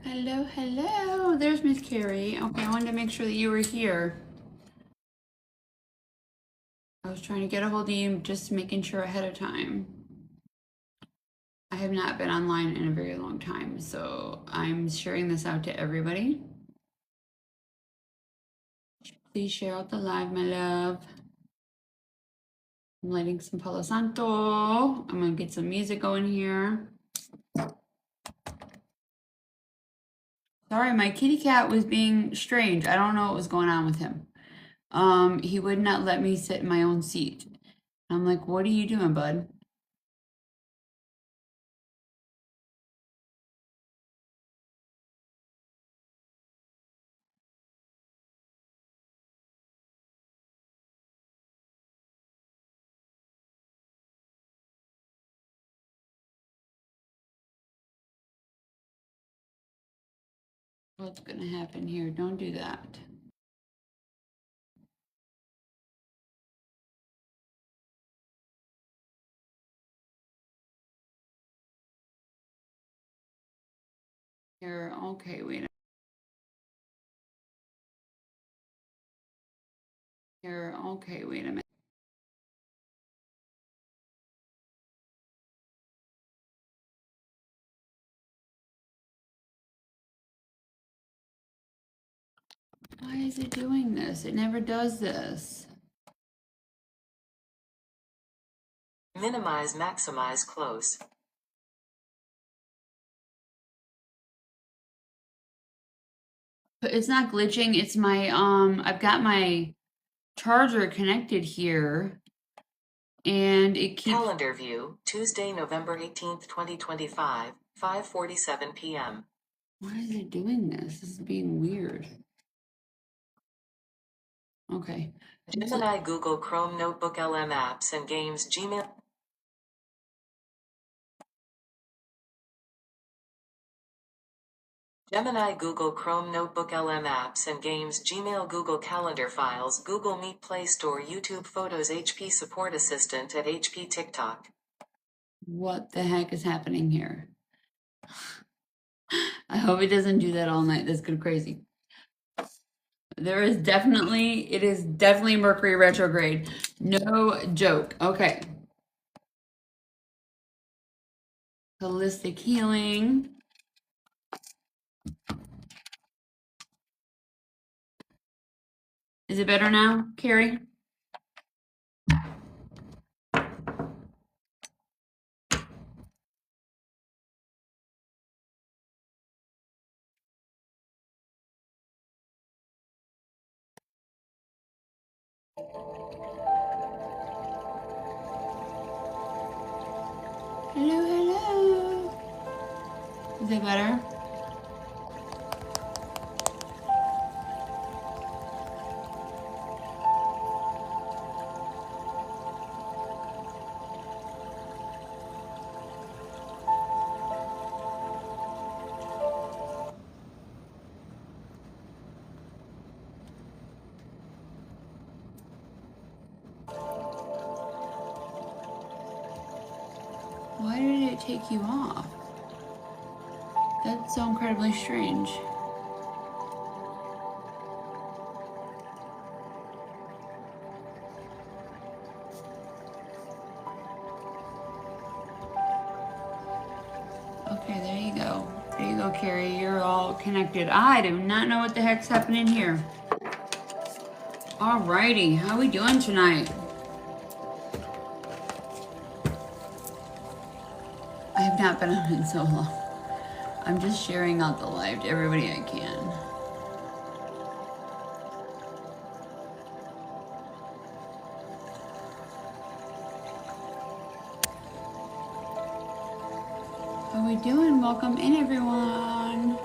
Hello, hello. There's Miss Carrie. Okay, I wanted to make sure that you were here. I was trying to get a hold of you, just making sure ahead of time. I have not been online in a very long time, so I'm sharing this out to everybody. Please share out the live, my love. I'm lighting some Palo Santo. I'm gonna get some music going here. Sorry, my kitty cat was being strange. I don't know what was going on with him. He would not let me sit in my own seat. I'm like, what are you doing, bud? What's gonna happen here? Don't do that. Here, okay, wait a here, okay, wait a minute. Why is it doing this? It never does this. Minimize, maximize, close. But it's not glitching. It's my I've got my charger connected here and it keeps Calendar view, Tuesday, November 18th, 2025, 5:47 p.m. Why is it doing this? This is being weird. Okay. Gemini, Google Chrome, Notebook, LM apps and games, Gmail. Gemini, Google Chrome, Notebook, LM apps and games, Gmail, Google Calendar files, Google Meet, Play Store, YouTube Photos, HP Support Assistant at HP TikTok. What the heck is happening here? I hope it doesn't do that all night. That's good crazy. It is definitely Mercury retrograde. No joke. Okay. Holistic healing. Is it better now, Carrie? Hello, hello. Is it better? Why did it take you off? That's so incredibly strange. Okay, there you go. There you go, Carrie. You're all connected. I do not know what the heck's happening here. Alrighty, how we doing tonight? I have not been on in so long. I'm just sharing out the live to everybody I can. How we doing? Welcome in, everyone.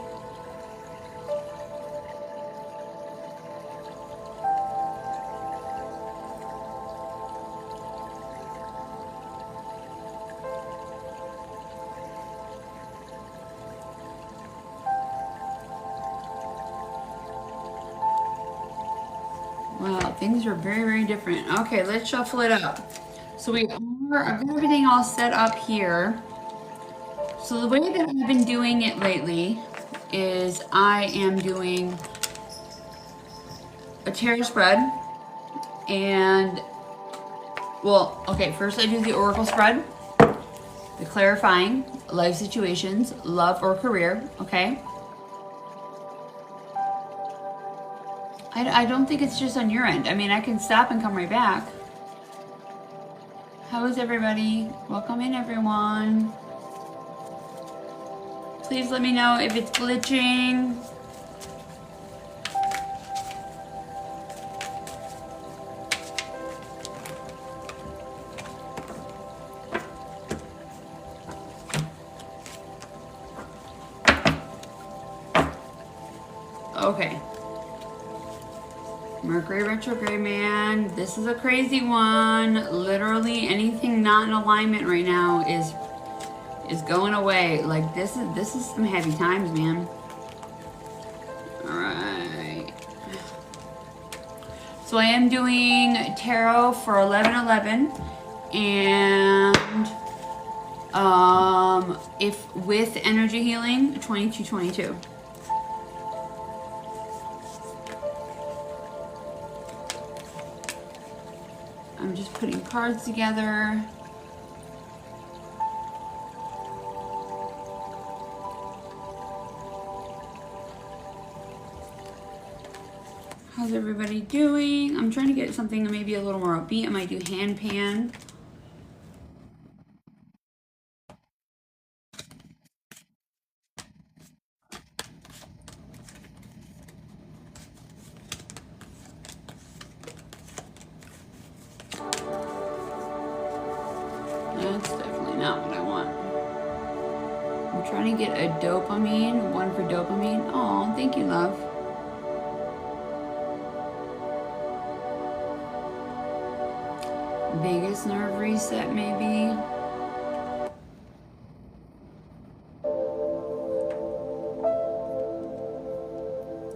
Wow, things are very, very different. Okay, let's shuffle it up. So I've got everything all set up here. So the way that I've been doing it lately is I am doing a tarot spread, and well, okay, first I do the oracle spread, the clarifying, life situations, love or career, okay? I don't think it's just on your end. I mean, I can stop and come right back. How is everybody? Welcome in, everyone. Please let me know if it's glitching. Okay. Mercury retrograde, man. This is a crazy one. Literally anything not in alignment right now is going away. Like this is some heavy times, man. All right. So I am doing tarot for 11/11, and if with energy healing 22/22. I'm just putting cards together. How's everybody doing? I'm trying to get something maybe a little more upbeat. I might do hand pan. That's definitely not what I want. I'm trying to get a dopamine, one for dopamine. Oh, thank you, love. Vagus nerve reset, maybe.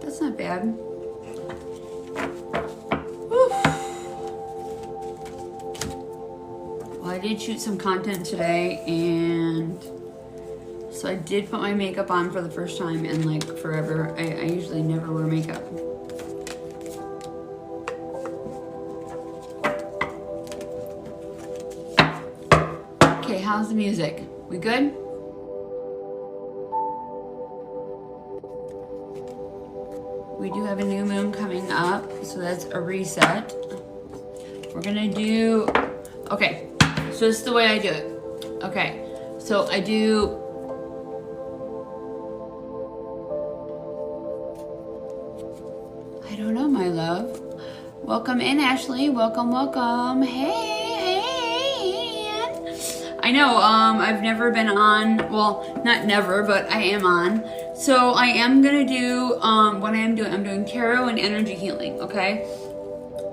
That's not bad. Whew. Well, I did shoot some content today, and so I did put my makeup on for the first time in like forever. I usually never wear makeup. Okay, how's the music? We good? We do have a new moon coming up, so that's a reset. We're gonna do, okay, so this is the way I do it. Okay, so I do, I don't know, my love. Welcome in, Ashley. Welcome, welcome. Hey. I know, I've never been on, well, not never, but I am on. So I am gonna do, what I am doing, I'm doing tarot and energy healing, okay?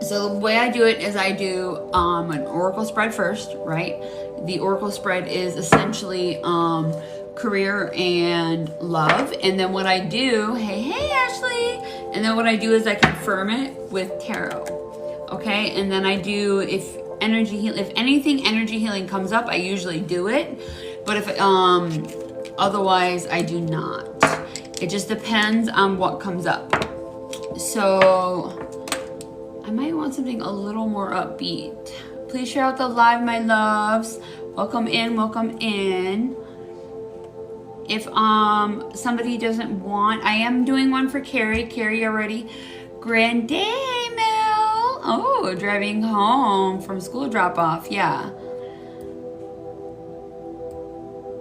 So the way I do it is I do an oracle spread first, right? The oracle spread is essentially career and love. And then what I do, hey Ashley, and then what I do is I confirm it with tarot, okay? And then I do, if anything energy healing comes up, I usually do it. But if otherwise I do not. It just depends on what comes up. So I might want something a little more upbeat. Please share out the live, my loves. Welcome in, welcome in. If somebody doesn't want, I am doing one for Carrie. Carrie already. Grand day, Mel. Oh, driving home from school drop off. Yeah.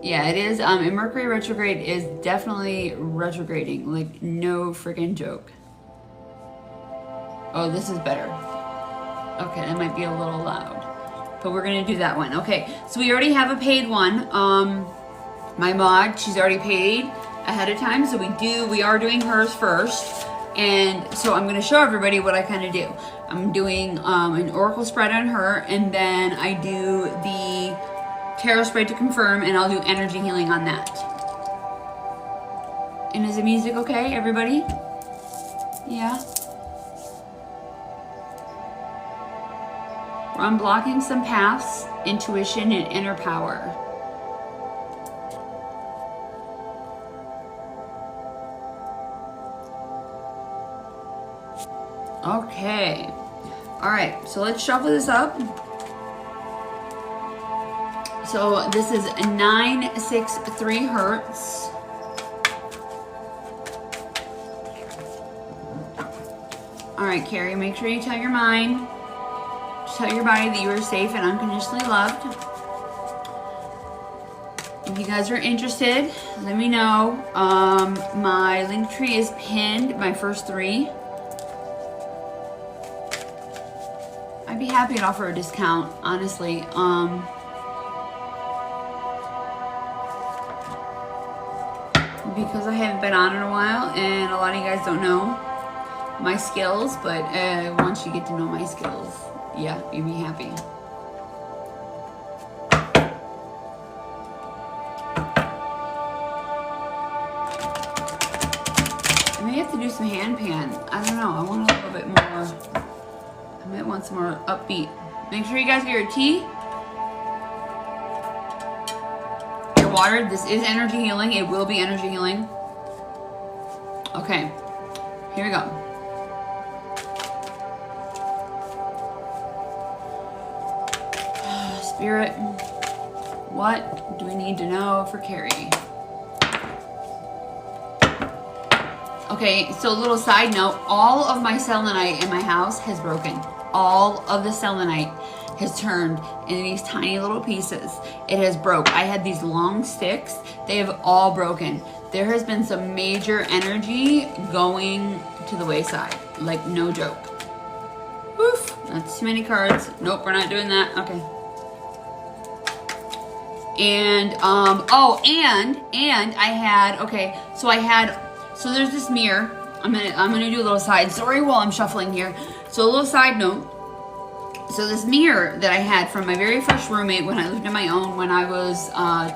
Yeah, it is. And Mercury retrograde is definitely retrograding. Like, no freaking joke. Oh, this is better. Okay, that might be a little loud. But we're going to do that one. Okay, so we already have a paid one. My mod, she's already paid ahead of time. So we are doing hers first. And so I'm going to show everybody what I kind of do. I'm doing an oracle spread on her. And then I do the tarot spread to confirm, and I'll do energy healing on that. And is the music okay, everybody? Yeah? We're unblocking some paths, intuition, and inner power. Okay. All right, so let's shuffle this up. So this is 963 hertz. All right, Carrie, make sure you tell your mind, tell your body that you are safe and unconditionally loved. If you guys are interested, let me know. My link tree is pinned, my first 3. I'd be happy to offer a discount, honestly. Because I haven't been on in a while and a lot of you guys don't know my skills, but once you get to know my skills, yeah, you'd be happy. I may have to do some hand pan. I don't know. I want a little bit more. I might want some more upbeat. Make sure you guys get your tea, your water. This is energy healing. It will be energy healing. Okay, here we go. Spirit, what do we need to know for Carrie? Okay, so a little side note, all of my selenite in my house has broken. All of the selenite has turned into these tiny little pieces. It has broke. I had these long sticks. They have all broken. There has been some major energy going to the wayside. Like, no joke. Oof, that's too many cards. Nope, we're not doing that. Okay. And, and I had, okay, so there's this mirror. I'm gonna do a little side story while I'm shuffling here. So a little side note. So this mirror that I had from my very first roommate when I lived on my own when I was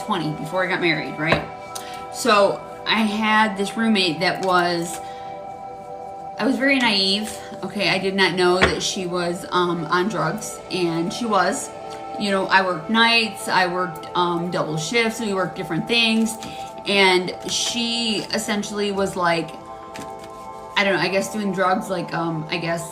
20, before I got married, right? So I had this roommate that I was very naive. Okay, I did not know that she was on drugs, and she was. You know, I worked nights, I worked double shifts, we worked different things, and she essentially was like, I don't know, I guess doing drugs like, I guess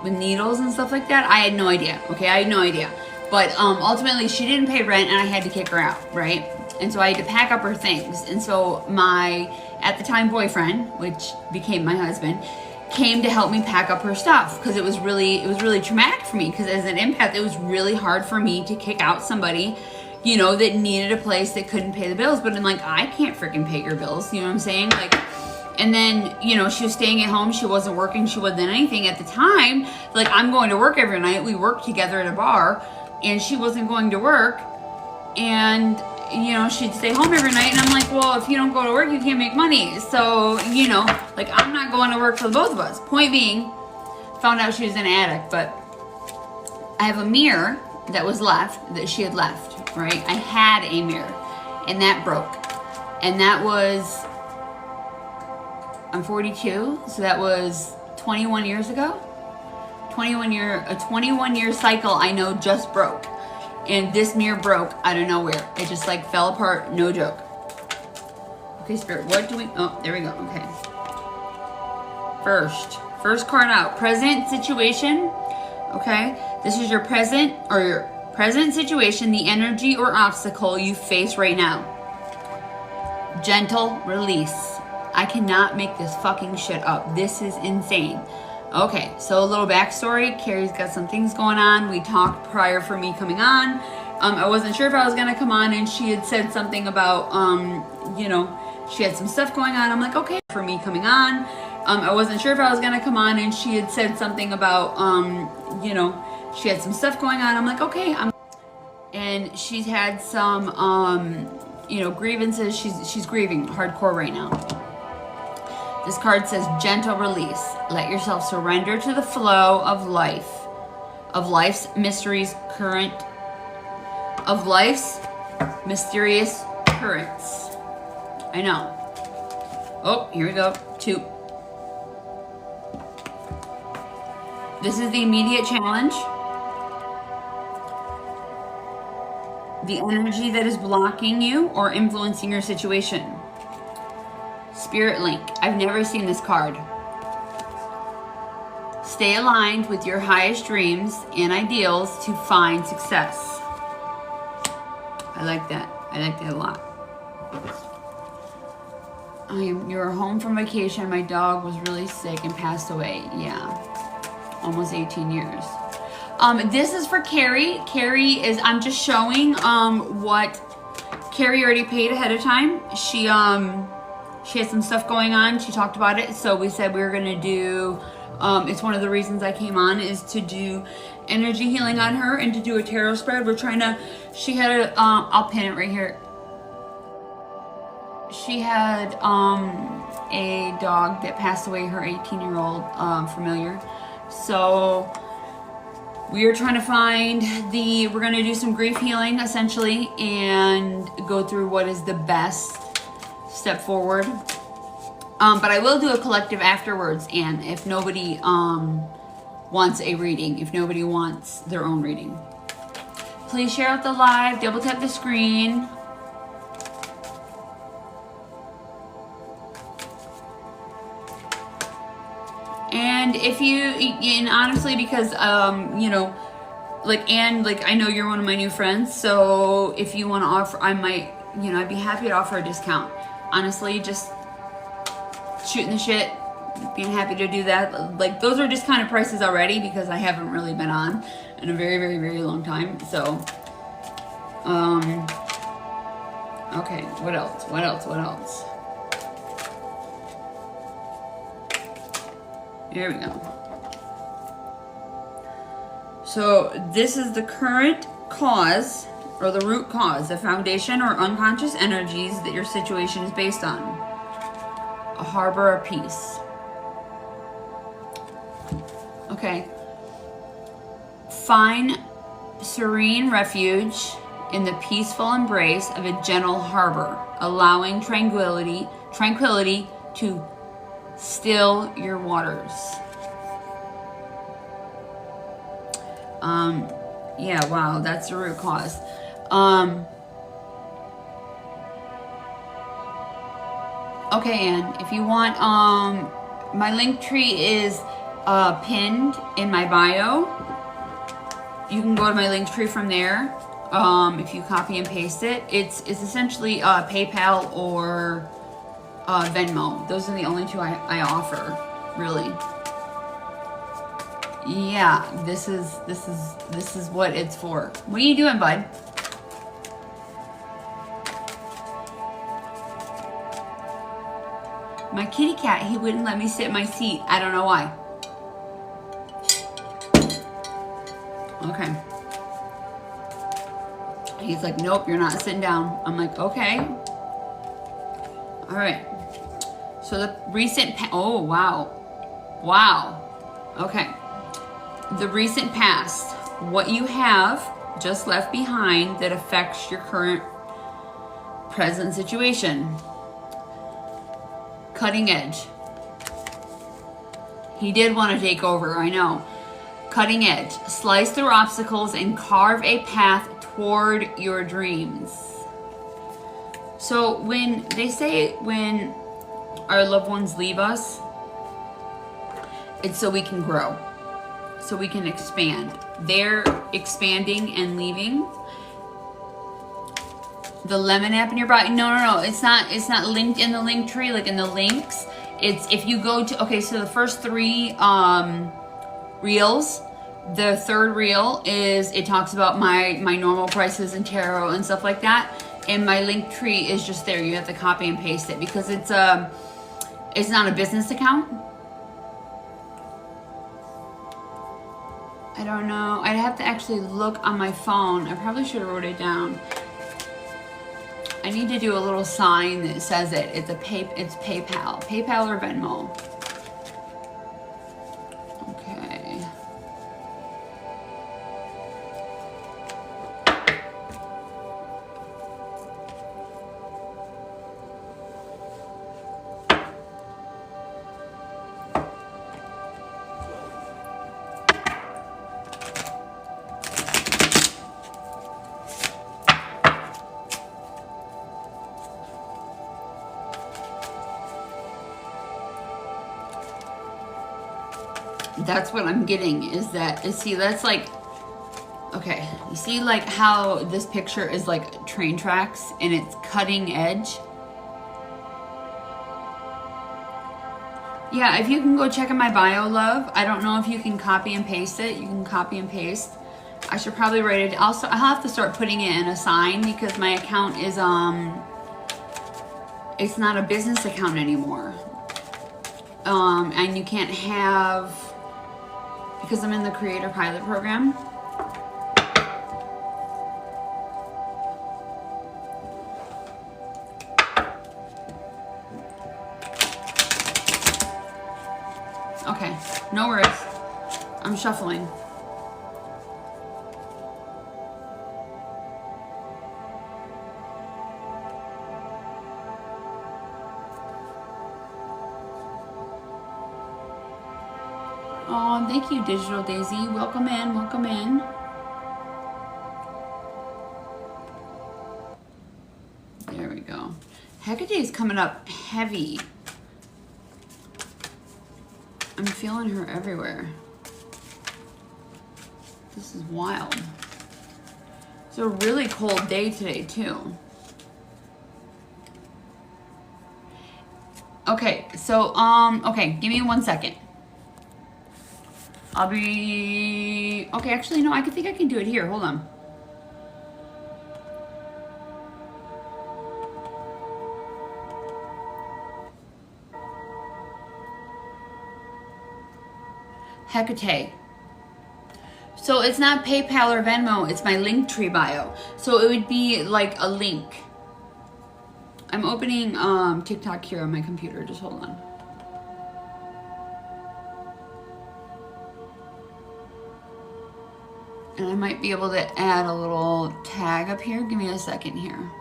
with needles and stuff like that. I had no idea, okay, I had no idea. But ultimately she didn't pay rent and I had to kick her out, right? And so I had to pack up her things. And so my, at the time, boyfriend, which became my husband, came to help me pack up her stuff because it was really traumatic for me, because as an empath it was really hard for me to kick out somebody, you know, that needed a place that couldn't pay the bills. But I'm like, I can't freaking pay your bills, you know what I'm saying? Like, and then, you know, she was staying at home, she wasn't working, she wasn't anything at the time. Like, I'm going to work every night, we worked together at a bar, and she wasn't going to work, and you know, she'd stay home every night, and I'm like, well, if you don't go to work, you can't make money. So, you know, like, I'm not going to work for the both of us. Point being, found out she was an addict, but I have a mirror that was left, that she had left, right? I had a mirror, and that broke. And that was, I'm 42, so that was 21 years ago. A 21 year cycle I know just broke. And this mirror broke out of nowhere. It just like fell apart, no joke. Okay, Spirit, what do we, oh, there we go, okay. First card out, present situation, okay? This is your present situation, the energy or obstacle you face right now. Gentle release. I cannot make this fucking shit up. This is insane. Okay, so a little backstory. Carrie's got some things going on. We talked prior for me coming on. I wasn't sure if I was going to come on, and she had said something about, you know, she had some stuff going on. I'm like, okay, for me coming on. I wasn't sure if I was going to come on, and she had said something about, you know, she had some stuff going on. I'm like, okay. And she's had some, you know, grievances. She's grieving hardcore right now. This card says gentle release. Let yourself surrender to the flow of life, of life's mysteries current, of life's mysterious currents. I know. Oh, here we go. 2. This is the immediate challenge. The energy that is blocking you or influencing your situation. Spirit Link. I've never seen this card. Stay aligned with your highest dreams and ideals to find success. I like that. I like that a lot. You're home from vacation. My dog was really sick and passed away. Yeah. Almost 18 years. This is for Carrie. Carrie is, I'm just showing what Carrie already paid ahead of time. She had some stuff going on. She talked about it. So we said we were going to do, it's one of the reasons I came on, is to do energy healing on her and to do a tarot spread. We're trying to, she had a, I'll pin it right here. She had a dog that passed away, her 18-year-old familiar. So we are trying to find we're going to do some grief healing essentially and go through what is the best step forward. But I will do a collective afterwards, and if nobody wants a reading, if nobody wants their own reading. Please share out the live, double tap the screen. And if you, and honestly, because, you know, like, and like, I know you're one of my new friends, so if you want to offer, I might, you know, I'd be happy to offer a discount. Honestly, just shooting the shit, being happy to do that. Like, those are discounted prices already because I haven't really been on in a very, very, very long time. So, okay, what else? What else? What else? There we go. So this is the current cause, or the root cause, the foundation or unconscious energies that your situation is based on. A harbor of peace. Okay. Find serene refuge in the peaceful embrace of a gentle harbor, allowing tranquility to still your waters. Yeah, wow, that's the root cause. Okay, Anne, if you want, my link tree is pinned in my bio. You can go to my link tree from there. If you copy and paste it, it's essentially PayPal or Venmo. Those are the only two I offer, really. Yeah, this is what it's for. What are you doing, bud? My kitty cat, he wouldn't let me sit in my seat. I don't know why. Okay. He's like, nope, you're not sitting down. I'm like, okay. All right. So the recent, oh, wow. Wow. Okay. The recent past, what you have just left behind that affects your current present situation. Cutting edge. He did want to take over, I know. Cutting edge. Slice through obstacles and carve a path toward your dreams. So when they say when our loved ones leave us, it's so we can grow. So we can expand. They're expanding and leaving. The lemon app in your body. No. It's not linked in the link tree, like in the links. It's if you go to, okay, so the first 3 reels, the third reel is, it talks about my normal prices and tarot and stuff like that. And my link tree is just there. You have to copy and paste it because it's not a business account. I don't know. I'd have to actually look on my phone. I probably should have wrote it down. I need to do a little sign that says it. It's PayPal. PayPal or Venmo. Okay. That's what I'm getting, is that, see, that's like, okay, you see like how this picture is like train tracks and it's cutting edge? Yeah, if you can go check in my bio, love. I don't know if you can copy and paste it. You can copy and paste. I should probably write it. Also, I'll have to start putting it in a sign because my account is, it's not a business account anymore. And you can't have, because I'm in the Creator Pilot Program. Okay, no worries. I'm shuffling. Oh, thank you, Digital Daisy. Welcome in, welcome in. There we go. Hecate is coming up heavy. I'm feeling her everywhere. This is wild. It's a really cold day today, too. Okay, so, okay, give me 1 second. I'll be, okay, actually, no, I think I can do it here. Hold on. Hecate. So it's not PayPal or Venmo, it's my Linktree bio. So it would be like a link. I'm opening TikTok here on my computer. Just hold on. And I might be able to add a little tag up here. Give me a second here.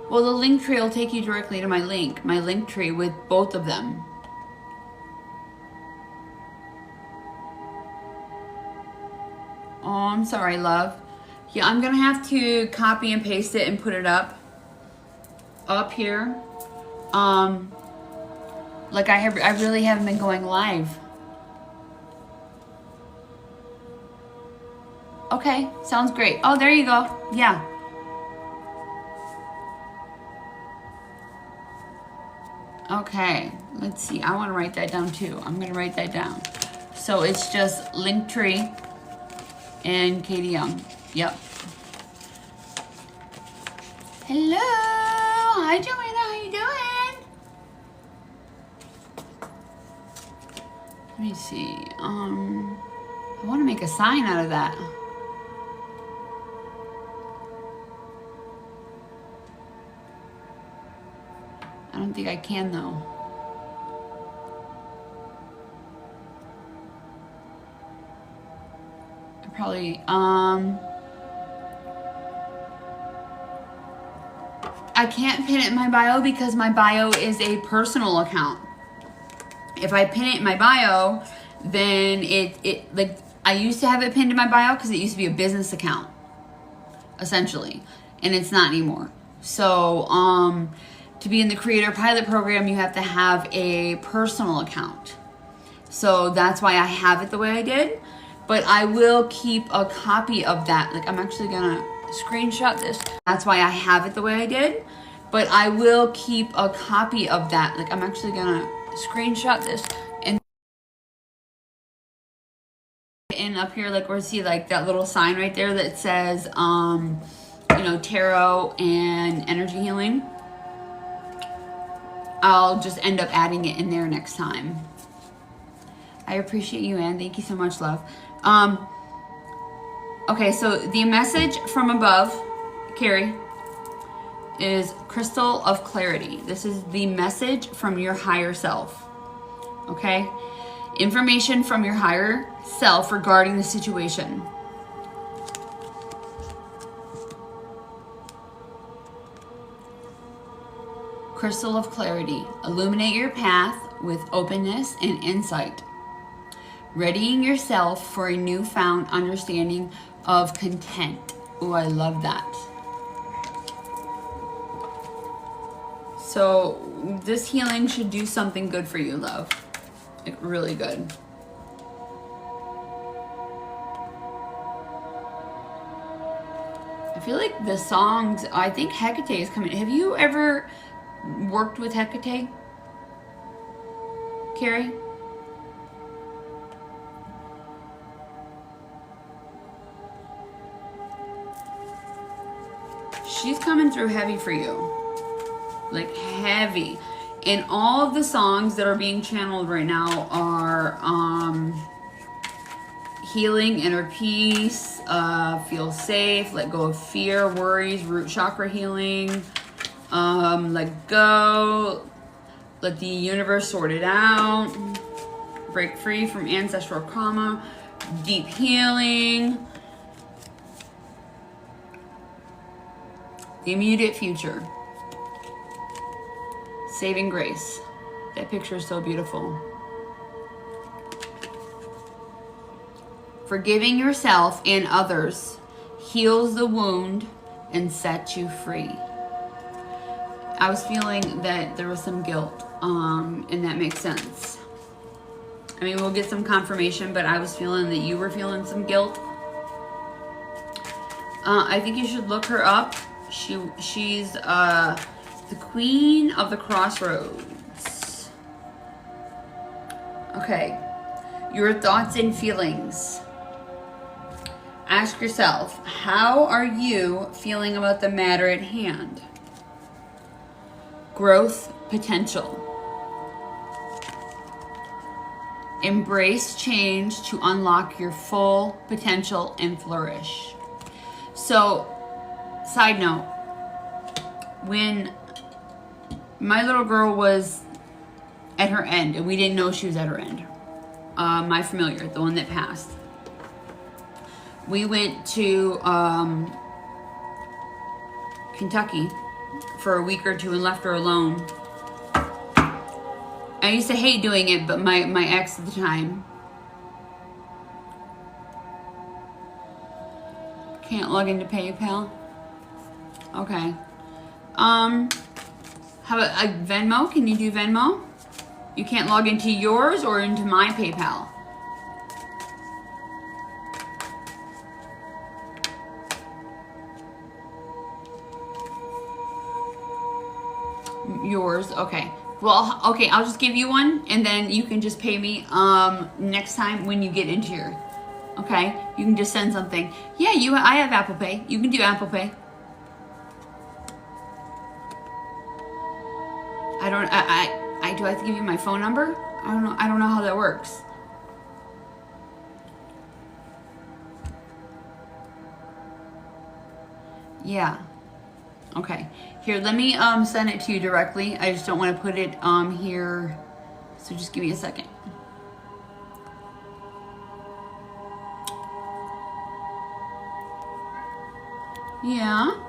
Well, the link tree will take you directly to my link tree with both of them. Oh, I'm sorry, love. Yeah, I'm gonna have to copy and paste it and put it up here. Like I really haven't been going live. Okay, sounds great. Oh, there you go. Yeah. Okay, let's see. I want to write that down too. I'm going to write that down. So it's just Linktree and Katie Young. Yep. Hello. Hi, Joanna. How you doing? Let me see. I want to make a sign out of that. I don't think I can though. I probably, I can't pin it in my bio because my bio is a personal account. If I pin it in my bio, then it like, I used to have it pinned in my bio because it used to be a business account, essentially, and it's not anymore. So, to be in the Creator Pilot Program, you have to have a personal account. So that's why I have it the way I did. But I will keep a copy of that. Like, I'm actually gonna screenshot this. That's why I have it the way I did. But I will keep a copy of that. Like, I'm actually gonna screenshot this. And up here, like, we'll see like that little sign right there that says, you know, tarot and energy healing. I'll just end up adding it in there next time. I appreciate you, Anne. Thank you so much, love. Okay, so the message from above, Carrie, is Crystal of Clarity. This is the message from your higher self. Okay? Information from your higher self regarding the situation. crystal of clarity. Illuminate your path with openness and insight, readying yourself for a newfound understanding of content. Oh, I love that. So this healing should do something good for you, love. Like, really good. I feel like the songs, I think Hecate is coming. Have you ever worked with Hecate, Carrie? She's coming through heavy for you. Like, heavy. And all of the songs that are being channeled right now are healing, inner peace, feel safe, let go of fear, worries, root chakra healing, let go, let the universe sort it out, break free from ancestral karma, deep healing, the immediate future, saving grace. That picture is so beautiful. Forgiving yourself and others heals the wound and sets you free. I was feeling that there was some guilt, and that makes sense. I mean, we'll get some confirmation, but I was feeling that you were feeling some guilt. I think you should look her up. She's the Queen of the Crossroads. Okay. Your thoughts and feelings. Ask yourself, how are you feeling about the matter at hand? Growth potential. Embrace change to unlock your full potential and flourish. So, side note, when my little girl was at her end, and we didn't know she was at her end, my familiar, the one that passed, we went to Kentucky for a week or two and left her alone. I used to hate doing it, but my ex at the time can't log into PayPal. Okay. How about Venmo? Can you do Venmo? You can't log into yours or into my PayPal? Yours, okay. Well, okay, I'll just give you one, and then you can just pay me next time when you get into your, okay? You can just send something. Yeah, I have Apple Pay. You can do Apple Pay. Do I have to give you my phone number? I don't know how that works. Yeah. Okay. Here, let me send it to you directly. I just don't want to put it here. So just give me a second. Yeah.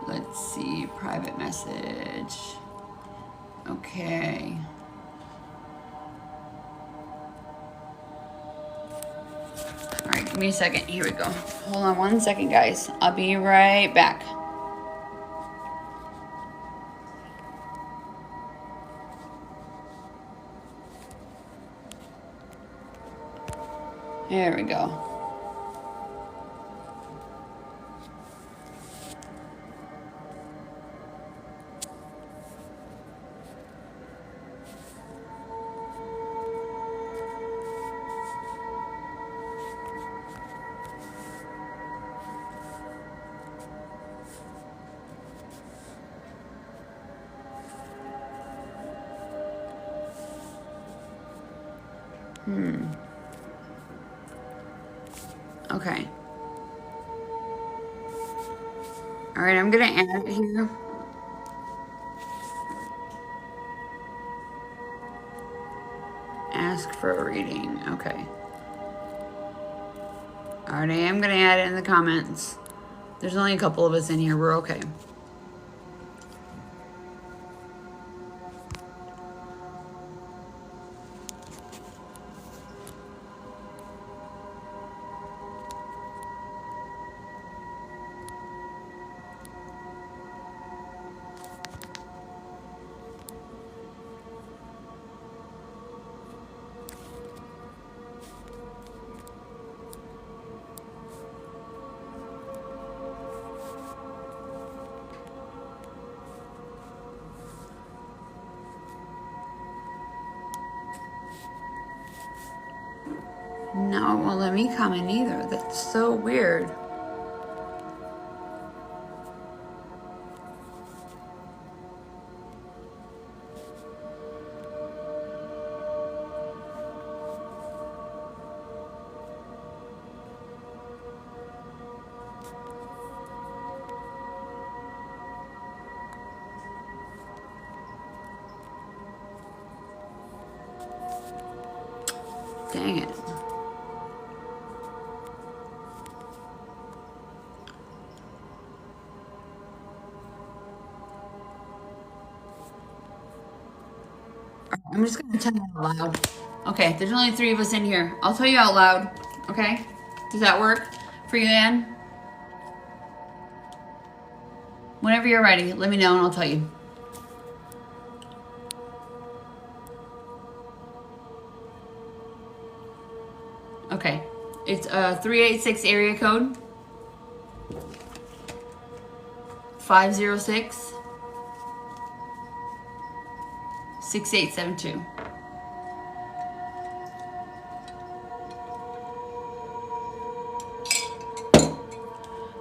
Let's see, private message. Okay. All right, give me a second. Here we go. Hold on one second, guys. I'll be right back. There we go. Okay. All right, I'm gonna add it here. Ask for a reading. Okay. All Alright, I am going to add it in the comments. There's only a couple of us in here. We're okay. No, it won't let me comment either. That's so weird. Dang it. I'm just going to tell you out loud. Okay, there's only 3 of us in here. I'll tell you out loud. Okay? Does that work for you, Anne? Whenever you're ready, let me know and I'll tell you. Okay. It's a 386 area code. 506 6872.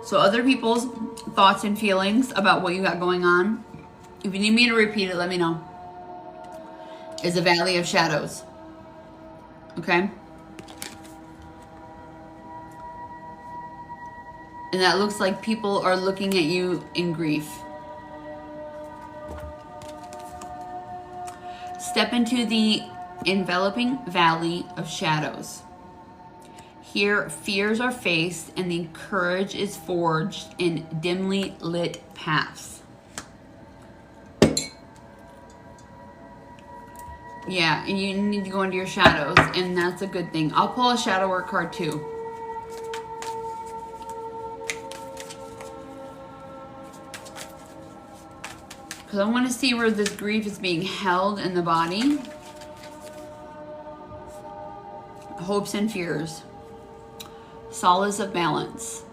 So other people's thoughts and feelings about what you got going on, if you need me to repeat it, let me know, is a valley of shadows. Okay? And that looks like people are looking at you in grief. Step into the enveloping valley of shadows. Here, fears are faced and the courage is forged in dimly lit paths. Yeah, and you need to go into your shadows, and that's a good thing. I'll pull a shadow work card too. Because I want to see where this grief is being held in the body. Hopes and fears. Solace of balance.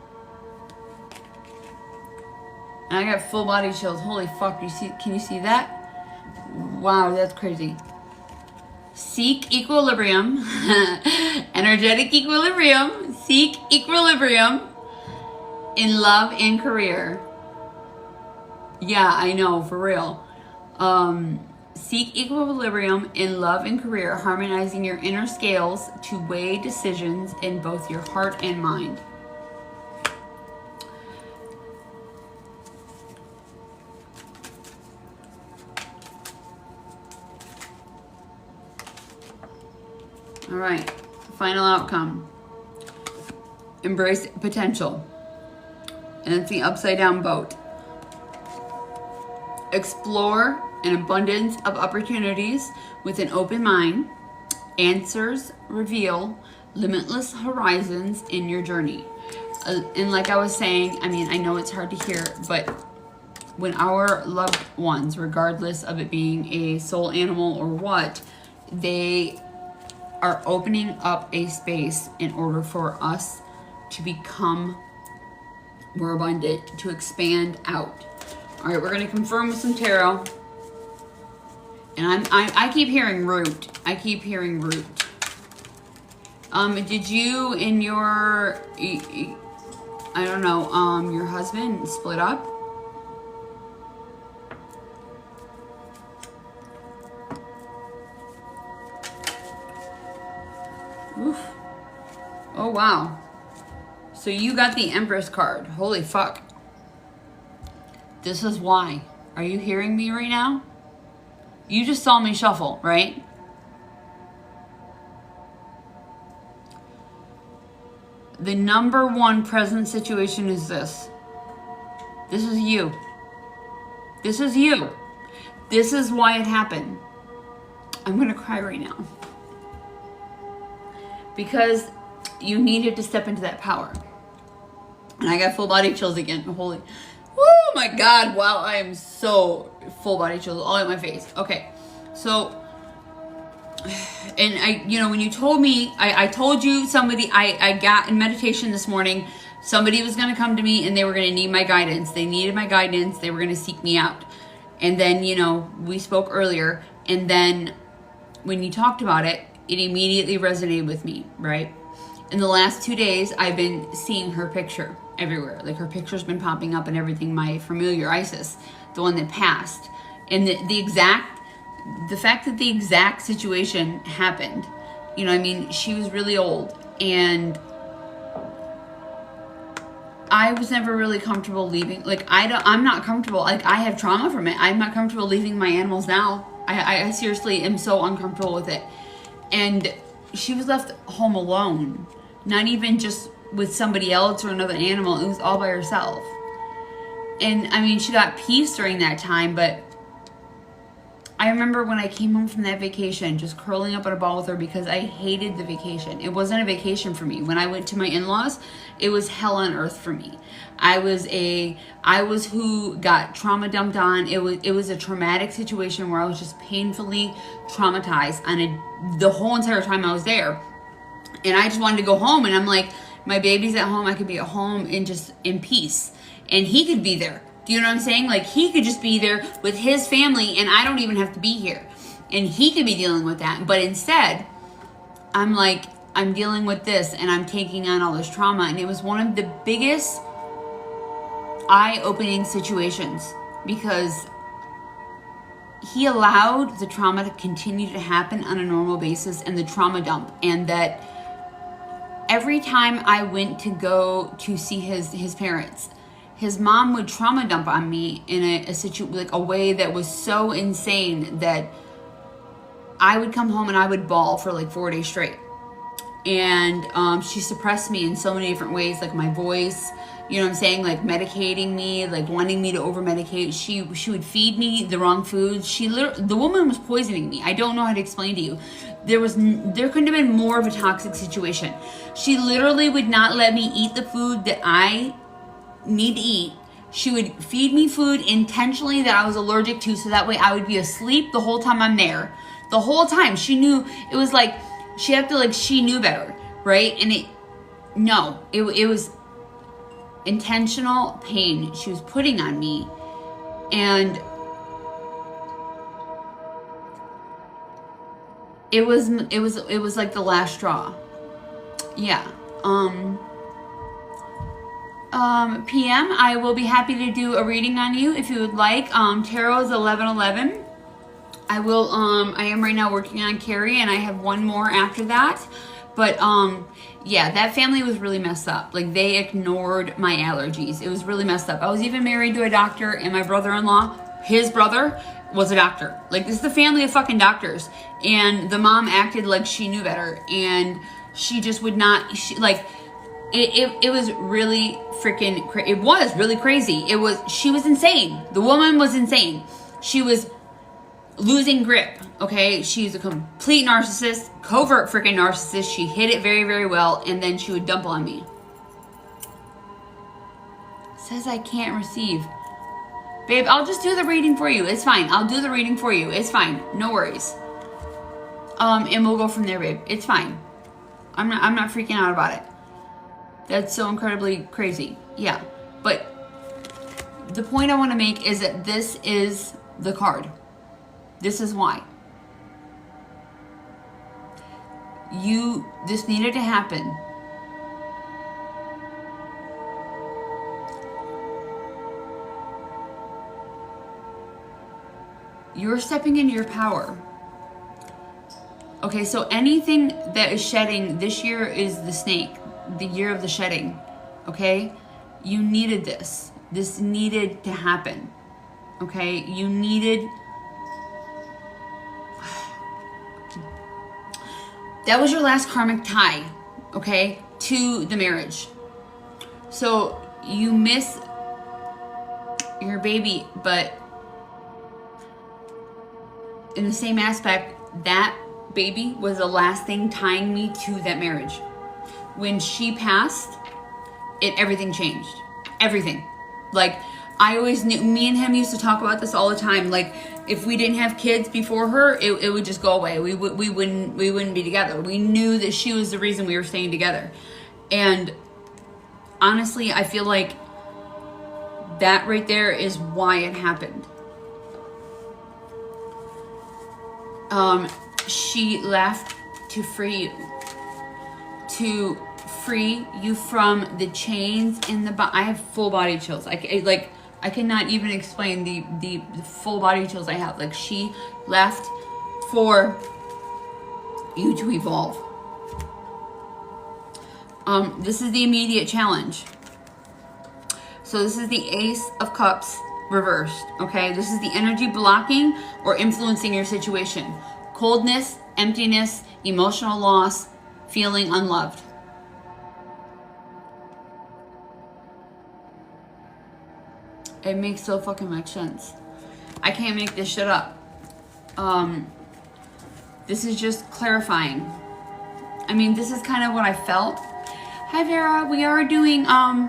And I got full body chills. Holy fuck, can you see that? Wow, that's crazy. Seek equilibrium. Energetic equilibrium. Seek equilibrium in love and career. Yeah, I know, for real. Seek equilibrium in love and career, harmonizing your inner scales to weigh decisions in both your heart and mind. All right, final outcome. Embrace potential. And it's the upside down boat. Explore an abundance of opportunities with an open mind. Answers reveal limitless horizons in your journey. And like I was saying, I mean, I know it's hard to hear, but when our loved ones, regardless of it being a soul animal or what, they are opening up a space in order for us to become more abundant, to expand out. All right, we're going to confirm with some tarot. And I keep hearing root. I keep hearing root. Did you and your, I don't know, your husband split up? Oof. Oh, wow. So you got the Empress card. Holy fuck. This is why. Are you hearing me right now? You just saw me shuffle, right? the number one present situation is this. This is you. This is you. This is why it happened. I'm gonna cry right now. Because you needed to step into that power. And I got full body chills again. Holy, oh my God, wow, I am so full body chills all in my face. Okay, so, and I, you know, when you told me, I told you somebody, I got in meditation this morning, somebody was gonna come to me and they were gonna need my guidance. They needed my guidance, they were gonna seek me out. And then, you know, we spoke earlier, and then when you talked about it, it immediately resonated with me, right? In the last 2 days, I've been seeing her picture everywhere. Like, her picture's been popping up and everything, my familiar Isis, the one that passed. And the fact that the exact situation happened, you know, I mean, she was really old, and I was never really comfortable leaving. Like, I'm not comfortable. Like, I have trauma from it. I'm not comfortable leaving my animals now. I seriously am so uncomfortable with it. And she was left home alone. Not even just with somebody else or another animal. It was all by herself. And, I mean, she got peace during that time, but I remember when I came home from that vacation, just curling up in a ball with her because I hated the vacation. It wasn't a vacation for me. When I went to my in-laws, it was hell on earth for me. I was who got trauma dumped on. It was a traumatic situation where I was just painfully traumatized the whole entire time I was there. And I just wanted to go home, and I'm like, my baby's at home, I could be at home and just in peace. And he could be there. Do you know what I'm saying? Like, he could just be there with his family, and I don't even have to be here. And he could be dealing with that. But instead, I'm like, I'm dealing with this, and I'm taking on all this trauma. And it was one of the biggest eye-opening situations, because he allowed the trauma to continue to happen on a normal basis, and the trauma dump. And that every time I went to go to see his parents, his mom would trauma dump on me in a way that was so insane that I would come home and I would bawl for like 4 days straight. And she suppressed me in so many different ways, like my voice, you know what I'm saying, like medicating me, like wanting me to over-medicate. She would feed me the wrong foods. The woman was poisoning me. I don't know how to explain to you. There couldn't have been more of a toxic situation. She literally would not let me eat the food that I need to eat. She would feed me food intentionally that I was allergic to, so that way I would be asleep the whole time I'm there. The whole time. She knew, it was like she acted like she knew better, right? And it was intentional pain she was putting on me. And it was like the last straw. Yeah. PM, I will be happy to do a reading on you if you would like. Tarot is 1111. I am right now working on Carrie, and I have one more after that. But, yeah, that family was really messed up. Like, they ignored my allergies. It was really messed up. I was even married to a doctor, and my brother-in-law, his brother, was a doctor. Like, this is the family of fucking doctors. And the mom acted like she knew better, and she just would not, it was really freaking, it was really crazy. She was insane. The woman was insane. She was losing grip, okay? She's a complete narcissist, covert freaking narcissist. She hid it very, very well, and then she would dump on me. Says I can't receive. Babe, I'll just do the reading for you. It's fine. I'll do the reading for you. It's fine. No worries. And we'll go from there, babe. It's fine. I'm not freaking out about it. That's so incredibly crazy. Yeah. But the point I want to make is that this is the card. This is why. This needed to happen. You're stepping into your power. Okay, so anything that is shedding, this year is the snake, the year of the shedding, okay? You needed this. This needed to happen, okay? You needed... That was your last karmic tie, okay? to the marriage. So you miss your baby, but in the same aspect, that baby was the last thing tying me to that marriage. When she passed, everything changed. Everything. Like, I always knew, me and him used to talk about this all the time. Like, if we didn't have kids before her, it would just go away. We wouldn't be together. We knew that she was the reason we were staying together. And honestly, I feel like that right there is why it happened. She left to free you from the chains in the body. I have full body chills. I cannot even explain the full body chills I have. Like, she left for you to evolve. This is the immediate challenge. So this is the Ace of Cups reversed, okay? This is the energy blocking or influencing your situation. Coldness, emptiness, emotional loss, feeling unloved. It makes so fucking much sense. I can't make this shit up. This is just clarifying. I mean, this is kind of what I felt. Hi Vera, we are doing, I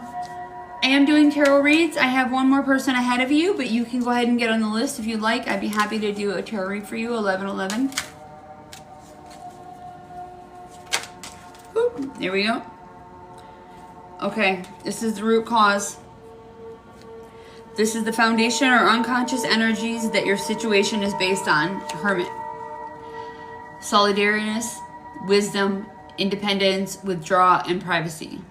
am doing tarot reads. I have one more person ahead of you, but you can go ahead and get on the list if you'd like. I'd be happy to do a tarot read for you, 1111. Oop, there we go. Okay, this is the root cause. This is the foundation or unconscious energies that your situation is based on. Hermit. Solidariness, wisdom, independence, withdrawal, and privacy.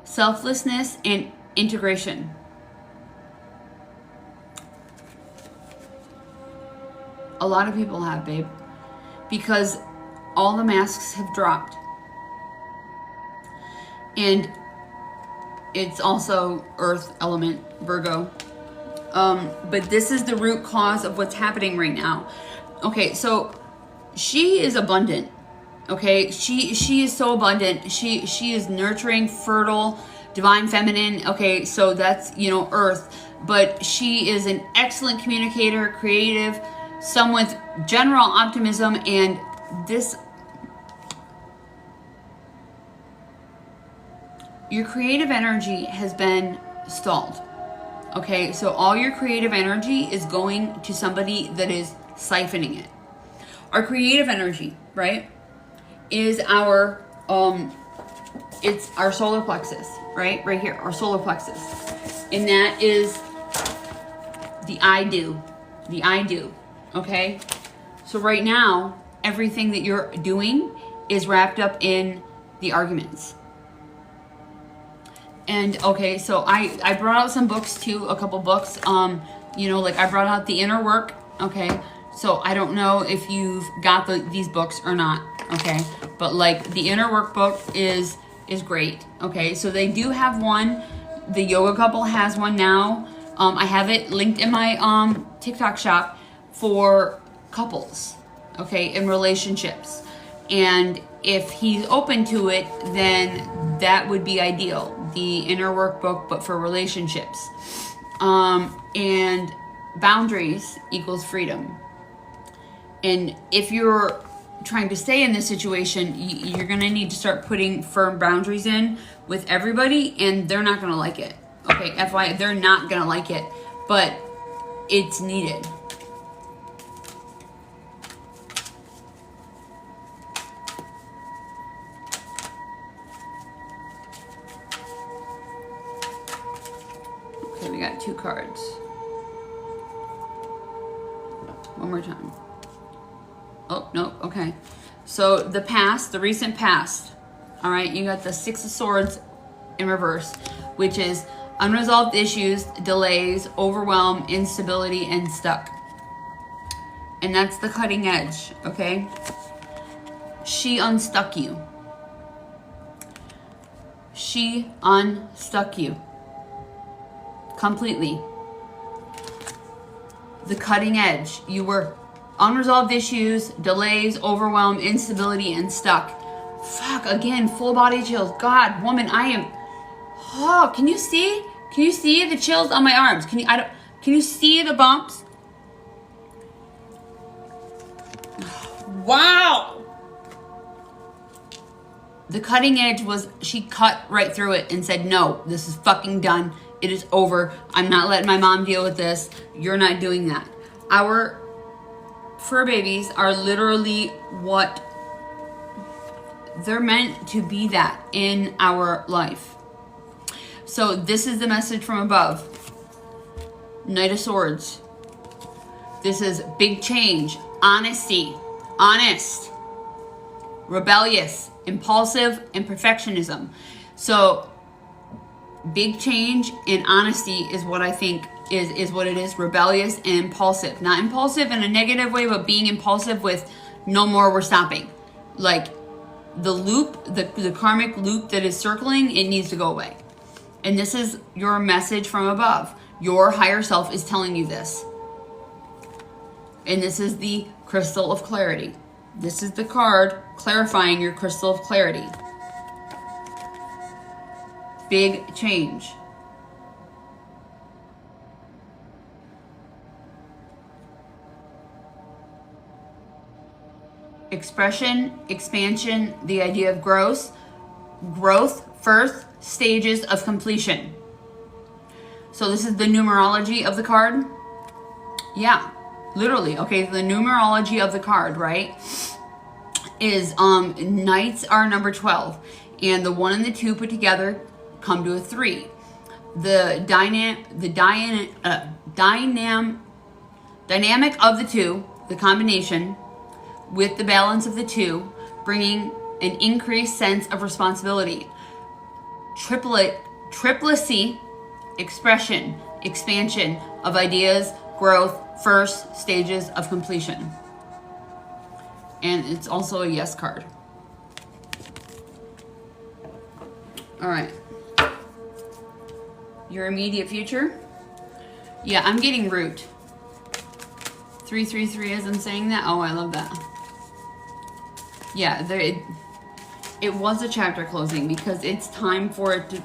Selflessness and integration. A lot of people have, babe, because all the masks have dropped. And it's also earth element, Virgo. But this is the root cause of what's happening right now. Okay, so she is abundant. Okay, she is so abundant. She is nurturing, fertile, divine feminine. Okay, so that's, you know, earth. But she is an excellent communicator, creative, someone with general optimism, and this, your creative energy has been stalled. Okay, so all your creative energy is going to somebody that is siphoning it. Our creative energy, right, is our it's our solar plexus, right here, our solar plexus, and that is the I do. Okay, so right now everything that you're doing is wrapped up in the arguments. And okay, so I brought out some books too, a couple books. You know, like I brought out The Inner Work. Okay, so I don't know if you've got these books or not. Okay, but like The Inner Work book is great. Okay, so they do have one. The Yoga Couple has one now. I have it linked in my TikTok shop for couples. Okay, in relationships, and if he's open to it, then that would be ideal. The Inner Work book, but for relationships. And boundaries equals freedom. And if you're trying to stay in this situation, you're going to need to start putting firm boundaries in with everybody, and they're not going to like it. Okay, FYI, they're not going to like it, but it's needed. Okay, we got 2 cards. One more time. Oh, no, okay. So the past, the recent past. All right, you got the 6 of Swords in reverse, which is unresolved issues, delays, overwhelm, instability, and stuck. And that's the cutting edge, okay? She unstuck you. She unstuck you. Completely. The cutting edge. You were unresolved issues, delays, overwhelm, instability, and stuck. Fuck, again, full body chills. God, woman, I am... Oh, can you see? Can you see the chills on my arms? Can you see the bumps? Wow! The cutting edge was, she cut right through it and said, no, this is fucking done. It is over. I'm not letting my mom deal with this. You're not doing that. Our fur babies are literally what they're meant to be, that in our life. So this is the message from above. Knight of Swords. This is big change, honesty, honest, rebellious, impulsive, and perfectionism. So big change and honesty is what I think is what it is. Rebellious and impulsive. Not impulsive in a negative way, but being impulsive with no more, we're stopping. Like the loop, the karmic loop that is circling, it needs to go away. And this is your message from above. Your higher self is telling you this. And this is the Crystal of Clarity. This is the card clarifying your Crystal of Clarity. Big change. Expression, expansion, the idea of growth, first stages of completion. So this is the numerology of the card. Yeah, literally. Okay, the numerology of the card, right, is knights are number 12, and the 1 and the 2 put together come to a 3. The dynamic of the 2, the combination with the balance of the 2, bringing an increased sense of responsibility. Triplicy, expression, expansion of ideas, growth, first stages of completion. And it's also a yes card. All right. Your immediate future. Yeah, I'm getting root. 333 as I'm saying that. Oh, I love that. Yeah, it was a chapter closing because it's time for it to...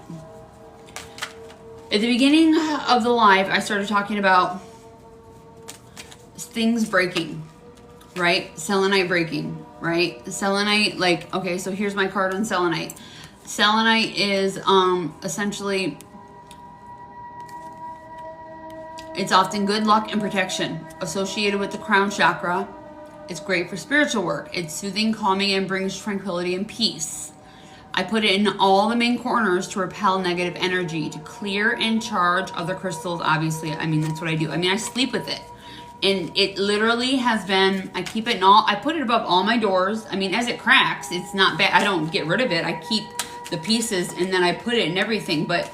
At the beginning of the live, I started talking about things breaking, right? Selenite breaking, right? Selenite, like, okay, so here's my card on selenite. Selenite is essentially, it's often good luck and protection associated with the crown chakra. It's great for spiritual work. It's soothing, calming, and brings tranquility and peace. I put it in all the main corners to repel negative energy, to clear and charge other crystals, obviously. I mean, that's what I do. I mean, I sleep with it. And it literally has been, I keep it in all, I put it above all my doors. I mean, as it cracks, it's not bad. I don't get rid of it. I keep the pieces and then I put it in everything. But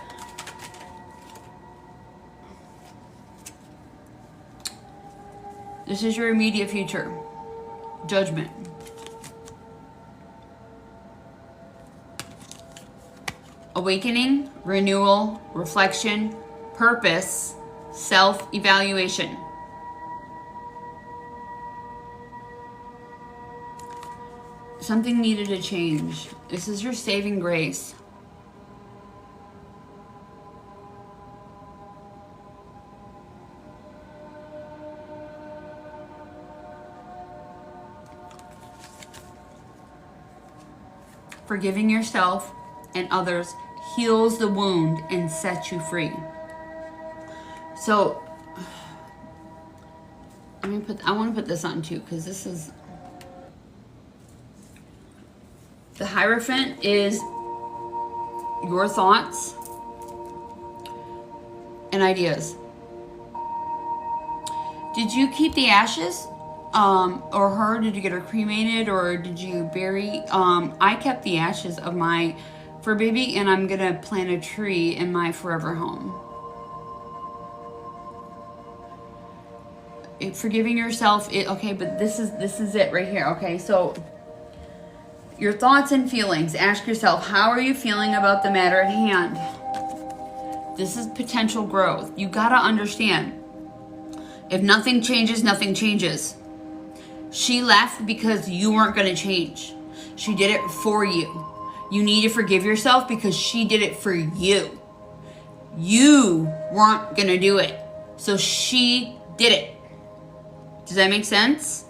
this is your immediate future. Judgment. Awakening, renewal, reflection, purpose, self-evaluation. Something needed to change. This is your saving grace. Forgiving yourself and others heals the wound and sets you free. So, I want to put this on too, because this is, the Hierophant is your thoughts and ideas. Did you keep the ashes? Or her? Did you get her cremated, or did you bury? I kept the ashes of my fur baby, and I'm gonna plant a tree in my forever home. Forgiving yourself. Okay, but this is it right here. Okay, so your thoughts and feelings. Ask yourself, how are you feeling about the matter at hand? This is potential growth. You gotta understand. If nothing changes, nothing changes. She left because you weren't going to change. She did it for you. You need to forgive yourself because she did it for you. You weren't going to do it. So she did it. Does that make sense?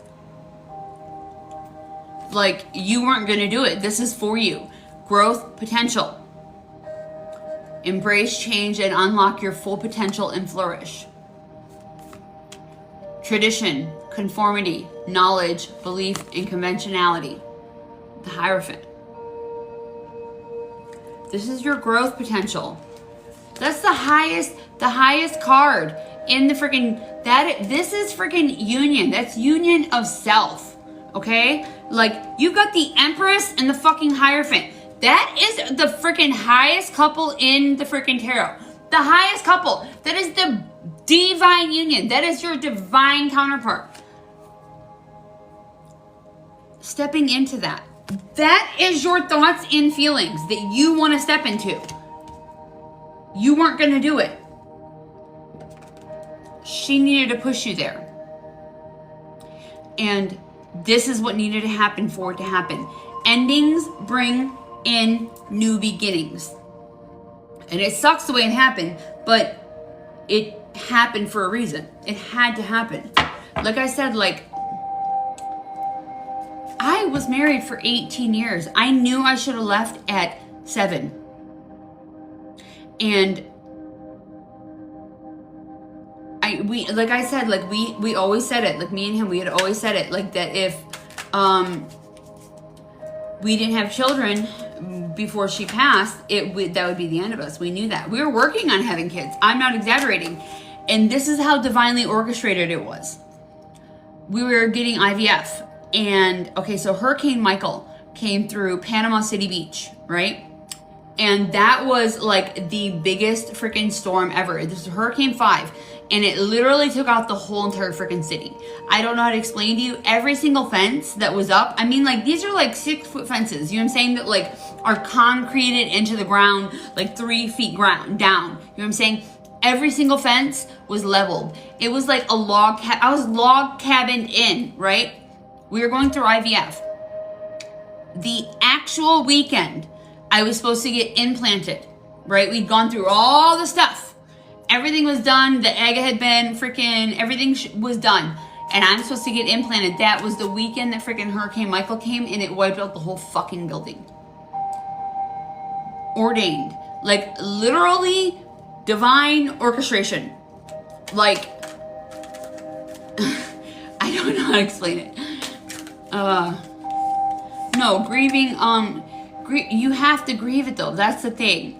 Like, you weren't going to do it. This is for you. Growth potential. Embrace change and unlock your full potential and flourish. Tradition, conformity, knowledge, belief, and conventionality. The Hierophant. This is your growth potential. That's the highest card in the freaking, this is freaking union. That's union of self. Okay? Like, you got the Empress and the fucking Hierophant. That is the freaking highest couple in the freaking tarot. The highest couple. That is the divine union. That is your divine counterpart. Stepping into that. That is your thoughts and feelings that you want to step into. You weren't going to do it. She needed to push you there. And this is what needed to happen for it to happen. Endings bring in new beginnings. And it sucks the way it happened, but it happened for a reason. It had to happen. Like I said, like, I was married for 18 years. I knew I should have left at 7. And we always said it, like me and him, we had always said it, like that if we didn't have children before she passed, that would be the end of us. We knew that. We were working on having kids. I'm not exaggerating. And this is how divinely orchestrated it was. We were getting IVF. And, okay, so Hurricane Michael came through Panama City Beach, right? And that was like the biggest freaking storm ever. This was Hurricane 5. And it literally took out the whole entire freaking city. I don't know how to explain to you. Every single fence that was up, I mean, like, these are like 6-foot fences. You know what I'm saying? That like are concreted into the ground, like 3 feet down. You know what I'm saying? Every single fence was leveled. It was like a I was log cabined in, right? We were going through IVF. The actual weekend I was supposed to get implanted, right? We'd gone through all the stuff. Everything was done. The egg had been freaking, everything was done. And I'm supposed to get implanted. That was the weekend that freaking Hurricane Michael came and it wiped out the whole fucking building. Ordained. Like, literally divine orchestration. Like, I don't know how to explain it. No, grieving, you have to grieve it though. That's the thing.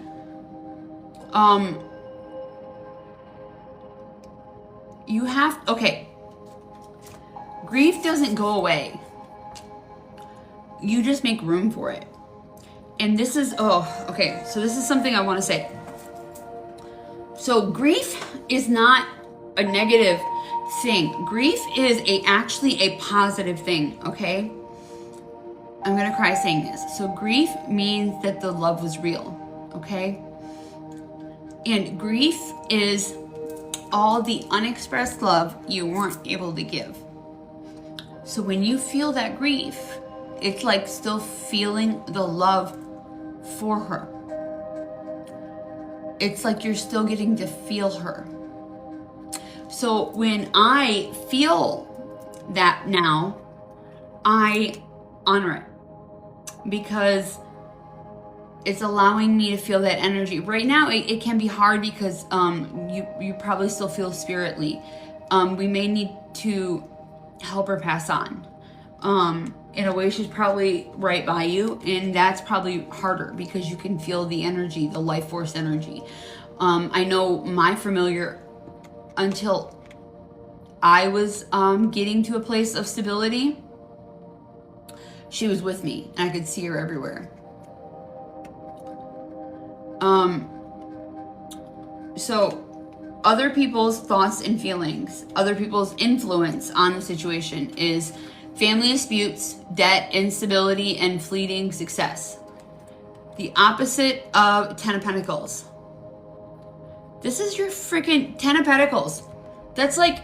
You have, okay. Grief doesn't go away. You just make room for it. And this is, okay. So this is something I want to say. So grief is not a negative thing. Grief is actually a positive thing, okay? I'm gonna cry saying this. So grief means that the love was real, okay? And grief is all the unexpressed love you weren't able to give. So when you feel that grief, it's like still feeling the love for her. It's like you're still getting to feel her. So when I feel that now, I honor it because it's allowing me to feel that energy. Right now, it can be hard because you probably still feel spiritly. We may need to help her pass on. In a way, she's probably right by you, and that's probably harder because you can feel the energy, the life force energy. I know my familiar, until I was getting to a place of stability, she was with me, and I could see her everywhere. So other people's thoughts and feelings, other people's influence on the situation is family disputes, debt, instability, and fleeting success. The opposite of 10 of Pentacles. This is your freaking 10 of Pentacles. That's like,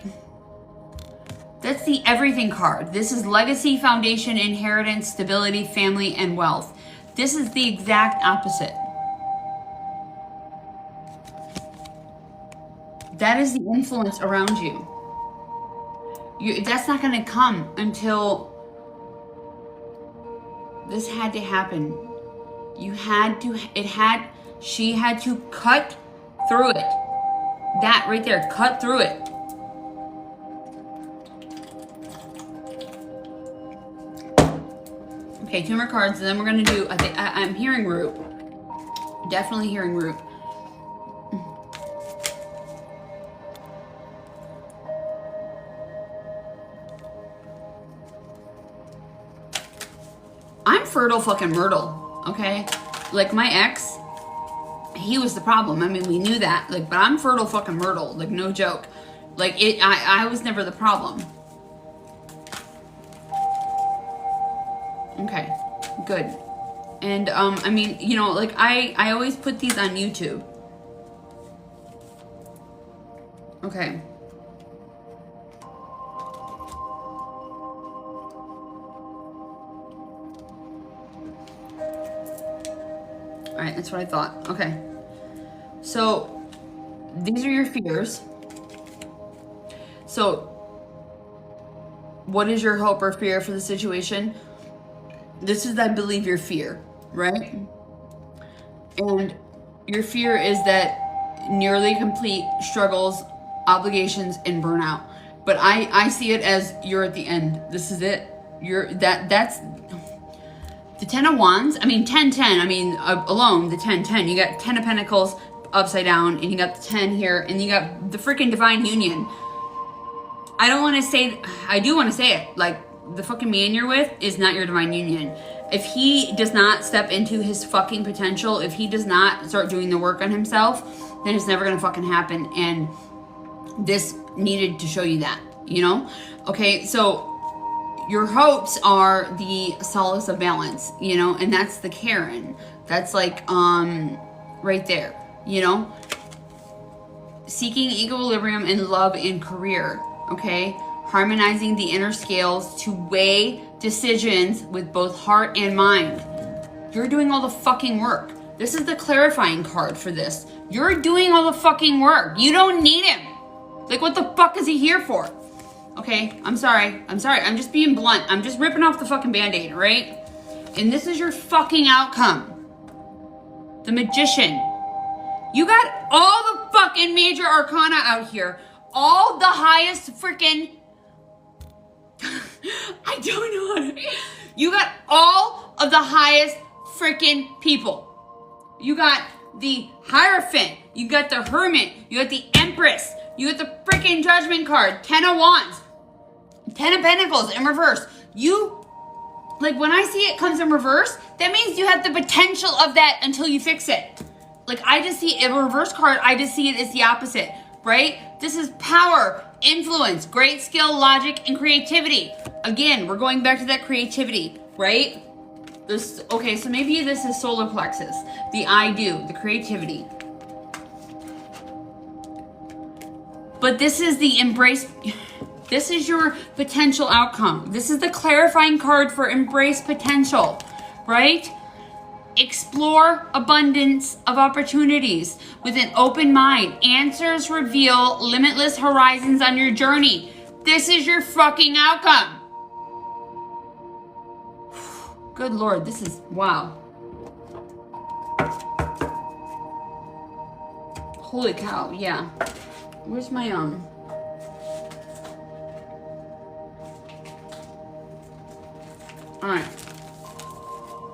That's the everything card. This is legacy, foundation, inheritance, stability, family, and wealth. This is the exact opposite. That is the influence around you. That's not going to come until this had to happen. She had to cut through it. That right there, cut through it. Okay, 2 more cards, and then we're gonna do, I'm hearing root. Definitely hearing root. I'm fertile fucking Myrtle, okay? Like my ex, he was the problem. I mean, we knew that. Like, but I'm fertile fucking Myrtle, like no joke. Like I was never the problem. Okay, good. And I mean, you know, like I always put these on YouTube. Okay. All right, that's what I thought. Okay. So these are your fears. So what is your hope or fear for the situation? This is, I believe, your fear, right? And your fear is that nearly complete struggles, obligations, and burnout. But I see it as you're at the end. This is it. That's the 10 of Wands. I mean, 10-10. I mean, alone, the 10-10. You got 10 of Pentacles upside down, and you got the 10 here, and you got the freaking divine union. I don't want to say, I do want to say it, like, the fucking man you're with is not your divine union. If he does not step into his fucking potential, if he does not start doing the work on himself, then it's never gonna fucking happen. And this needed to show you that, you know? Okay, so your hopes are the solace of balance, you know, and that's the Karen. That's like, right there, you know? Seeking equilibrium in love and career, okay? Harmonizing the inner scales to weigh decisions with both heart and mind. You're doing all the fucking work. This is the clarifying card for this. You're doing all the fucking work. You don't need him. Like, what the fuck is he here for? Okay, I'm sorry. I'm just being blunt. I'm just ripping off the fucking Band-Aid, right? And this is your fucking outcome. The Magician. You got all the fucking major arcana out here. All the highest freaking... I don't know how to... You got all of the highest freaking people. You got the Hierophant. You got the Hermit. You got the Empress. You got the freaking Judgment card. 10 of Wands. 10 of Pentacles in reverse. You... Like, when I see it comes in reverse, that means you have the potential of that until you fix it. Like, I just see a reverse card. I just see it as the opposite, right? This is power, influence, great skill, logic, and creativity. Again, we're going back to that creativity, right? This, okay, so maybe this is solar plexus, the I do, the creativity. But this is the embrace, this is your potential outcome. This is the clarifying card for embrace potential, right? Explore abundance of opportunities with an open mind. Answers reveal limitless horizons on your journey. This is your fucking outcome. Good Lord, this is, wow. Holy cow, yeah. Where's my, Alright.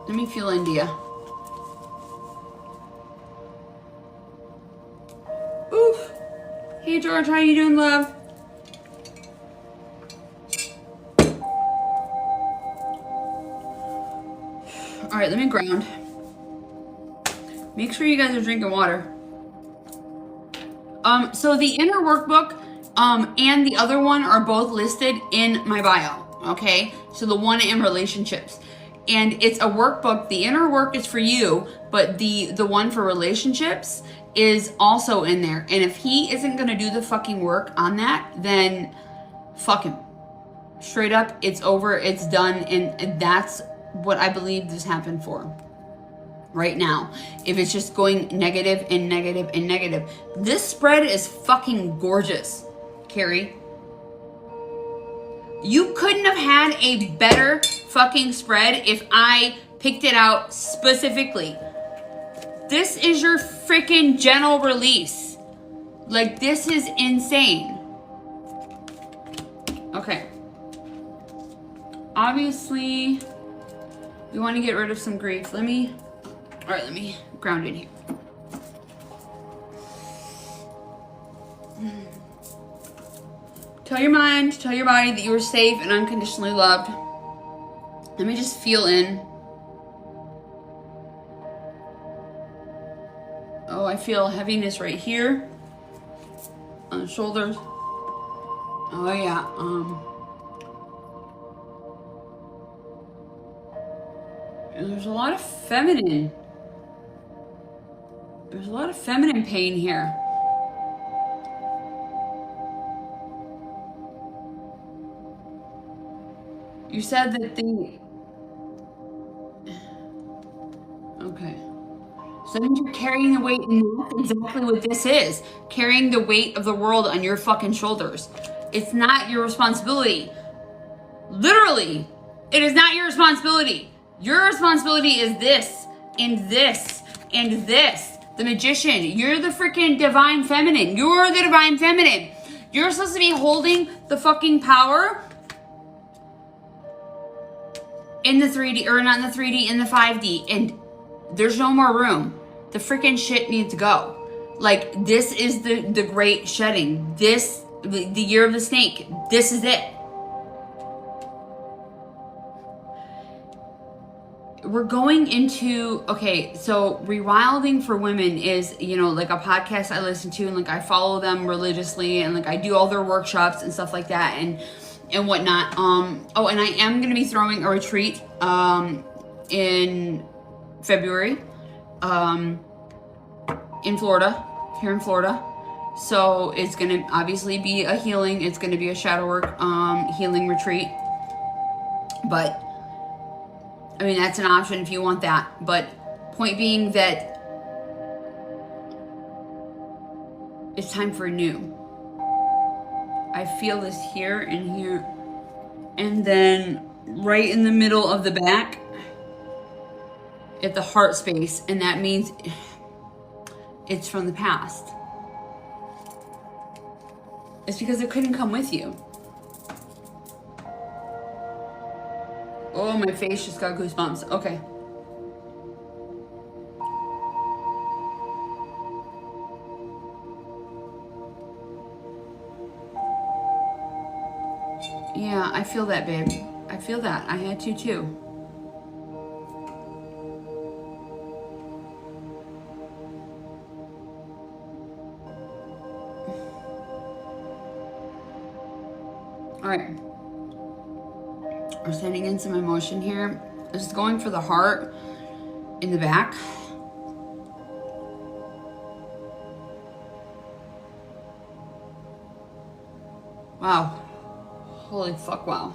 Let me feel India. Oof. Hey George, how you doing, love? All right, let me ground. Make sure you guys are drinking water. So the inner workbook and the other one are both listed in my bio, okay? So the one in relationships. And it's a workbook. The inner work is for you, but the one for relationships is also in there. And if he isn't gonna do the fucking work on that, then fuck him. straight up, it's over, it's done, and that's what I believe this happened for. Right now, if it's just going negative and negative and negative. This spread is fucking gorgeous, Carrie. You couldn't have had a better fucking spread if I picked it out specifically. This is your freaking gentle release. Like, this is insane. Okay. Obviously, we want to get rid of some grief. Let me ground in here. Tell your mind, tell your body that you are safe and unconditionally loved. Let me just feel in. Oh, I feel heaviness right here on the shoulders. Oh yeah. There's a lot of feminine. There's a lot of feminine pain here. You said that the... Okay. So then you're carrying the weight, and that's exactly what this is. Carrying the weight of the world on your fucking shoulders. It's not your responsibility. Literally, it is not your responsibility. Your responsibility is this, and this, and this. The magician. You're the freaking divine feminine. You're the divine feminine. You're supposed to be holding the fucking power in the 3D, or not in the 3D, in the 5D, and there's no more room. The freaking shit needs to go. Like, this is the great shedding. This, the year of the snake. This is it. We're going into, okay, so Rewilding for Women is, you know, like a podcast I listen to, and like I follow them religiously, and like I do all their workshops and stuff like that, and whatnot. Oh, and I am going to be throwing a retreat in February in Florida, here in Florida. So it's going to obviously be a healing. It's going to be a shadow work healing retreat. But, I mean, that's an option if you want that. But point being that it's time for a new. I feel this here and here. And then right in the middle of the back at the heart space. And that means it's from the past. It's because it couldn't come with you. Oh, my face just got goosebumps. Okay. Yeah, I feel that, babe. I feel that. I had to too. All right. We're sending in some emotion here. This is going for the heart in the back. Wow. Holy fuck, wow.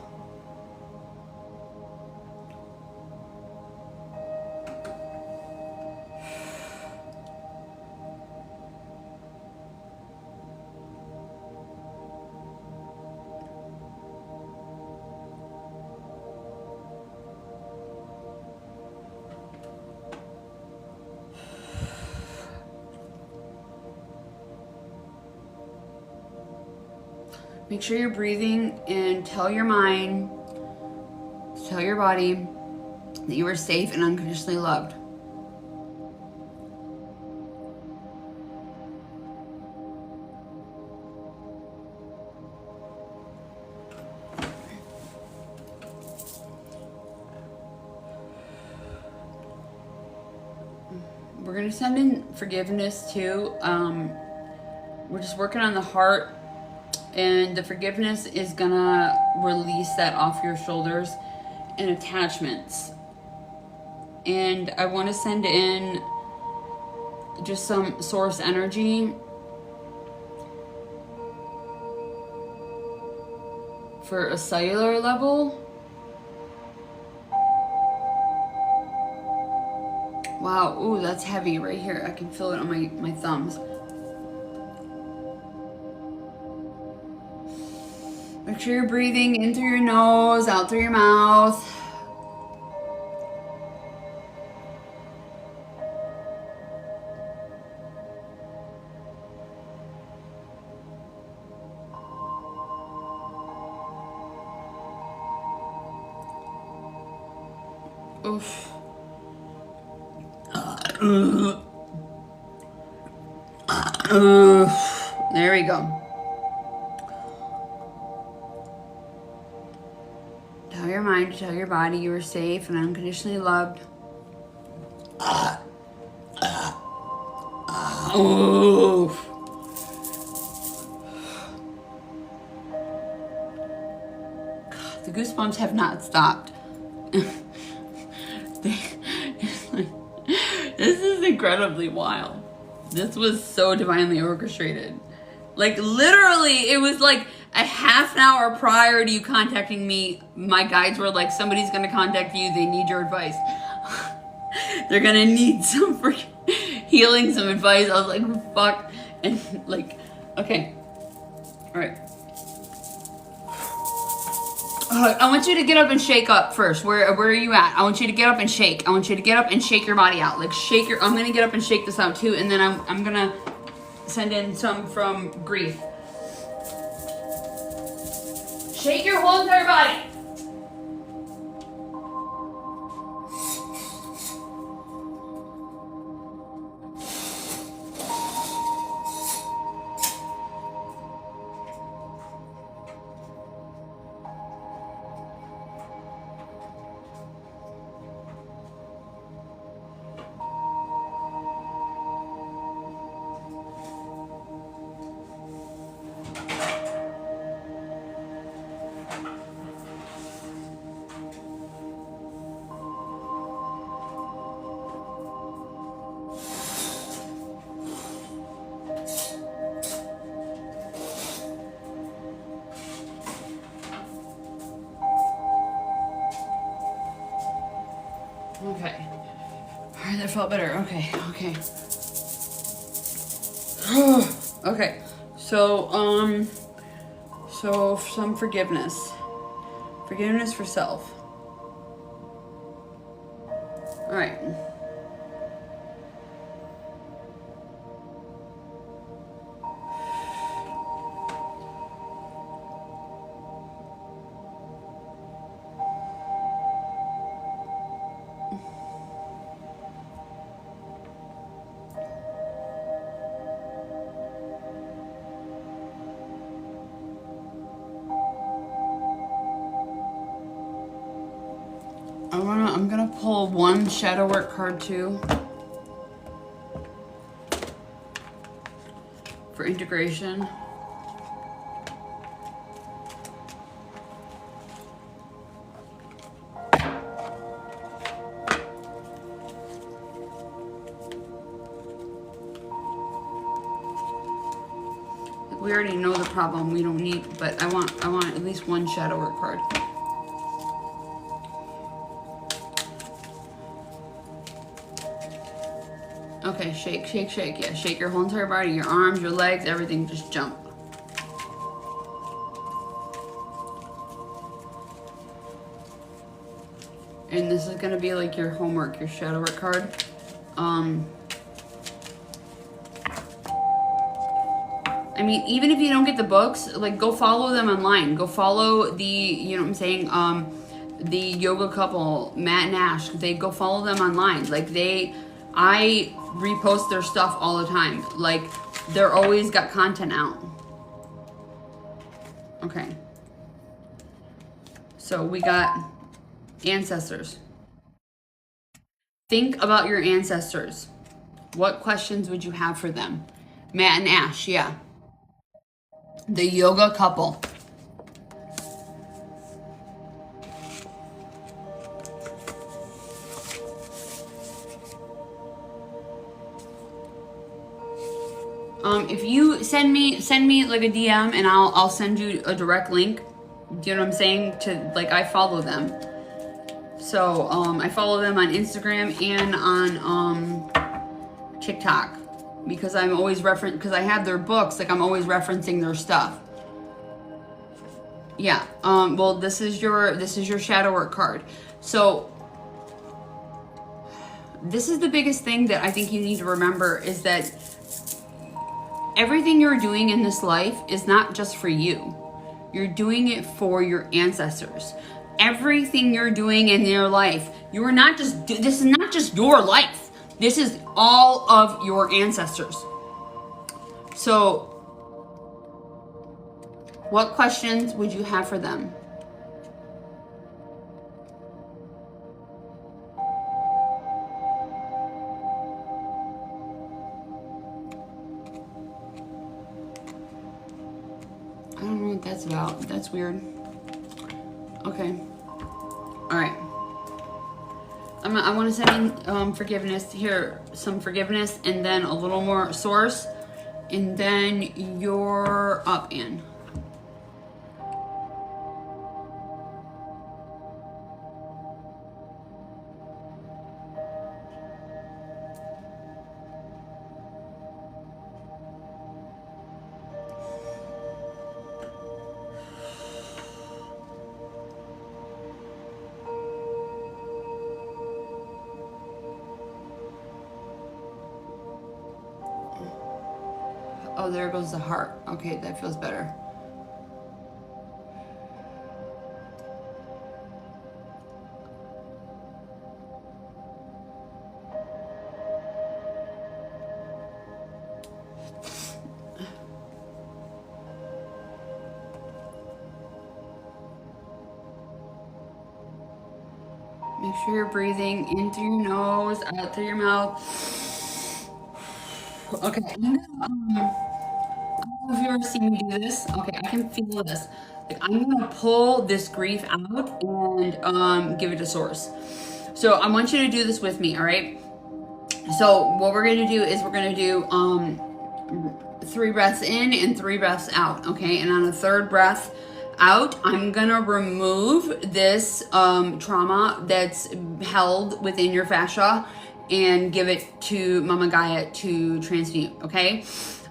Make sure you're breathing and tell your mind, tell your body that you are safe and unconditionally loved. We're going to send in forgiveness too. We're just working on the heart. And the forgiveness is gonna release that off your shoulders and attachments. And I want to send in just some source energy for a cellular level. Wow, ooh, that's heavy right here. I can feel it on my thumbs. Make sure you're breathing in through your nose, out through your mouth. Oof. There we go. Tell your mind, tell your body you are safe and unconditionally loved. Oof. God, the goosebumps have not stopped. This is incredibly wild. This was so divinely orchestrated. Like literally, it was like a half an hour prior to you contacting me, my guides were like, somebody's gonna contact you, they need your advice. They're gonna need some freaking healing, some advice. I was like, fuck. And like, okay. All right. I want you to get up and shake up first. Where are you at? I want you to get up and shake. I want you to get up and shake your body out. Like shake your, I'm gonna get up and shake this out too, and then I'm gonna send in some from grief. Shake your whole entire body. Okay. All right, that felt better. Okay. Okay. So some forgiveness. Forgiveness for self. All right. I'm gonna pull one shadow work card too for integration. We already know the problem. We don't need, but I want at least one shadow work card. Okay, shake. Yeah, shake your whole entire body, your arms, your legs, everything. Just jump. And this is gonna be like your homework, your shadow work card. I mean, even if you don't get the books, like go follow them online. Go follow the, you know what I'm saying, the yoga couple, Matt and Ash. They go follow them online. Like I repost their stuff all the time. Like they're always got content out. Okay. So we got ancestors. Think about your ancestors. What questions would you have for them? Matt and Ash, yeah. The yoga couple. If you send me like a DM and I'll send you a direct link. Do you know what I'm saying? To like, I follow them. So I follow them on Instagram and on TikTok because I'm always because I have their books. Like I'm always referencing their stuff. Yeah. Well, this is your shadow work card. So this is the biggest thing that I think you need to remember is that everything you're doing in this life is not just for you. You're doing it for your ancestors. Everything you're doing in your life, this is not just your life. This is all of your ancestors. So, what questions would you have for them? I don't know what that's about. That's weird. Okay. All right. I want to send in forgiveness here, some forgiveness, and then a little more source, and then you're up, Ann. Oh, there goes the heart. Okay, that feels better. Make sure you're breathing in through your nose, out through your mouth. Okay, I don't know if you ever see me do this. Okay, I can feel this. Like I'm gonna pull this grief out and give it to source. So I want you to do this with me, all right? So what we're gonna do is we're gonna do 3 breaths in and 3 breaths out, okay? And on the 3rd breath out, I'm gonna remove this trauma that's held within your fascia and give it to Mama Gaia to transmute, okay?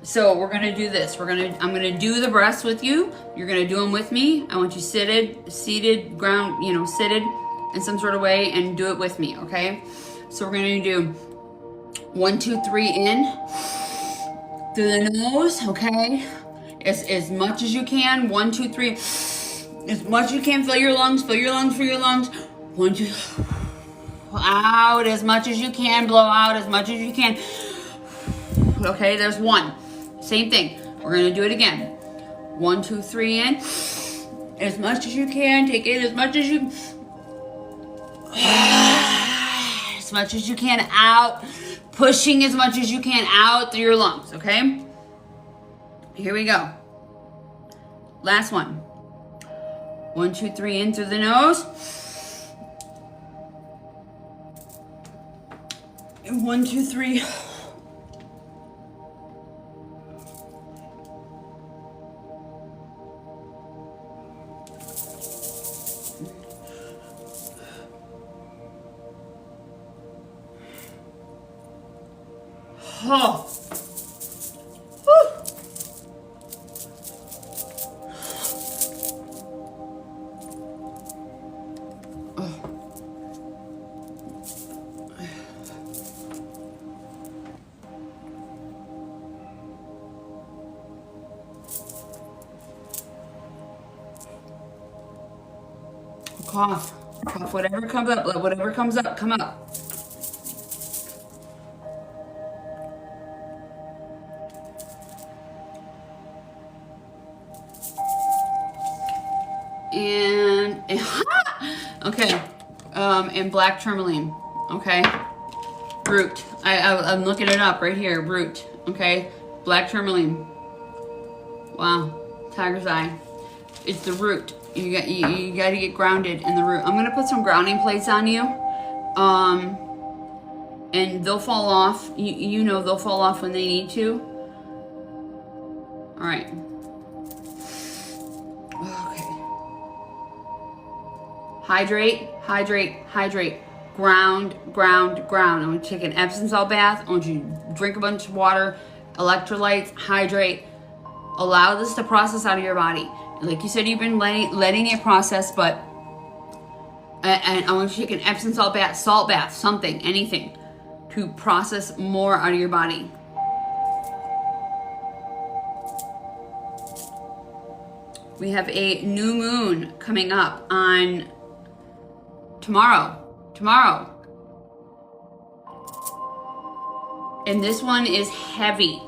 So we're gonna do this. I'm gonna do the breaths with you. You're gonna do them with me. I want you seated, ground, seated in some sort of way, and do it with me, okay? So we're gonna do 1, 2, 3 in through the nose, okay? As much as you can. 1, 2, 3. As much as you can. Fill your lungs. Fill your lungs. 1, 2. Out as much as you can. Blow out as much as you can. Okay, there's 1. Same thing. We're gonna do it again. 1, 2, 3 in. As much as you can. Take it as much as you. As much as you can out. Pushing as much as you can out through your lungs. Okay. Here we go. Last one. 1, 2, 3 in through the nose. And 1, 2, 3. Oh. Cough, whatever comes up, let whatever comes up, come up. And okay, and black tourmaline, okay, root. I'm looking it up right here, root, okay, black tourmaline. Wow, tiger's eye. It's the root. You got to get grounded in the root. I'm gonna put some grounding plates on you, and they'll fall off. You know they'll fall off when they need to. All right. Okay. Hydrate, hydrate, hydrate. Ground, ground, ground. I want you to take an Epsom salt bath. I want you to drink a bunch of water, electrolytes, hydrate. Allow this to process out of your body. Like you said, you've been letting it process, but and I want you to take an Epsom salt bath, something, anything, to process more out of your body. We have a new moon coming up on tomorrow. And this one is heavy.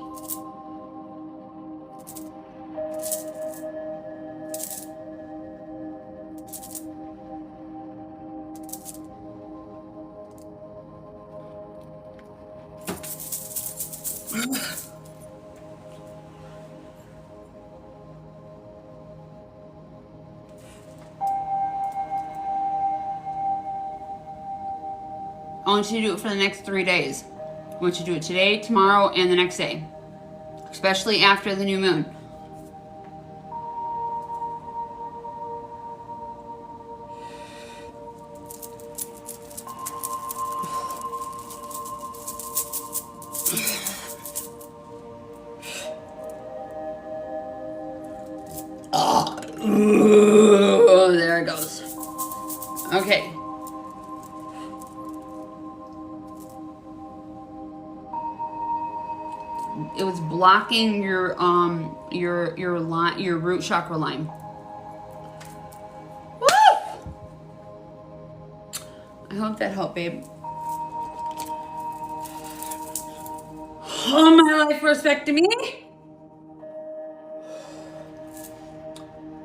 I want you to do it for the next 3 days. I want you to do it today, tomorrow, and the next day. Especially after the new moon. Oh, there it goes. Okay. It was blocking your root chakra line. Woo! I hope that helped, babe. Oh, my life respectability.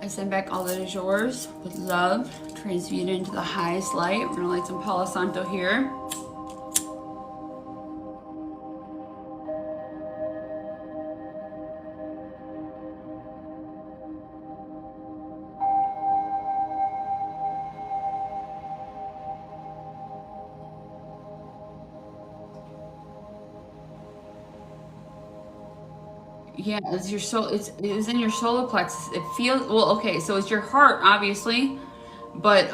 I send back all that is yours with love, transmute into the highest light. We're gonna light some Palo Santo here. Yeah, it's your soul. It was in your solar plexus. It feels well. Okay, so it's your heart, obviously, but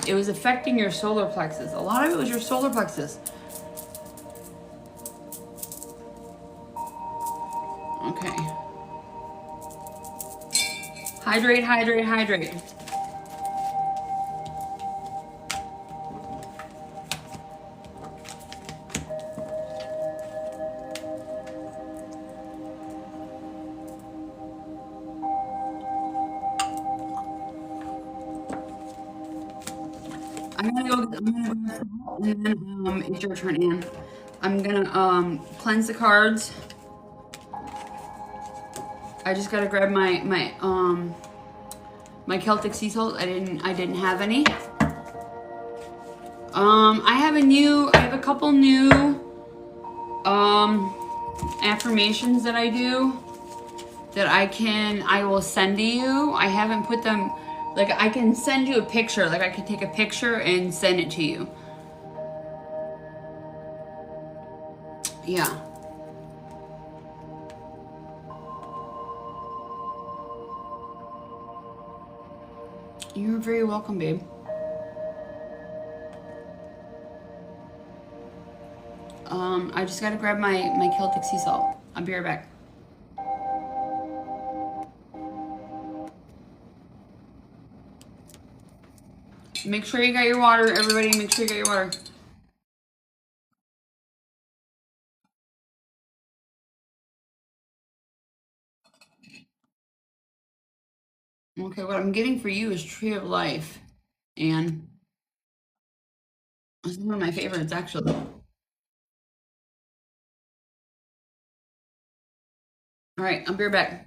it was affecting your solar plexus. A lot of it was your solar plexus. Okay. Hydrate, hydrate, hydrate. I'm gonna go, and then it's your turn, Anne. I'm gonna cleanse the cards. I just gotta grab my Celtic sea salt. I didn't have any. I have a couple new affirmations that I do that I will send to you. I haven't put them, like I can send you a picture, like I can take a picture and send it to you. Yeah. You're very welcome, babe. I just gotta grab my Celtic sea salt. I'll be right back. Make sure you got your water, everybody. Make sure you got your water. Okay, what I'm getting for you is Tree of Life. And this is one of my favorites, actually. All right, I'll be right back.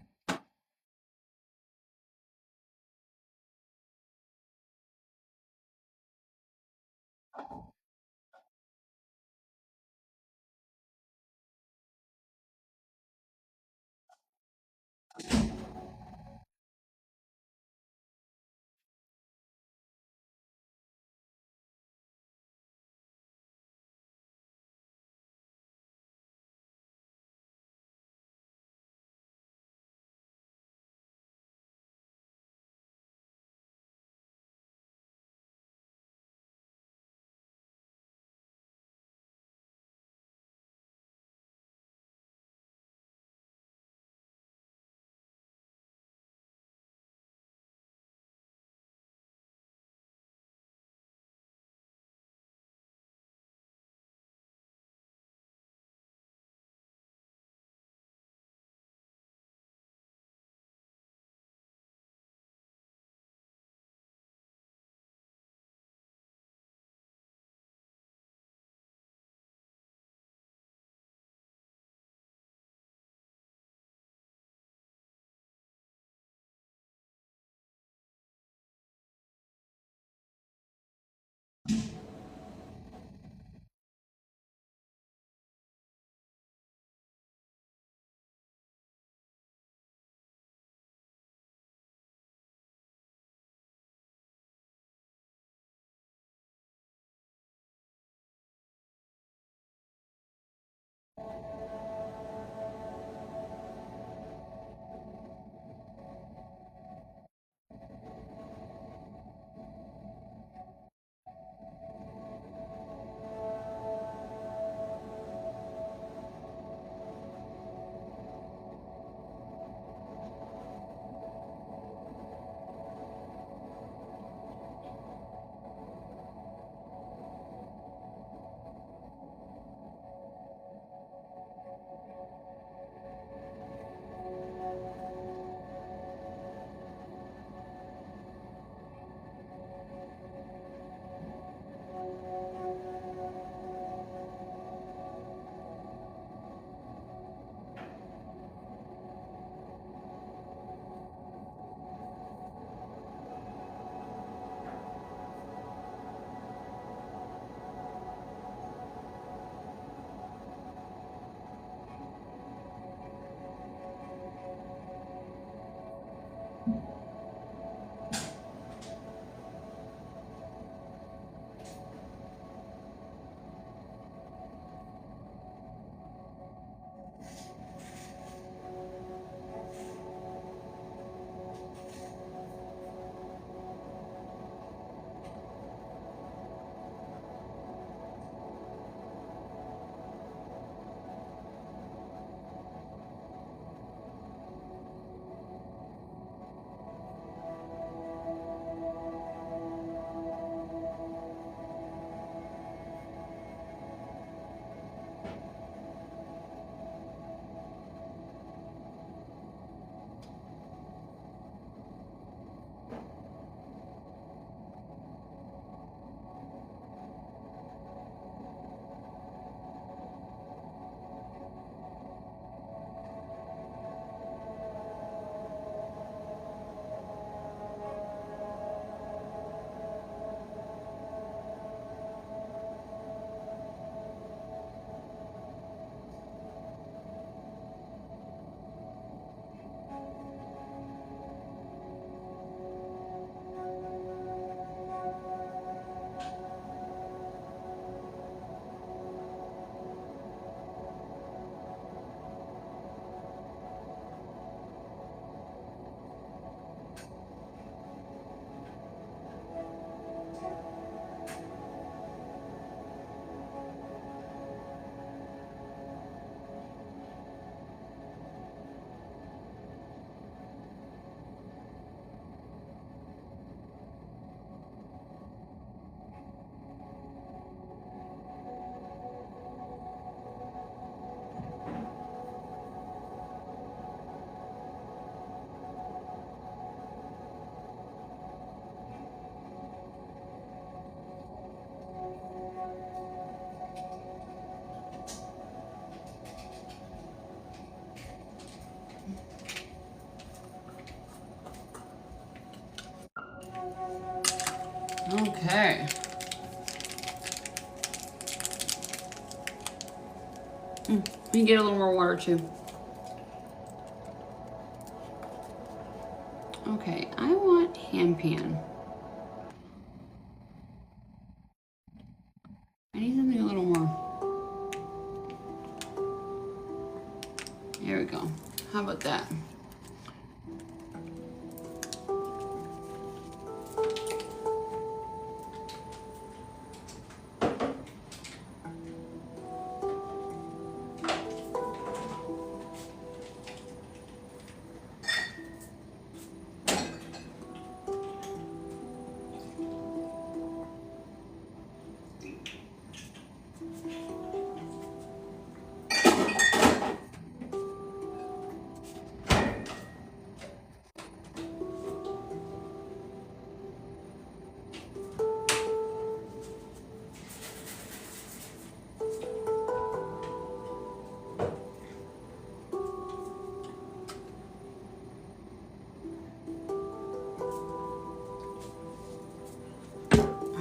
Okay. You can get a little more water too. Okay, I want hand pan. I need something a little more. There we go. How about that?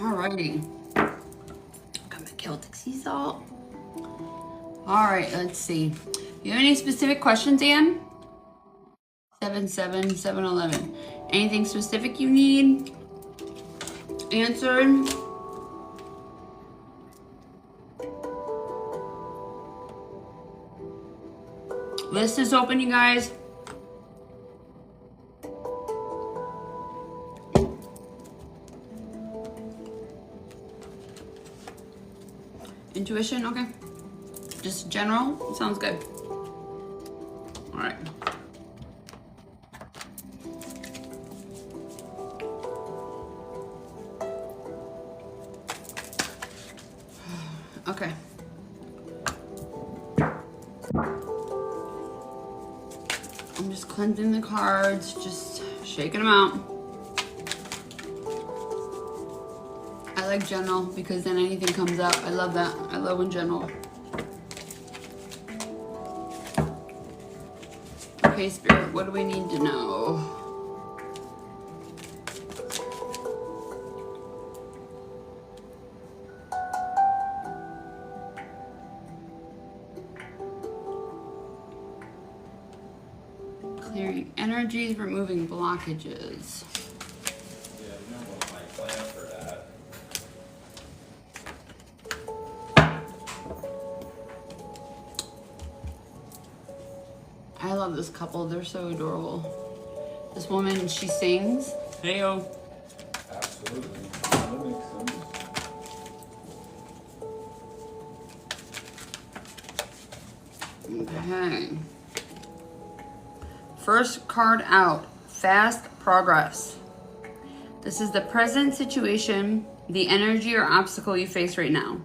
Alrighty. Got my Celtic sea salt. Alright, let's see. You have any specific questions, Anne? 77711. Anything specific you need answered? List is open, you guys. Intuition, okay. Just general, sounds good. All right. Okay. I'm just cleansing the cards, just shaking them out. I like general because then anything comes out. I love that. I love when general. Okay, Spirit, what do we need to know? Clearing energies, removing blockages. Yeah, you know what my plan for that. I love this couple. They're so adorable. This woman, she sings. Heyo. Absolutely. That makes sense. Okay. First card out, fast progress. This is the present situation, the energy or obstacle you face right now.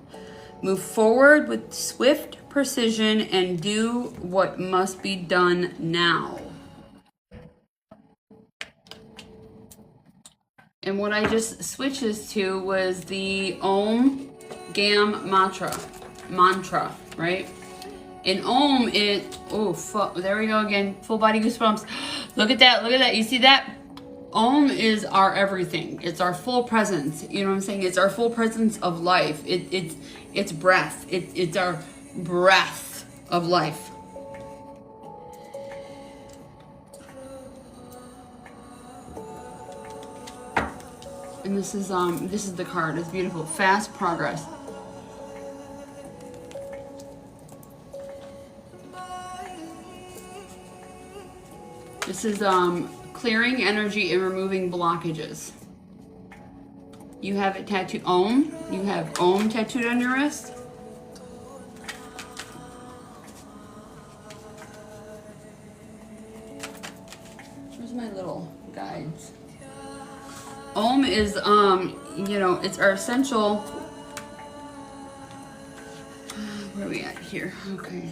Move forward with swift precision and do what must be done now. And what I just switched this to was the Om Gam mantra, right? In Om, there we go again, full body goosebumps. Look at that, you see that? Om is our everything. It's our full presence. You know what I'm saying? It's our full presence of life. It's breath. It's our breath of life. And this is the card. It's beautiful. Fast progress. This is clearing energy and removing blockages. You have it tattooed Om. You have Om tattooed on your wrist. Where's my little guides? Om is it's our essential. Where are we at here? Okay.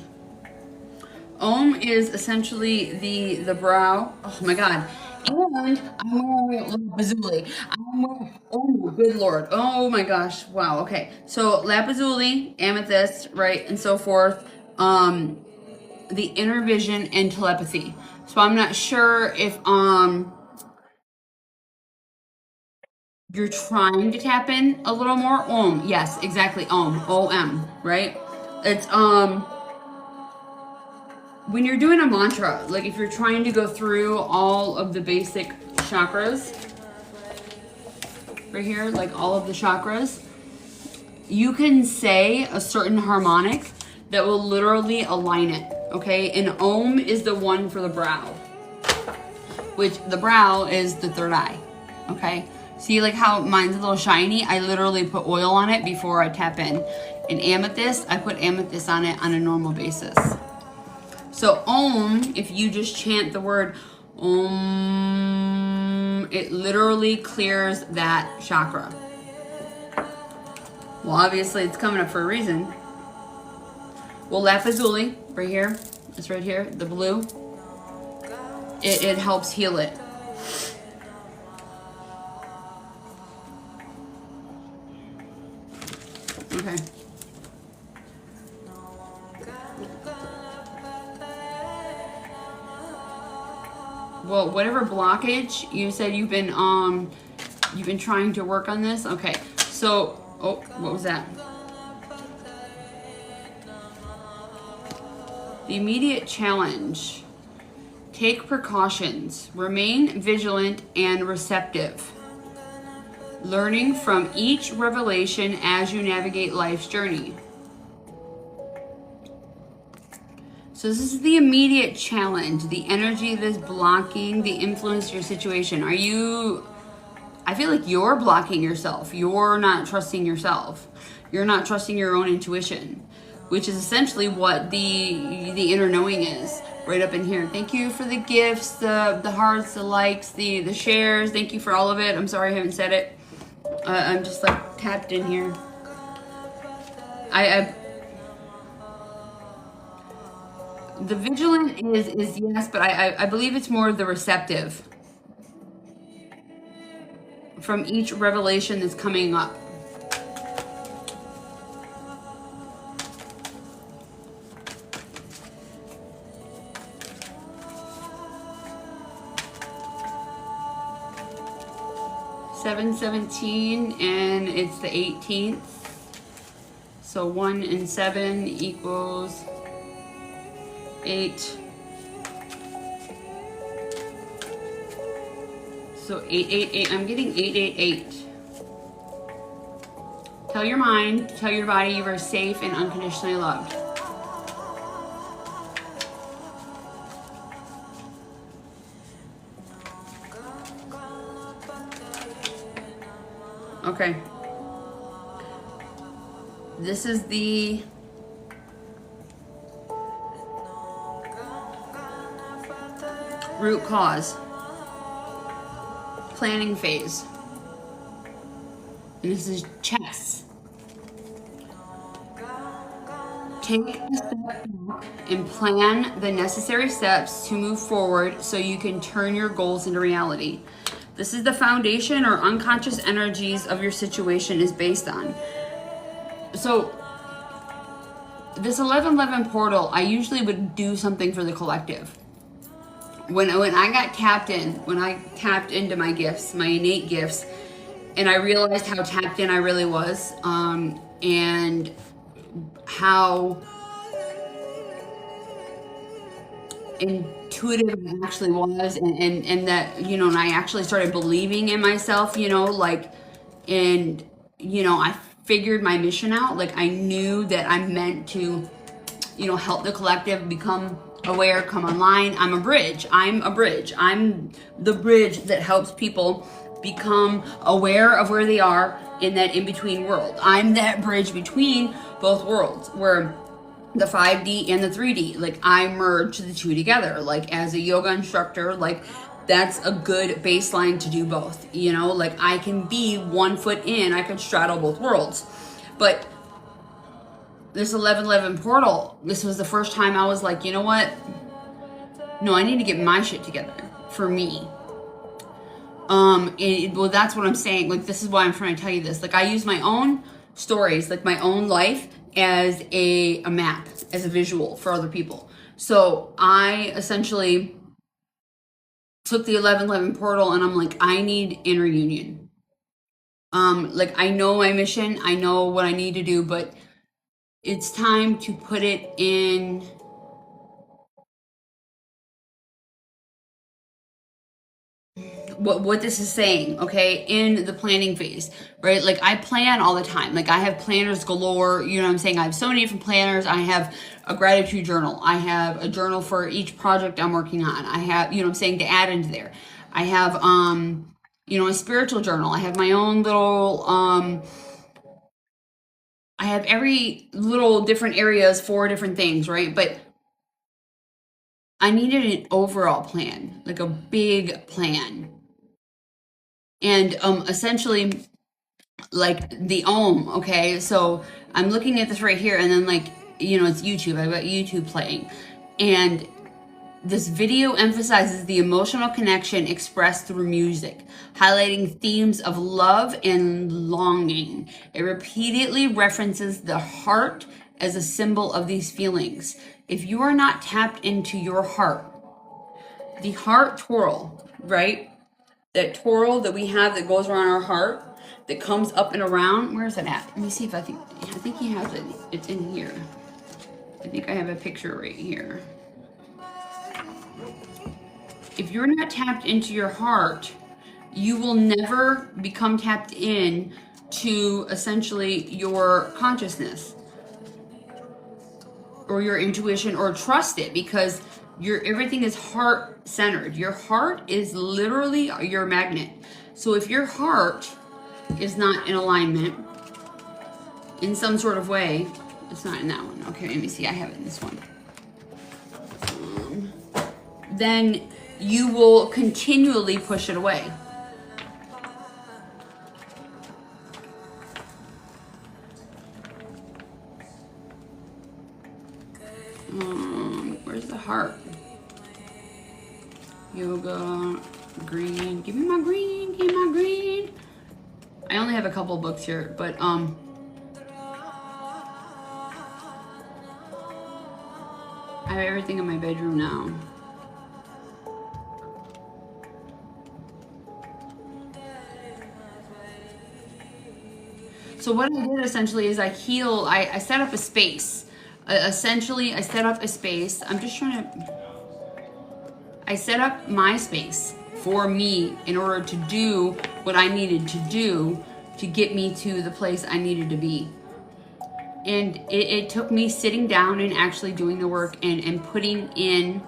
Om is essentially the brow. Oh my God. And I'm wearing lapazuli. Oh, good Lord. Oh my gosh. Wow. Okay. So lapazuli, amethyst, right, and so forth. The inner vision and telepathy. So I'm not sure if you're trying to tap in a little more. Om, yes, exactly. Om, right? It's when you're doing a mantra, like if you're trying to go through all of the basic chakras, right here, like all of the chakras, you can say a certain harmonic that will literally align it, okay? And Om is the one for the brow, which the brow is the third eye, okay? See like how mine's a little shiny? I literally put oil on it before I tap in. And amethyst, I put amethyst on it on a normal basis. So Om, if you just chant the word Om, it literally clears that chakra. Well, obviously it's coming up for a reason. Well, Lapazuli, right here, it's right here, the blue, it helps heal it. Okay. Well, whatever blockage you said you've been trying to work on this. Okay. So, oh, what was that? The immediate challenge. Take precautions. Remain vigilant and receptive. Learning from each revelation as you navigate life's journey. So this is the immediate challenge, the energy that's blocking the influence of your situation. I feel like you're blocking yourself. You're not trusting yourself. You're not trusting your own intuition, which is essentially what the inner knowing is, right up in here. Thank you for the gifts, the hearts, the likes, the shares. Thank you for all of it. I'm sorry I haven't said it. I'm just like tapped in here. The vigilant is yes, but I believe it's more the receptive from each revelation that's coming up. (7/17) and it's the 18th. So 1 and 7 equals 8. So 888. I'm getting 888. Tell your mind, tell your body you are safe and unconditionally loved. Okay. This is the root cause. Planning phase. And this is chess. Take a step back and plan the necessary steps to move forward so you can turn your goals into reality. This is the foundation or unconscious energies of your situation is based on. So this 1111 portal, I usually would do something for the collective. When I got tapped in, when I tapped into my gifts, my innate gifts, and I realized how tapped in I really was, and how intuitive I actually was, and that, you know, and I actually started believing in myself, you know, like, and, you know, I figured my mission out. Like, I knew that I'm meant to, you know, help the collective become aware, come online. I'm a bridge. I'm the bridge that helps people become aware of where they are in that in-between world. I'm that bridge between both worlds, where the 5D and the 3D, like, I merge the two together. Like, as a yoga instructor, like, that's a good baseline to do both, you know, like, I can be 1 foot in, I can straddle both worlds. But this 1111 portal, this was the first time I was like, you know what? No, I need to get my shit together for me. Well, that's what I'm saying. Like, this is why I'm trying to tell you this. Like, I use my own stories, like my own life, as a map, as a visual for other people. So I essentially took the 1111 portal and I'm like, I need inner union. Like I know my mission, I know what I need to do, but it's time to put it in what this is saying, okay, in the planning phase, right? Like I plan all the time. Like I have planners galore, you know what I'm saying? I have so many different planners. I have a gratitude journal. I have a journal for each project I'm working on. I have, you know what I'm saying, to add into there. I have you know, a spiritual journal. I have my own little I have every little different areas for different things, right? But I needed an overall plan, like a big plan. And essentially like the Om, okay? So I'm looking at this right here, and then like, you know, it's YouTube. I've got YouTube playing. And this video emphasizes the emotional connection expressed through music, highlighting themes of love and longing. It repeatedly references the heart as a symbol of these feelings. If you are not tapped into your heart, the heart twirl, right? That twirl that we have that goes around our heart, that comes up and around. Where is it at? Let me see if I think he has it. It's in here. I think I have a picture right here. If you're not tapped into your heart, you will never become tapped in to essentially your consciousness or your intuition or trust it, because everything is heart centered. Your heart is literally your magnet. So if your heart is not in alignment in some sort of way, it's not in that one. Okay, let me see. I have it in this one. Then you will continually push it away. Where's the heart? Yoga, green. Give me my green. Give me my green. I only have a couple books here, but I have everything in my bedroom now. So what I did essentially is I set up a space. Essentially, I set up a space. I set up my space for me in order to do what I needed to do to get me to the place I needed to be. And it took me sitting down and actually doing the work and putting in.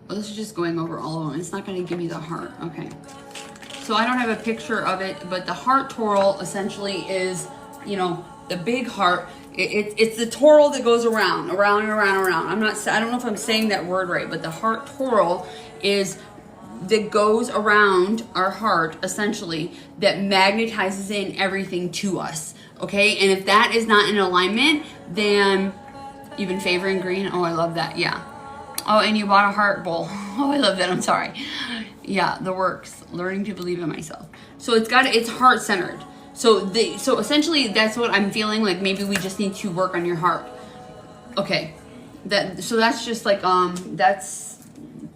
Well, this is just going over all of them. It's not going to give me the heart. Okay. So I don't have a picture of it, but the heart twirl essentially is, you know, the big heart. It's the twirl that goes around and around. I don't know if I'm saying that word right, but the heart twirl is that goes around our heart, essentially, that magnetizes in everything to us. Okay, and if that is not in alignment, then you've been favoring green. Oh, I love that. Yeah. Oh, and you bought a heart bowl. Oh, I love that. I'm sorry. Yeah, the works. Learning to believe in myself. So it's heart centered. So essentially that's what I'm feeling like. Maybe we just need to work on your heart. Okay. So that's just like that's,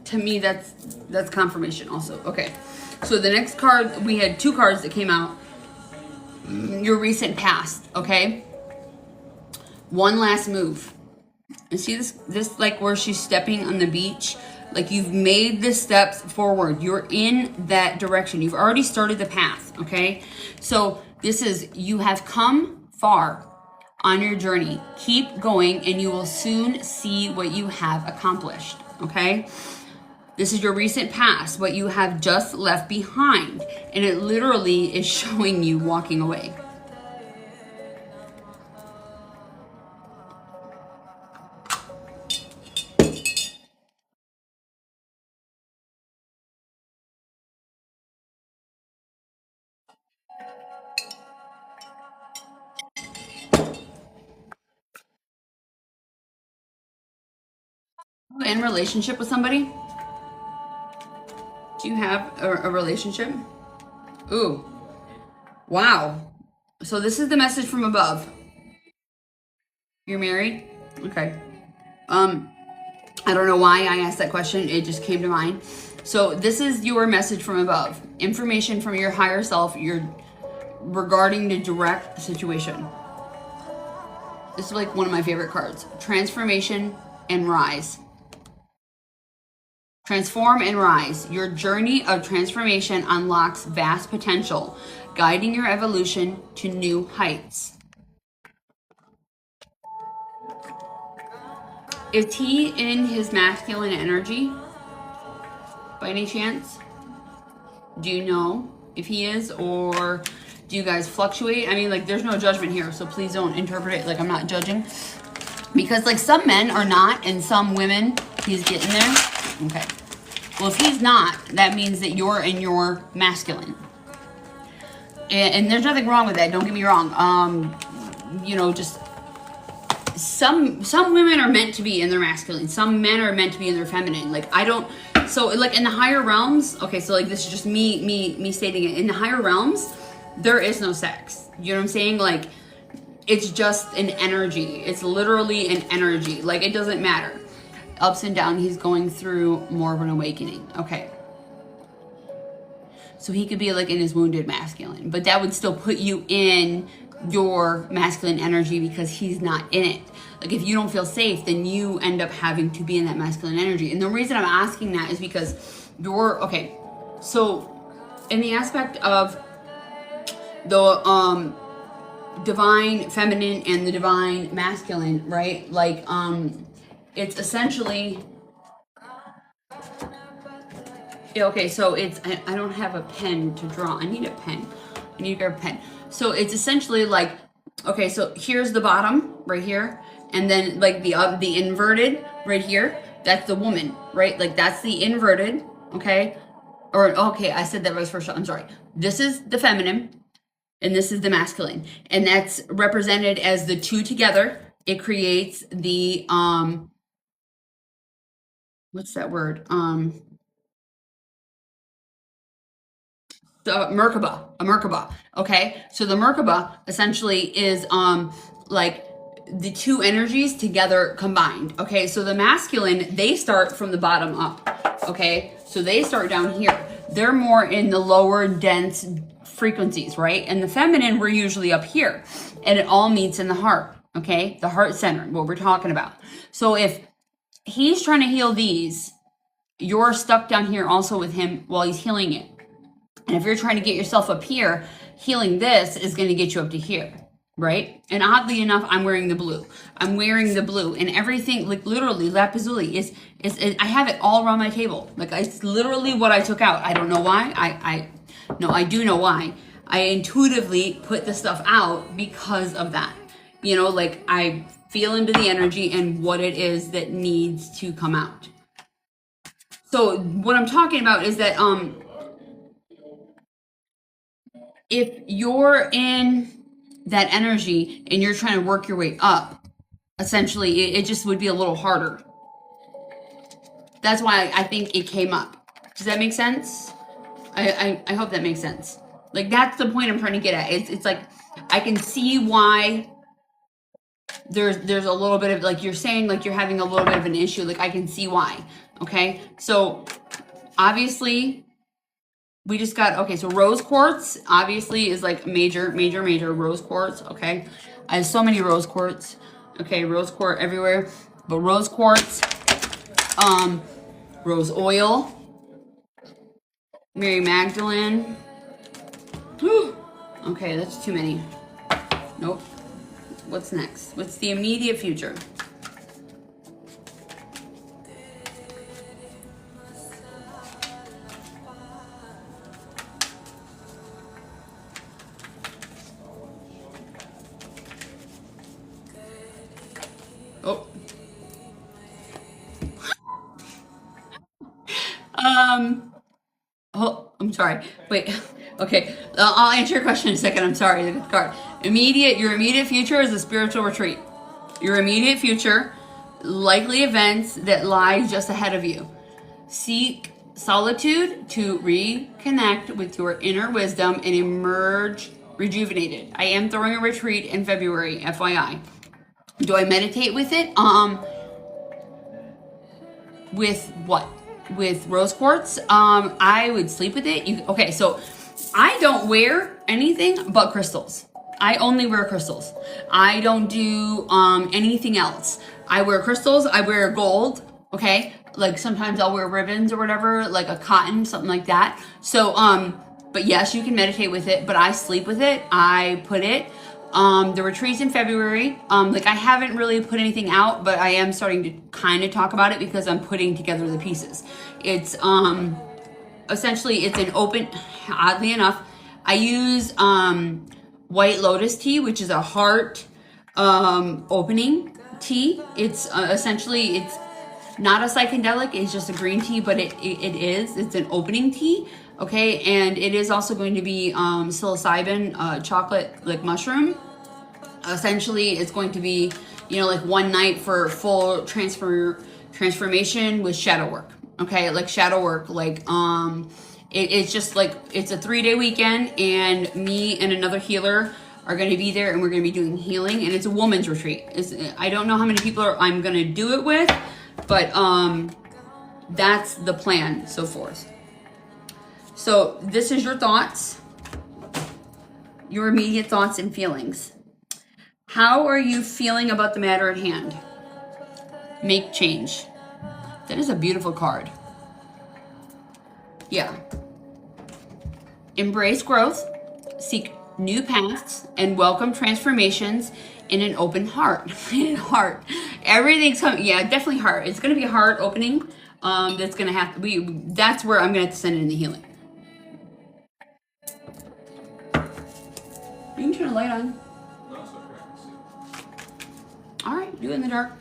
to me, that's confirmation also. Okay. So the next card, we had two cards that came out. Your recent past, okay? One last move. And see this like where she's stepping on the beach? Like you've made the steps forward. You're in that direction. You've already started the path, okay? So this is, you have come far on your journey. Keep going and you will soon see what you have accomplished, okay? This is your recent past, what you have just left behind. And it literally is showing you walking away. In relationship with somebody? Do you have a relationship? Ooh. Wow. So this is the message from above. You're married? Okay. I don't know why I asked that question. It just came to mind. So this is your message from above. Information from your higher self, regarding the direct situation. This is like one of my favorite cards. Transformation and rise. Transform and rise. Your journey of transformation unlocks vast potential, guiding your evolution to new heights. Is he in his masculine energy by any chance? Do you know if he is, or do you guys fluctuate? I mean, like, there's no judgment here, so please don't interpret it like I'm not judging. Because, like, some men are not, and some women, he's getting there. Okay. Well, if he's not, that means that you're in your masculine. And there's nothing wrong with that, don't get me wrong. You know, just some women are meant to be in their masculine. Some men are meant to be in their feminine. Like, I don't, so like in the higher realms, okay, so like this is just me stating it. In the higher realms, there is no sex. You know what I'm saying? Like, it's just an energy. It's literally an energy. Like, it doesn't matter. Ups and down, he's going through more of an awakening. Okay. So he could be like in his wounded masculine, but that would still put you in your masculine energy because he's not in it. Like, if you don't feel safe, then you end up having to be in that masculine energy. And the reason I'm asking that is because okay, so in the aspect of the divine feminine and the divine masculine, right? Like, it's essentially, okay, so it's, I don't have a pen to draw. I need a pen. I need to grab a pen. So it's essentially like, okay, so here's the bottom right here. And then like the inverted right here, that's the woman, right? Like, that's the inverted, okay? Or, okay, I said that was first. I'm sorry. This is the feminine and this is the masculine. And that's represented as the two together. It creates the, what's that word? The Merkaba, a Merkaba. Okay, so the Merkaba essentially is like the two energies together combined. Okay, so the masculine, they start from the bottom up. Okay, so they start down here. They're more in the lower dense frequencies, right? And the feminine, we're usually up here, and it all meets in the heart. Okay, the heart center, what we're talking about. So if he's trying to heal these, you're stuck down here also with him while he's healing it. And if you're trying to get yourself up here, healing this is going to get you up to here, right? And oddly enough, I'm wearing the blue. I'm wearing the blue, and everything, like literally, lapizuli is I have it all around my table. Like, it's literally what I took out. I don't know why. I do know why. I intuitively put the stuff out because of that. You know, like, I feel into the energy and what it is that needs to come out. So what I'm talking about is that if you're in that energy and you're trying to work your way up, essentially it just would be a little harder. That's why I think it came up. Does that make sense? I hope that makes sense. Like, that's the point I'm trying to get at. It's like, I can see why there's a little bit of, like, you're saying, like, you're having a little bit of an issue. Like, I can see why. Okay, so obviously we just got, okay, so rose quartz obviously is like major rose quartz. Okay, I have so many rose quartz. Okay, rose quartz everywhere, but rose quartz, rose oil, Mary Magdalene. Whew. Okay, that's too many. Nope. What's next? What's the immediate future? Oh, I'm sorry. Wait. Okay. I'll answer your question in a second. I'm sorry. The card. Your immediate future is a spiritual retreat. Your immediate future, likely events that lie just ahead of you. Seek solitude to reconnect with your inner wisdom and emerge rejuvenated. I am throwing a retreat in February, FYI. Do I meditate with it? With what? with rose quartz. I would sleep with it. Okay, so I don't wear anything but crystals. I only wear crystals. I don't do anything else. I wear crystals. I wear gold. Okay, like sometimes I'll wear ribbons or whatever, like a cotton, something like that. So but yes, you can meditate with it, but I sleep with it. I put it. The retreat's in February. Like I haven't really put anything out, but I am starting to kind of talk about it because I'm putting together the pieces. It's essentially it's an open, oddly enough, I use white lotus tea, which is a heart opening tea. It's essentially, it's not a psychedelic, it's just a green tea, but it's an opening tea. Okay, and it is also going to be psilocybin, chocolate like mushroom. Essentially, it's going to be, you know, like one night for full transformation with shadow work. Okay, like shadow work, like it's just like it's a 3-day weekend, and me and another healer are going to be there, and we're going to be doing healing, and it's a woman's retreat. I don't know how many people I'm going to do it with, but that's the plan so forth. So this is your thoughts, your immediate thoughts and feelings. How are you feeling about the matter at hand? Make change. That is a beautiful card. Yeah. Embrace growth, seek new paths, and welcome transformations in an open heart. Heart. Everything's coming. Yeah, definitely heart. It's going to be a heart opening. That's going to have to be, that's where I'm going to have to send it in the healing. You can turn the light on. No, it's okay. I can see. All right, do it in the dark.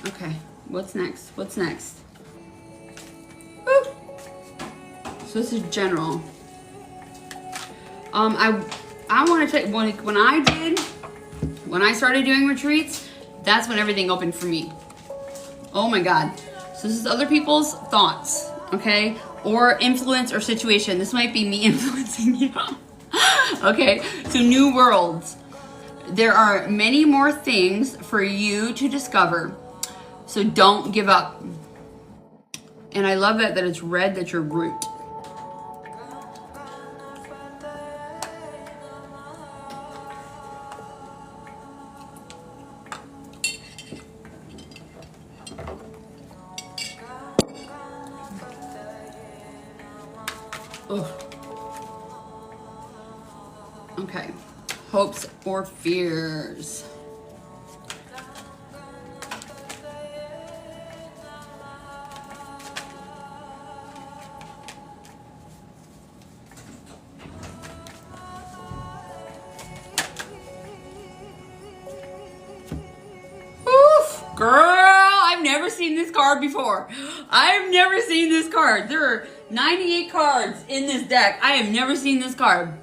Okay, what's next? What's next? Woo. So this is general. I want to take when I started doing retreats, that's when everything opened for me. Oh my God. So this is other people's thoughts, okay? Or influence or situation. This might be me influencing you. Okay, so new worlds. There are many more things for you to discover. So don't give up. And I love that it's red, that's your root. Ugh. Okay. Hopes or fears. Oof, girl, I've never seen this card before. I've never seen this card. There are 98 cards in this deck. I have never seen this card.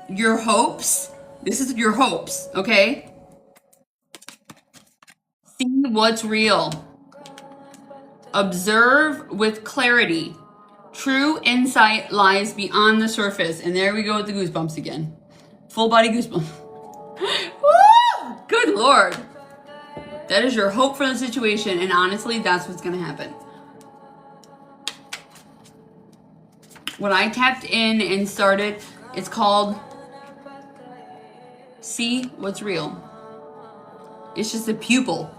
Your hopes. This is your hopes, okay? See what's real. Observe with clarity. True insight lies beyond the surface. And there we go with the goosebumps again. Full body goosebumps. Woo! Good Lord. That is your hope for the situation. And honestly, that's what's going to happen. When I tapped in and started, it's called See What's Real. It's just a pupil.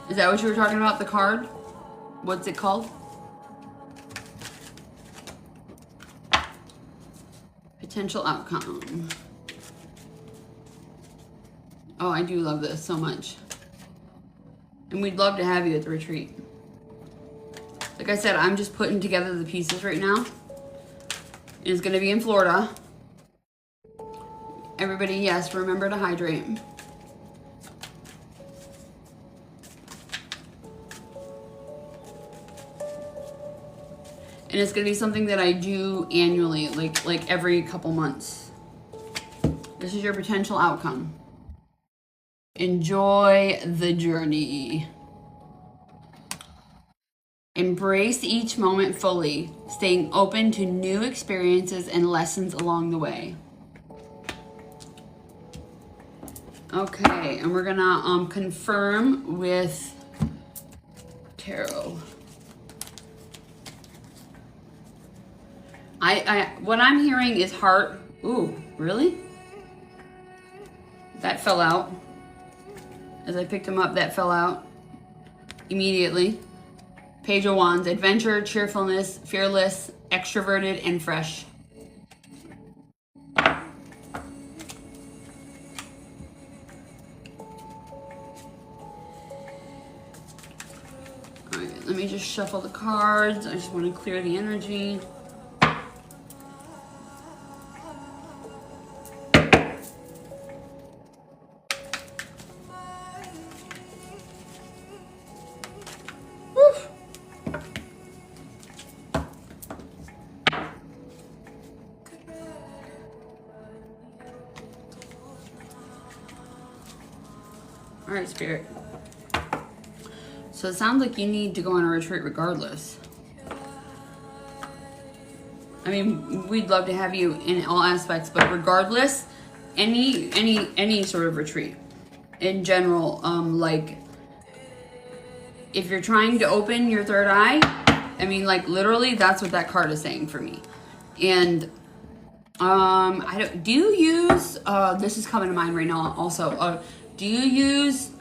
Is that what you were talking about, the card? What's it called? Potential outcome. Oh, I do love this so much. And we'd love to have you at the retreat. Like I said, I'm just putting together the pieces right now. It's going to be in Florida. Everybody, yes, remember to hydrate. And it's going to be something that I do annually, like every couple months. This is your potential outcome. Enjoy the journey. Embrace each moment fully, staying open to new experiences and lessons along the way. Okay, and we're gonna confirm with tarot. What I'm hearing is heart. Ooh, really? That fell out. As I picked him up, that fell out immediately. Page of Wands, adventure, cheerfulness, fearless, extroverted, and fresh. All right, let me just shuffle the cards. I just want to clear the energy. All right, Spirit. So it sounds like you need to go on a retreat regardless. I mean, we'd love to have you in all aspects, but regardless, any sort of retreat in general, like if you're trying to open your third eye, I mean, like literally, that's what that card is saying for me. And I don't. Do you use? This is coming to mind right now. Also, do you use?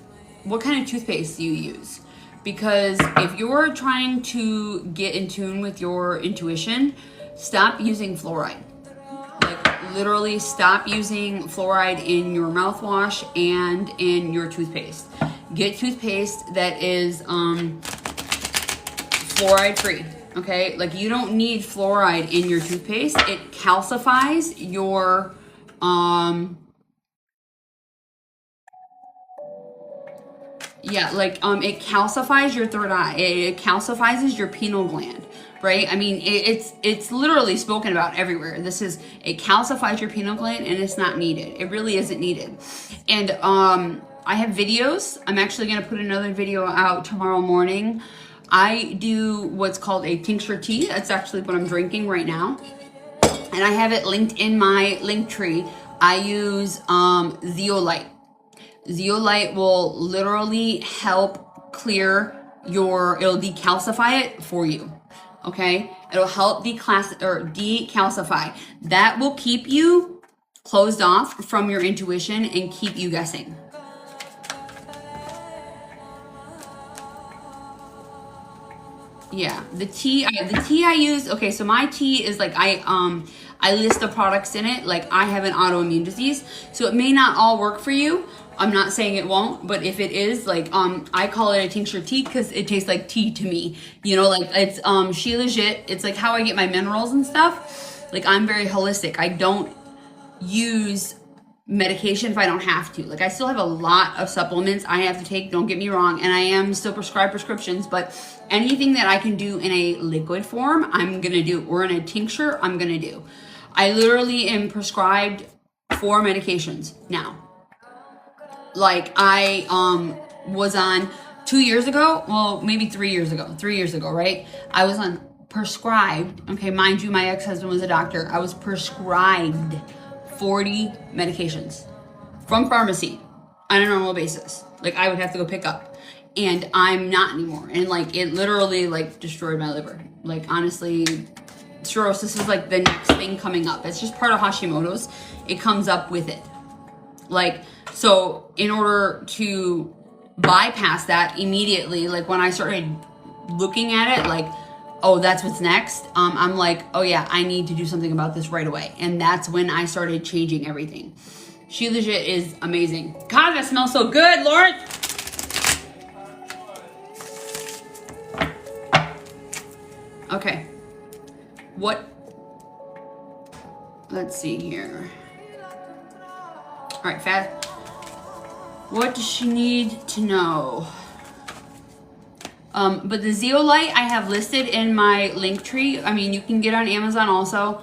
What kind of toothpaste do you use? Because if you're trying to get in tune with your intuition, stop using fluoride. Like literally, stop using fluoride in your mouthwash and in your toothpaste. Get toothpaste that is fluoride free. Okay, like you don't need fluoride in your toothpaste. It calcifies your it calcifies your third eye. It calcifies your pineal gland, right? I mean, it's literally spoken about everywhere. It calcifies your pineal gland, and it's not needed. It really isn't needed. And I have videos. I'm actually gonna put another video out tomorrow morning. I do what's called a tincture tea. That's actually what I'm drinking right now. And I have it linked in my link tree. I use zeolite. Zeolite will literally help clear it'll decalcify it for you. Okay? It'll help decalcify. That will keep you closed off from your intuition and keep you guessing. Yeah, the tea I use, okay, so my tea is like, I list the products in it, like I have an autoimmune disease, so it may not all work for you. I'm not saying it won't, but if it is, like, I call it a tincture tea because it tastes like tea to me. You know, like it's, She Legit, it's like how I get my minerals and stuff. Like I'm very holistic. I don't use medication if I don't have to. Like I still have a lot of supplements I have to take, don't get me wrong, and I am still prescribed prescriptions, but anything that I can do in a liquid form, I'm gonna do, or in a tincture, I'm gonna do. I literally am prescribed 4 medications now. Like I was on 2 years ago, well maybe 3 years ago, right? I was on prescribed, okay, mind you, my ex-husband was a doctor. I was prescribed 40 medications from pharmacy on a normal basis. Like I would have to go pick up, and I'm not anymore. And like it literally like destroyed my liver. Like honestly, cirrhosis is like the next thing coming up. It's just part of Hashimoto's. It comes up with it. Like, so in order to bypass that immediately, like when I started looking at it, like, oh, that's what's next. I'm like, oh yeah, I need to do something about this right away. And that's when I started changing everything. She Legit is amazing. God, that smells so good, Lord. Okay. Let's see here. All right, fast. What does she need to know? But the zeolite I have listed in my link tree. I mean, you can get on Amazon also.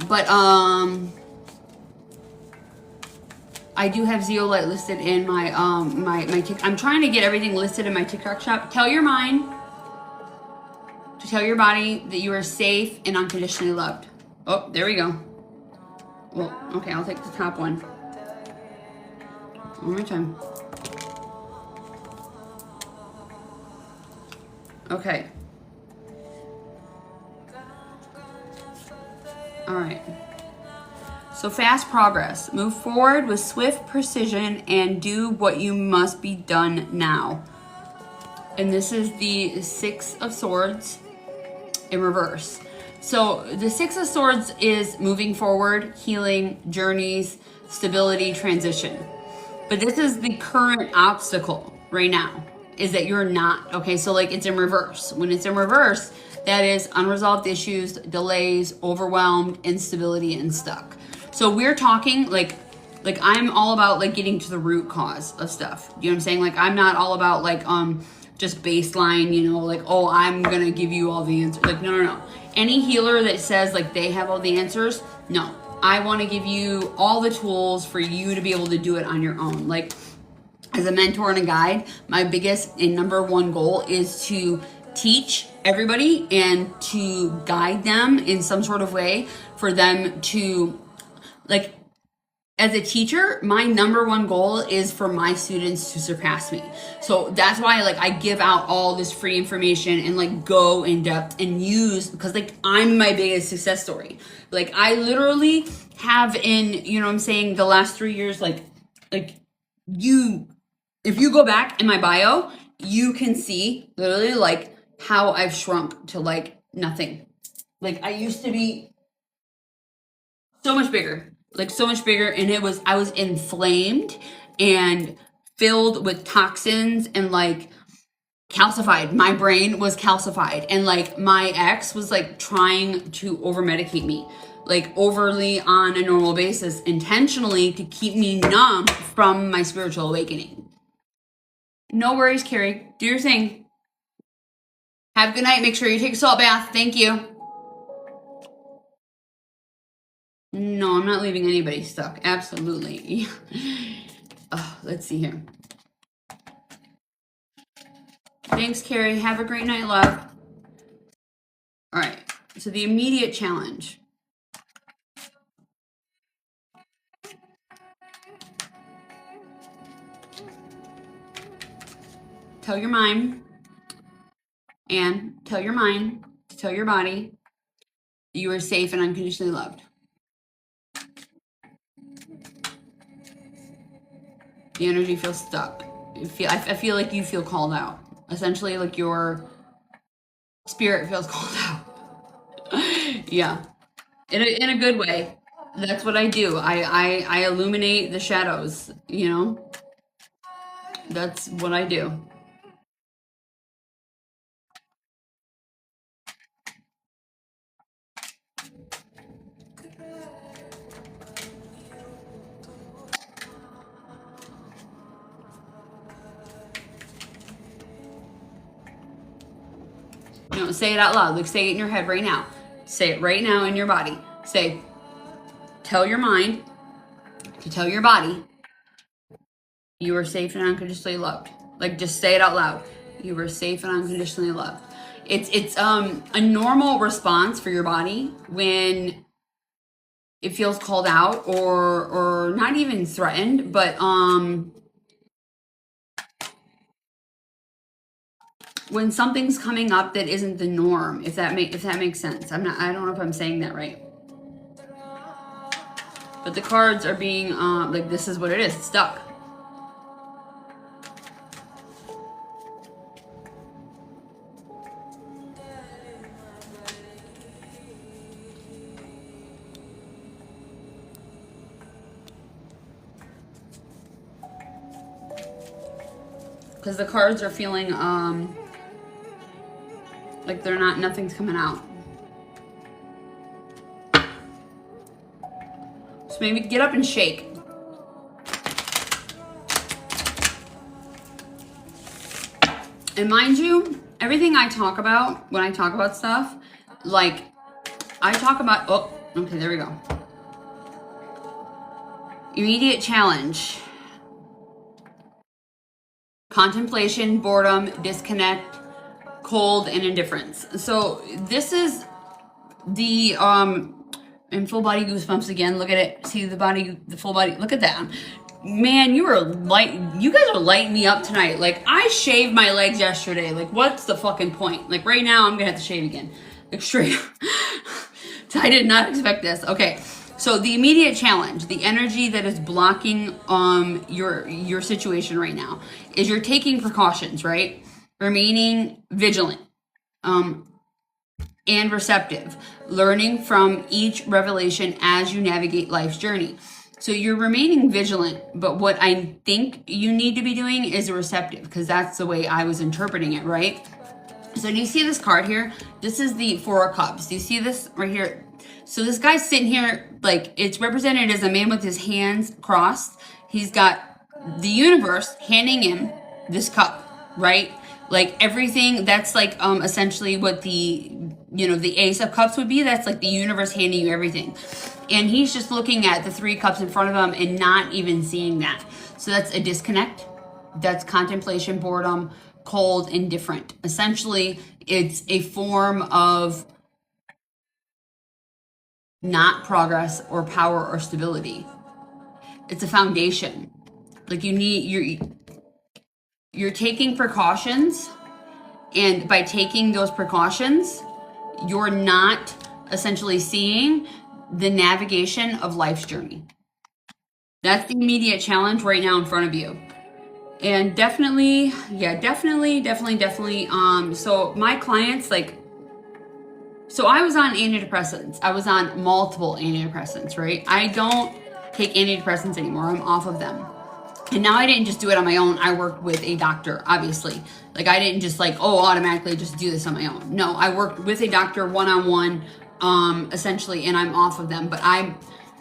But I do have zeolite listed in my I'm trying to get everything listed in my TikTok shop. Tell Your Mind to tell your body that you are safe and unconditionally loved. Oh, there we go. Well, okay, I'll take the top one. One more time. Okay. All right. So fast progress. Move forward with swift precision and do what you must be done now. And this is the Six of Swords in reverse. So the Six of Swords is moving forward, healing, journeys, stability, transition. But this is the current obstacle right now, is that you're not. Okay, so like it's in reverse. When it's in reverse, that is unresolved issues, delays, overwhelmed, instability, and stuck. So we're talking like I'm all about like getting to the root cause of stuff. You know what I'm saying? Like I'm not all about like just baseline, you know, like, oh, I'm gonna give you all the answers. Like, no. Any healer that says like they have all the answers, no. I want to give you all the tools for you to be able to do it on your own. Like as a mentor and a guide, my biggest and number one goal is to teach everybody and to guide them in some sort of way for them to, like, as a teacher, my number one goal is for my students to surpass me. So that's why like I give out all this free information and like go in depth and use, because like I'm my biggest success story. Like I literally have in, you know what I'm saying, the last 3 years, like you, if you go back in my bio, you can see literally like how I've shrunk to like nothing. Like I used to be so much bigger. Like so much bigger, and I was inflamed and filled with toxins and like calcified. My brain was calcified, and like my ex was like trying to over medicate me, like overly on a normal basis, intentionally to keep me numb from my spiritual awakening. No worries, Carrie. Do your thing. Have a good night. Make sure you take a salt bath. Thank you. No, I'm not leaving anybody stuck. Absolutely. Let's see here. Thanks, Carrie. Have a great night, love. All right. So the immediate challenge. Tell your mind and tell your mind to tell your body you are safe and unconditionally loved. The energy feels stuck. I feel like you feel called out. Essentially, like your spirit feels called out. Yeah, in a good way. That's what I do. I illuminate the shadows. You know, that's what I do. You know, say it out loud. Like say it in your head right now. Say it right now in your body. Say, tell your mind to tell your body you are safe and unconditionally loved. Like just say it out loud. You are safe and unconditionally loved. It's a normal response for your body when it feels called out or not even threatened, but when something's coming up that isn't the norm, if that makes sense. I don't know if I'm saying that right. But the cards are being like, this is what it is. It's stuck. Because the cards are feeling like they're not, nothing's coming out. So maybe get up and shake. And mind you, everything I talk about, when I talk about stuff, like I talk about, oh, okay, there we go. Immediate challenge. Contemplation, boredom, disconnect, cold, and indifference. So this is the and full body goosebumps again. Look at it. See the body, the full body. Look at that. Man, you guys are lighting me up tonight. Like, I shaved my legs yesterday. Like, what's the fucking point? Like, right now I'm gonna have to shave again. Like, straight up. I did not expect this. Okay, so the immediate challenge, the energy that is blocking your situation right now, is you're taking precautions, right? Remaining vigilant and receptive, learning from each revelation as you navigate life's journey. So you're remaining vigilant, but what I think you need to be doing is receptive, because that's the way I was interpreting it, right? So do you see this card here? This is the Four of Cups. Do you see this right here? So this guy's sitting here, like, it's represented as a man with his hands crossed. He's got the universe handing him this cup, right? Like, everything, that's like essentially what the Ace of Cups would be. That's like the universe handing you everything. And he's just looking at the 3 cups in front of him and not even seeing that. So that's a disconnect. That's contemplation, boredom, cold, indifferent. Essentially, it's a form of not progress or power or stability. It's a foundation. Like, you're taking precautions, and by taking those precautions, you're not essentially seeing the navigation of life's journey. That's the immediate challenge right now in front of you. And definitely. So my clients, like, so I was on antidepressants. I was on multiple antidepressants, right? I don't take antidepressants anymore. I'm off of them. And now I didn't just do it on my own. I worked with a doctor, obviously. Like, I didn't just automatically just do this on my own. No, I worked with a doctor one-on-one, essentially, and I'm off of them. But I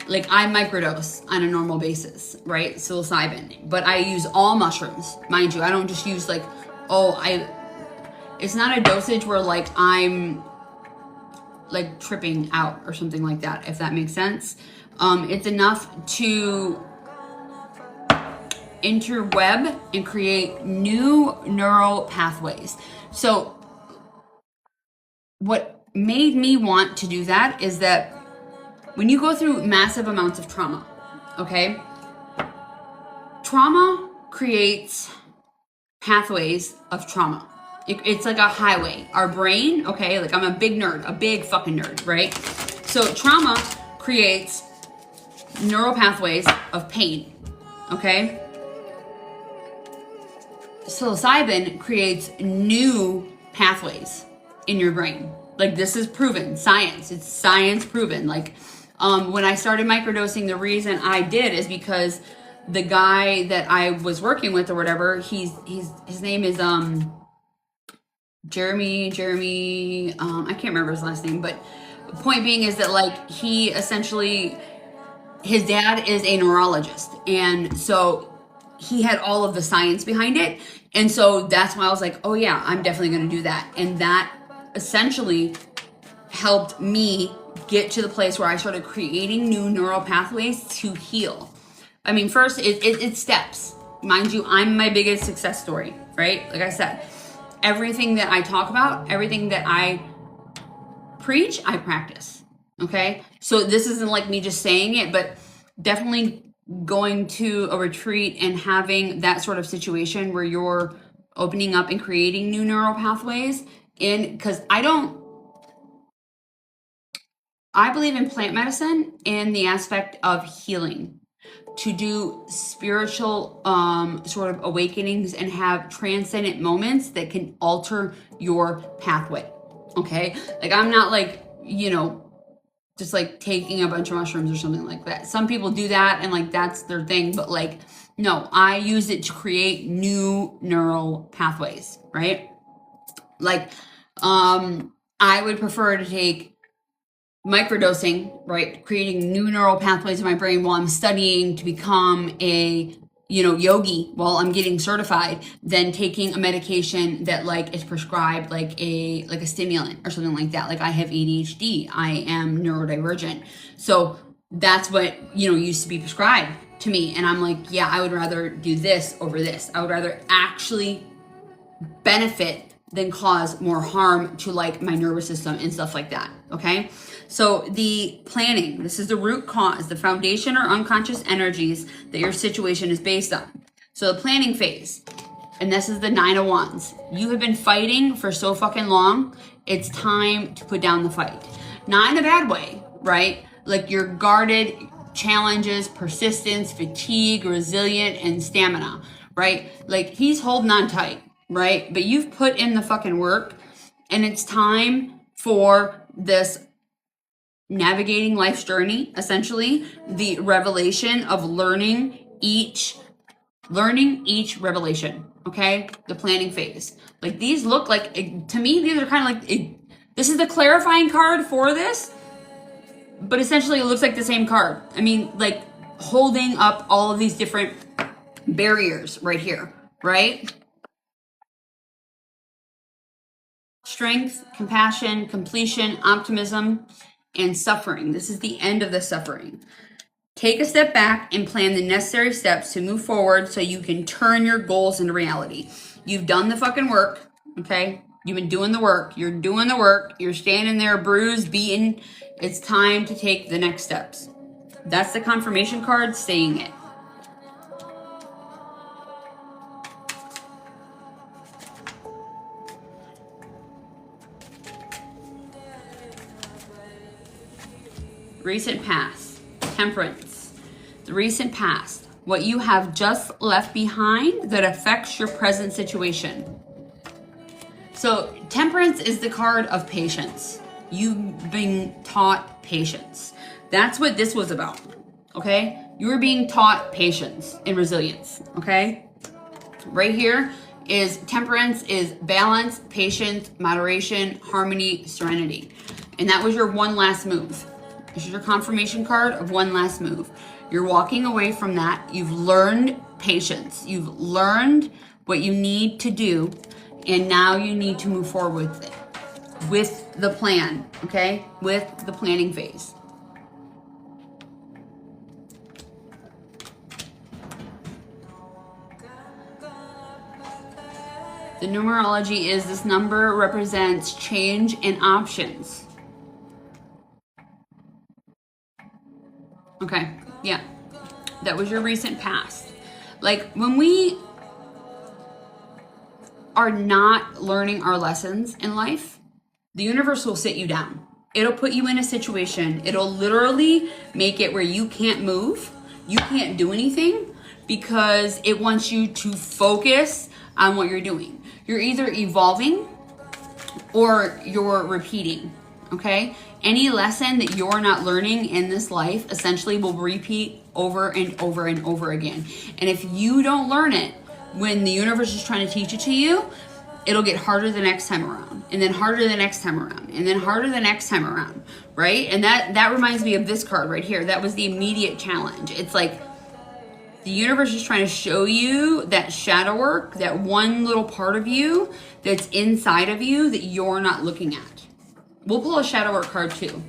microdose on a normal basis, right? Psilocybin. But I use all mushrooms, mind you. I don't just use it's not a dosage where like I'm like tripping out or something like that, if that makes sense. It's enough to interweb and create new neural pathways. So what made me want to do that is that when you go through massive amounts of trauma, okay, trauma creates pathways of trauma. It's like a highway. Our brain, okay, like, I'm a big nerd, a big fucking nerd, right? So trauma creates neural pathways of pain, okay? Psilocybin creates new pathways in your brain. Like, this is proven, science. It's science proven. Like, when I started microdosing, the reason I did is because the guy that I was working with or whatever, his name is Jeremy, I can't remember his last name, but the point being is that, like, he essentially, his dad is a neurologist, and so he had all of the science behind it. And so that's why I was like, oh yeah, I'm definitely going to do that. And that essentially helped me get to the place where I started creating new neural pathways to heal. I mean, first, it's steps. Mind you, I'm my biggest success story, right? Like I said, everything that I talk about, everything that I preach, I practice, okay? So this isn't like me just saying it, but definitely going to a retreat and having that sort of situation where you're opening up and creating new neural pathways because I believe in plant medicine in the aspect of healing, to do spiritual sort of awakenings and have transcendent moments that can alter your pathway, okay? Like, I'm not like, just like taking a bunch of mushrooms or something like that. Some people do that and like that's their thing, but like, no, I use it to create new neural pathways, right? Like, I would prefer to take microdosing, right? Creating new neural pathways in my brain while I'm studying to become a, yogi while I'm getting certified, than taking a medication that like is prescribed like a stimulant or something like that. Like, I have ADHD, I am neurodivergent. So that's what, used to be prescribed to me. And I'm like, yeah, I would rather do this over this. I would rather actually benefit than cause more harm to like my nervous system and stuff like that. Okay. So the planning, this is the root cause, the foundation or unconscious energies that your situation is based on. So the planning phase, and this is the 9 of Wands. You have been fighting for so fucking long. It's time to put down the fight. Not in a bad way, right? Like you're guarded, challenges, persistence, fatigue, resilient, and stamina, right? Like he's holding on tight, right? But you've put in the fucking work, and it's time for this navigating life's journey, essentially the revelation of learning each revelation. Okay, the planning phase. Like these look like, to me, these are kind of like, this is the clarifying card for this, but essentially it looks like the same card. I mean, like holding up all of these different barriers right here, right? Strength, compassion, completion, optimism, and suffering. This is the end of the suffering. Take a step back and plan the necessary steps to move forward so you can turn your goals into reality. You've done the fucking work, okay? You've been doing the work. You're doing the work. You're standing there bruised, beaten. It's time to take the next steps. That's the confirmation card saying it. Recent past, Temperance. The recent past, what you have just left behind that affects your present situation. So Temperance is the card of patience. You've been taught patience. That's what this was about, okay? You were being taught patience and resilience, okay? Right here is Temperance is balance, patience, moderation, harmony, serenity. And that was your one last move. This is your confirmation card of one last move. You're walking away from that. You've learned patience. You've learned what you need to do, and now you need to move forward with it, with the plan, okay? With the planning phase. The numerology is this number represents change and options. Okay, yeah, that was your recent past. Like when we are not learning our lessons in life, the universe will sit you down. It'll put you in a situation. It'll literally make it where you can't move. You can't do anything because it wants you to focus on what you're doing. You're either evolving or you're repeating, okay? Any lesson that you're not learning in this life essentially will repeat over and over and over again. And if you don't learn it when the universe is trying to teach it to you, it'll get harder the next time around, and then harder the next time around, and then harder the next time around, right? And that reminds me of this card right here. That was the immediate challenge. It's like the universe is trying to show you that shadow work, that one little part of you that's inside of you that you're not looking at. We'll pull a shadow work card too.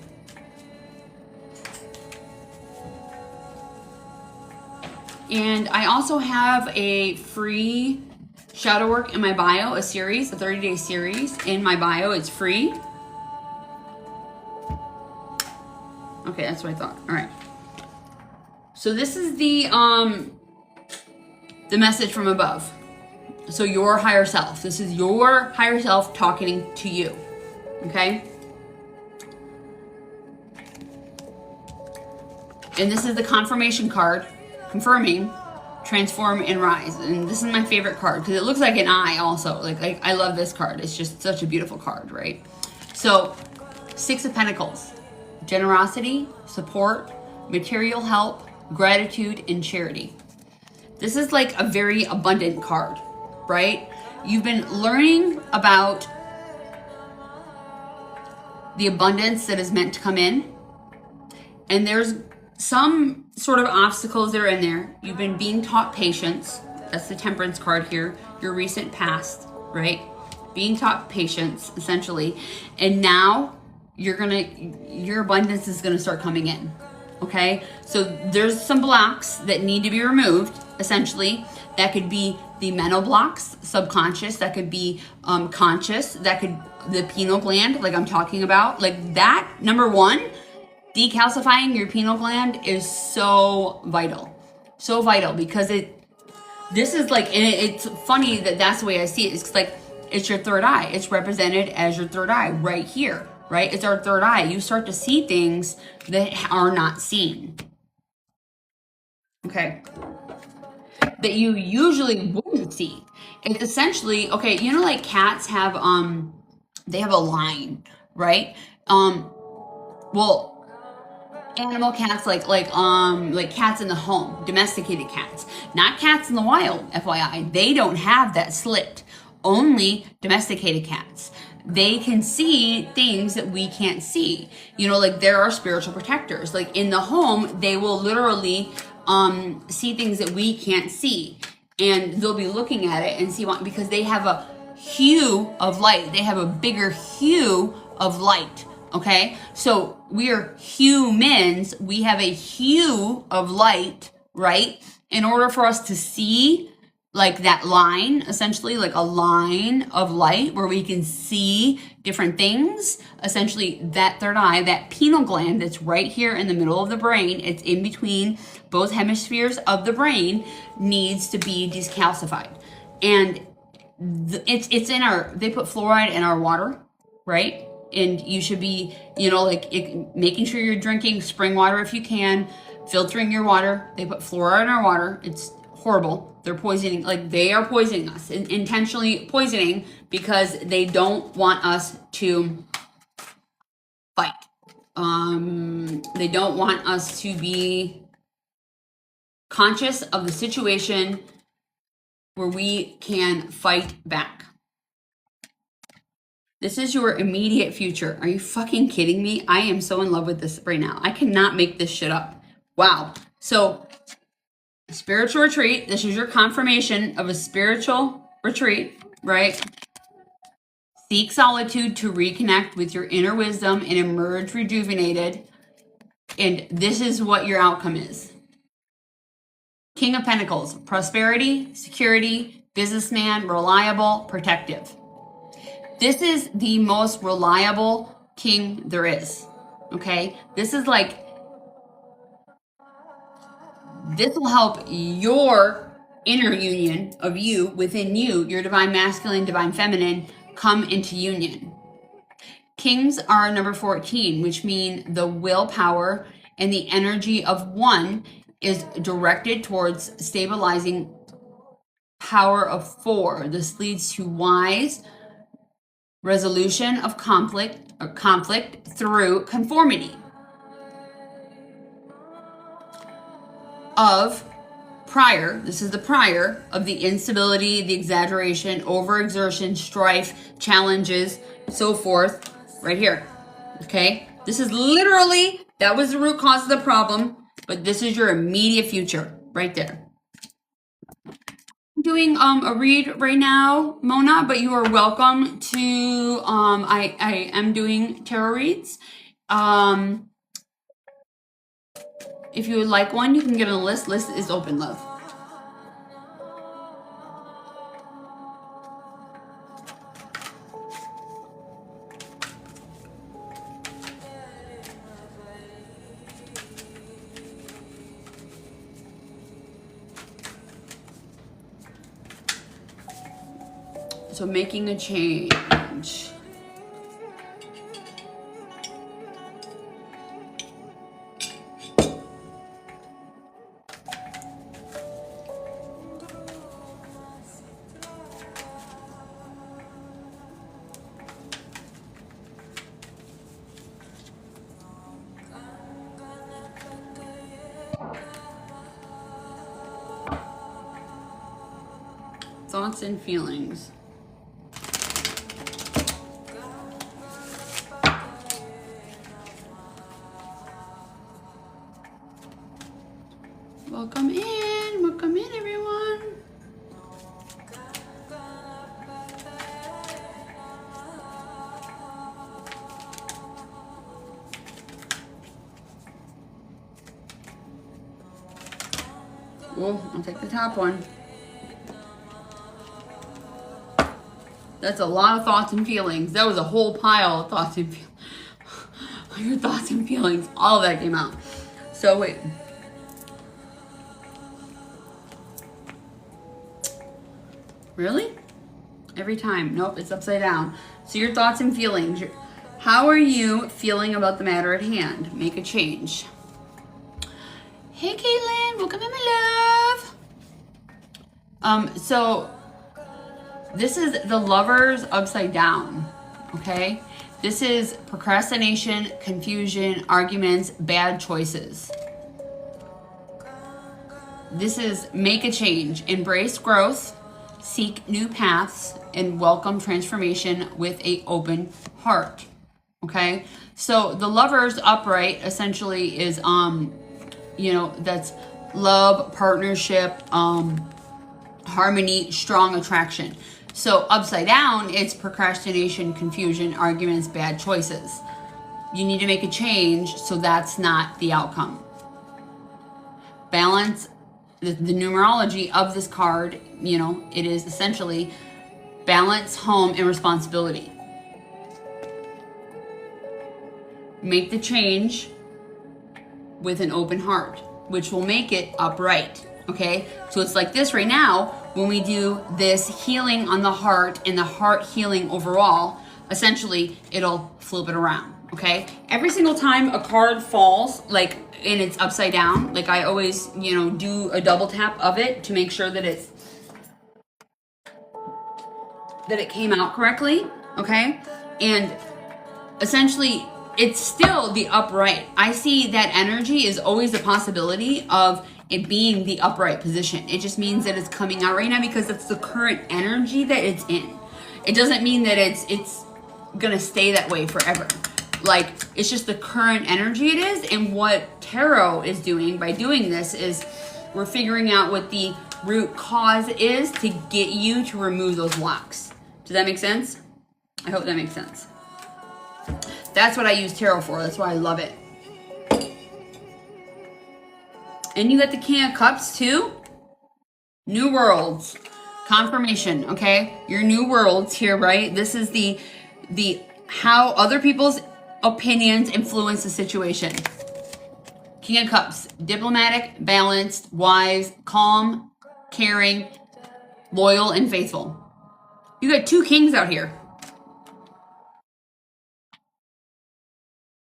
And I also have a free shadow work in my bio, a series, a 30-day series in my bio. It's free. Okay, that's what I thought. All right. So this is the message from above. So your higher self. This is your higher self talking to you. Okay? And this is the confirmation card, confirming, transform, and rise. And this is my favorite card because it looks like an eye also. Like I love this card. It's just such a beautiful card, right? So 6 of Pentacles, generosity, support, material help, gratitude, and charity. This is like a very abundant card, right? You've been learning about the abundance that is meant to come in, and there's some sort of obstacles that are in there. You've been being taught patience. That's the Temperance card here. Your recent past, right? Being taught patience, essentially. And now your abundance is gonna start coming in. Okay? So there's some blocks that need to be removed, essentially. That could be the mental blocks, subconscious, that could be conscious, that could, the pineal gland, like I'm talking about, like that, number one, decalcifying your pineal gland is so vital. So vital, because this is like, and it's funny that that's the way I see it. It's like, it's your third eye. It's represented as your third eye right here, right? It's our third eye. You start to see things that are not seen. Okay. That you usually wouldn't see. It's essentially, okay, you know, like cats have, they have a line, right? Well, animal cats, like cats in the home, domesticated cats, not cats in the wild, FYI. They don't have that slit. Only domesticated cats. They can see things that we can't see. You know, like there are spiritual protectors. Like in the home, they will literally see things that we can't see, and they'll be looking at it and see what, because they have a hue of light. They have a bigger hue of light. Okay, so we are humans. We have a hue of light, right? In order for us to see like that line, essentially like a line of light where we can see different things, essentially that third eye, that pineal gland that's right here in the middle of the brain, it's in between both hemispheres of the brain, needs to be decalcified. And it's in our, they put fluoride in our water, right? And you should be, you know, like making sure you're drinking spring water if you can, filtering your water. They put fluoride in our water. It's horrible. They're poisoning, like they are poisoning us, intentionally poisoning, because they don't want us to fight. They don't want us to be conscious of the situation where we can fight back. This is your immediate future. Are you fucking kidding me? I am so in love with this right now. I cannot make this shit up. Wow. So, spiritual retreat. This is your confirmation of a spiritual retreat, right? Seek solitude to reconnect with your inner wisdom and emerge rejuvenated. And this is what your outcome is. King of Pentacles. Prosperity, security, businessman, reliable, protective. This is the most reliable king there is, okay? This is like, this will help your inner union of you, within you, your divine masculine, divine feminine, come into union. Kings are number 14, which mean the willpower and the energy of one is directed towards stabilizing power of 4. This leads to wise resolution of conflict through conformity. Of prior, this is the prior of the instability, the exaggeration, overexertion, strife, challenges, so forth, right here. Okay? This is literally, that was the root cause of the problem, but this is your immediate future, right there. Doing a read right now, Mona, but you are welcome to I am doing tarot reads. If you would like one, you can get on the list. List is open, love. So making a change. Thoughts and feelings. Welcome in everyone. Well, I'll take the top one. That's a lot of thoughts and feelings. That was a whole pile of thoughts and feelings. Your thoughts and feelings, all of that came out. So wait. Really? Every time. Nope, it's upside down. So your thoughts and feelings. How are you feeling about the matter at hand? Make a change. Hey, Caitlin. Welcome in, my love. So this is the Lovers upside down, okay? This is procrastination, confusion, arguments, bad choices. This is make a change, embrace growth, seek new paths, and welcome transformation with an open heart. Okay? So the Lovers upright essentially is that's love, partnership, harmony, strong attraction. So upside down, it's procrastination, confusion, arguments, bad choices. You need to make a change so that's not the outcome. Balance, the numerology of this card, it is essentially balance, home, and responsibility. Make the change with an open heart, which will make it upright. Okay, so it's like this right now. When we do this healing on the heart and the heart healing overall, essentially it'll flip it around. Okay, every single time a card falls, like, and it's upside down, like I always, do a double tap of it to make sure that it came out correctly. Okay, and essentially it's still the upright. I see that energy is always a possibility of it being the upright position. It just means that it's coming out right now because it's the current energy that it's in. It doesn't mean that it's gonna stay that way forever. Like, it's just the current energy it is. And what tarot is doing by doing this is we're figuring out what the root cause is to get you to remove those blocks. Does that make sense? I hope that makes sense. That's what I use tarot for. That's why I love it. And you got the King of Cups too. New worlds. Confirmation, okay? Your new worlds here, right? This is the how other people's opinions influence the situation. King of Cups. Diplomatic, balanced, wise, calm, caring, loyal, and faithful. You got two kings out here.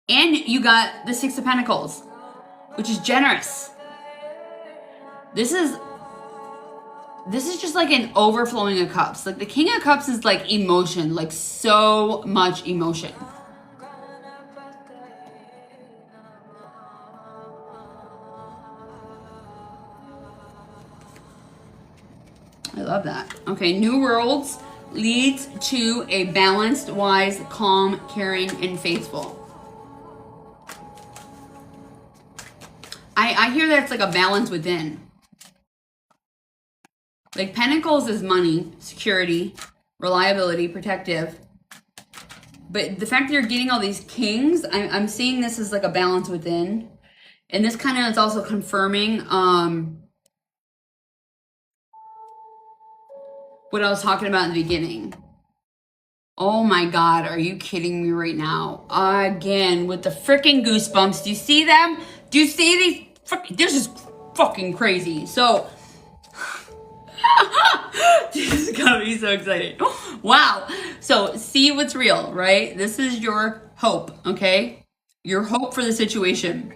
And you got the Six of Pentacles, which is generous. This is just like an overflowing of cups. Like the King of Cups is like emotion, like so much emotion. I love that. Okay, New Worlds leads to a balanced, wise, calm, caring, and faithful. I hear that it's like a balance within. Like Pentacles is money, security, reliability, protective. But the fact that you're getting all these kings, I'm seeing this as like a balance within. And this kind of is also confirming what I was talking about in the beginning. Oh my God, are you kidding me right now? Again, with the freaking goosebumps. Do you see them? Do you see these? This is fucking crazy. So, this is gonna be so exciting. Wow. So, see what's real, right? This is your hope, okay? Your hope for the situation.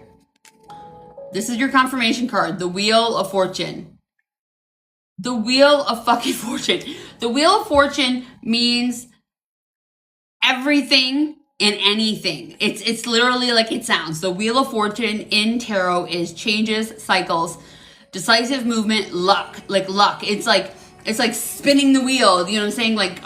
This is your confirmation card, the Wheel of Fortune. The Wheel of fucking Fortune. The Wheel of Fortune means everything and anything. It's literally like it sounds. The Wheel of Fortune in tarot is changes, cycles, decisive movement, luck. Like luck. It's like spinning the wheel. You know what I'm saying? Like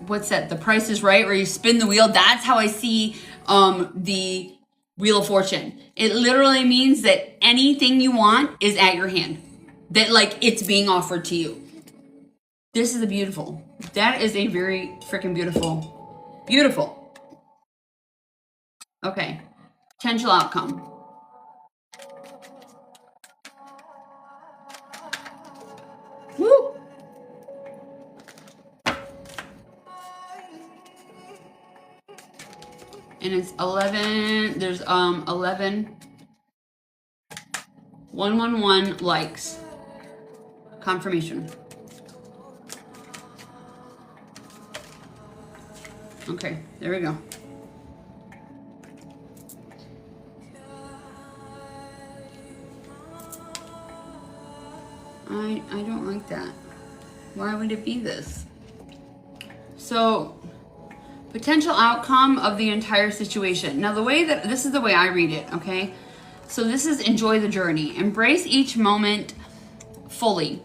what's that? The Price is Right, where you spin the wheel. That's how I see the Wheel of Fortune. It literally means that anything you want is at your hand. That like it's being offered to you. This is a beautiful. That is a very freaking beautiful. Beautiful. Okay. Potential outcome. Woo! And it's 11, there's 111 likes. Confirmation. Okay, there we go. I don't like that. Why would it be this? So, potential outcome of the entire situation. Now, this is the way I read it, okay? So this is enjoy the journey. Embrace each moment fully.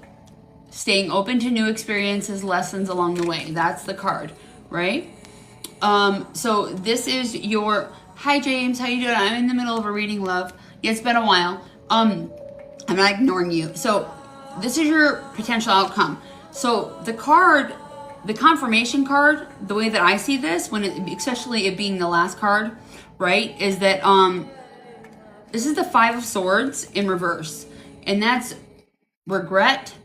Staying open to new experiences, lessons along the way. That's the card, right? So this is your, hi James, how you doing? I'm in the middle of a reading, love. Yeah, it's been a while. I'm not ignoring you. So this is your potential outcome. So the card, the confirmation card, the way that I see this, especially it being the last card, right, is that this is the 5 of Swords in reverse, and that's regret,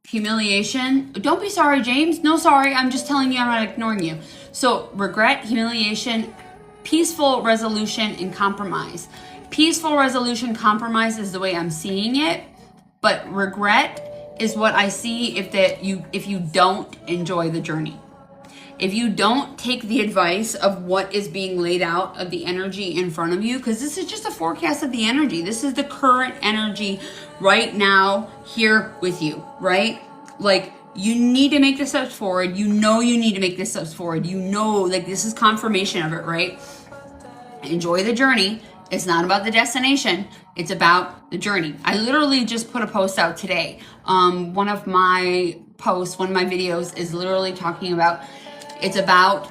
humiliation. Don't be sorry, James. No, sorry. I'm just telling you I'm not ignoring you. So regret, humiliation, peaceful resolution, and compromise. Peaceful resolution, compromise is the way I'm seeing it, but regret is what I see if you don't enjoy the journey. If you don't take the advice of what is being laid out of the energy in front of you, because this is just a forecast of the energy. This is the current energy right now here with you, right? Like, you need to make the steps forward. You know you need to make the steps forward. You know, like, this is confirmation of it, right? Enjoy the journey. It's not about the destination. It's about the journey. I literally just put a post out today. One of my videos is literally talking about, it's about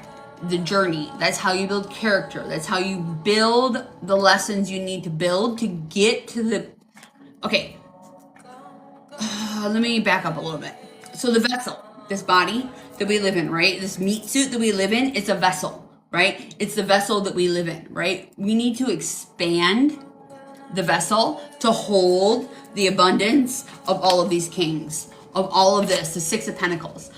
the journey. That's how you build character. That's how you build the lessons you need to build to get to the, okay. Let me back up a little bit. So the vessel, this body that we live in, right? This meat suit that we live in, it's a vessel, right? It's the vessel that we live in, right? We need to expand the vessel to hold the abundance of all of these kings, of all of this, the 6 of Pentacles.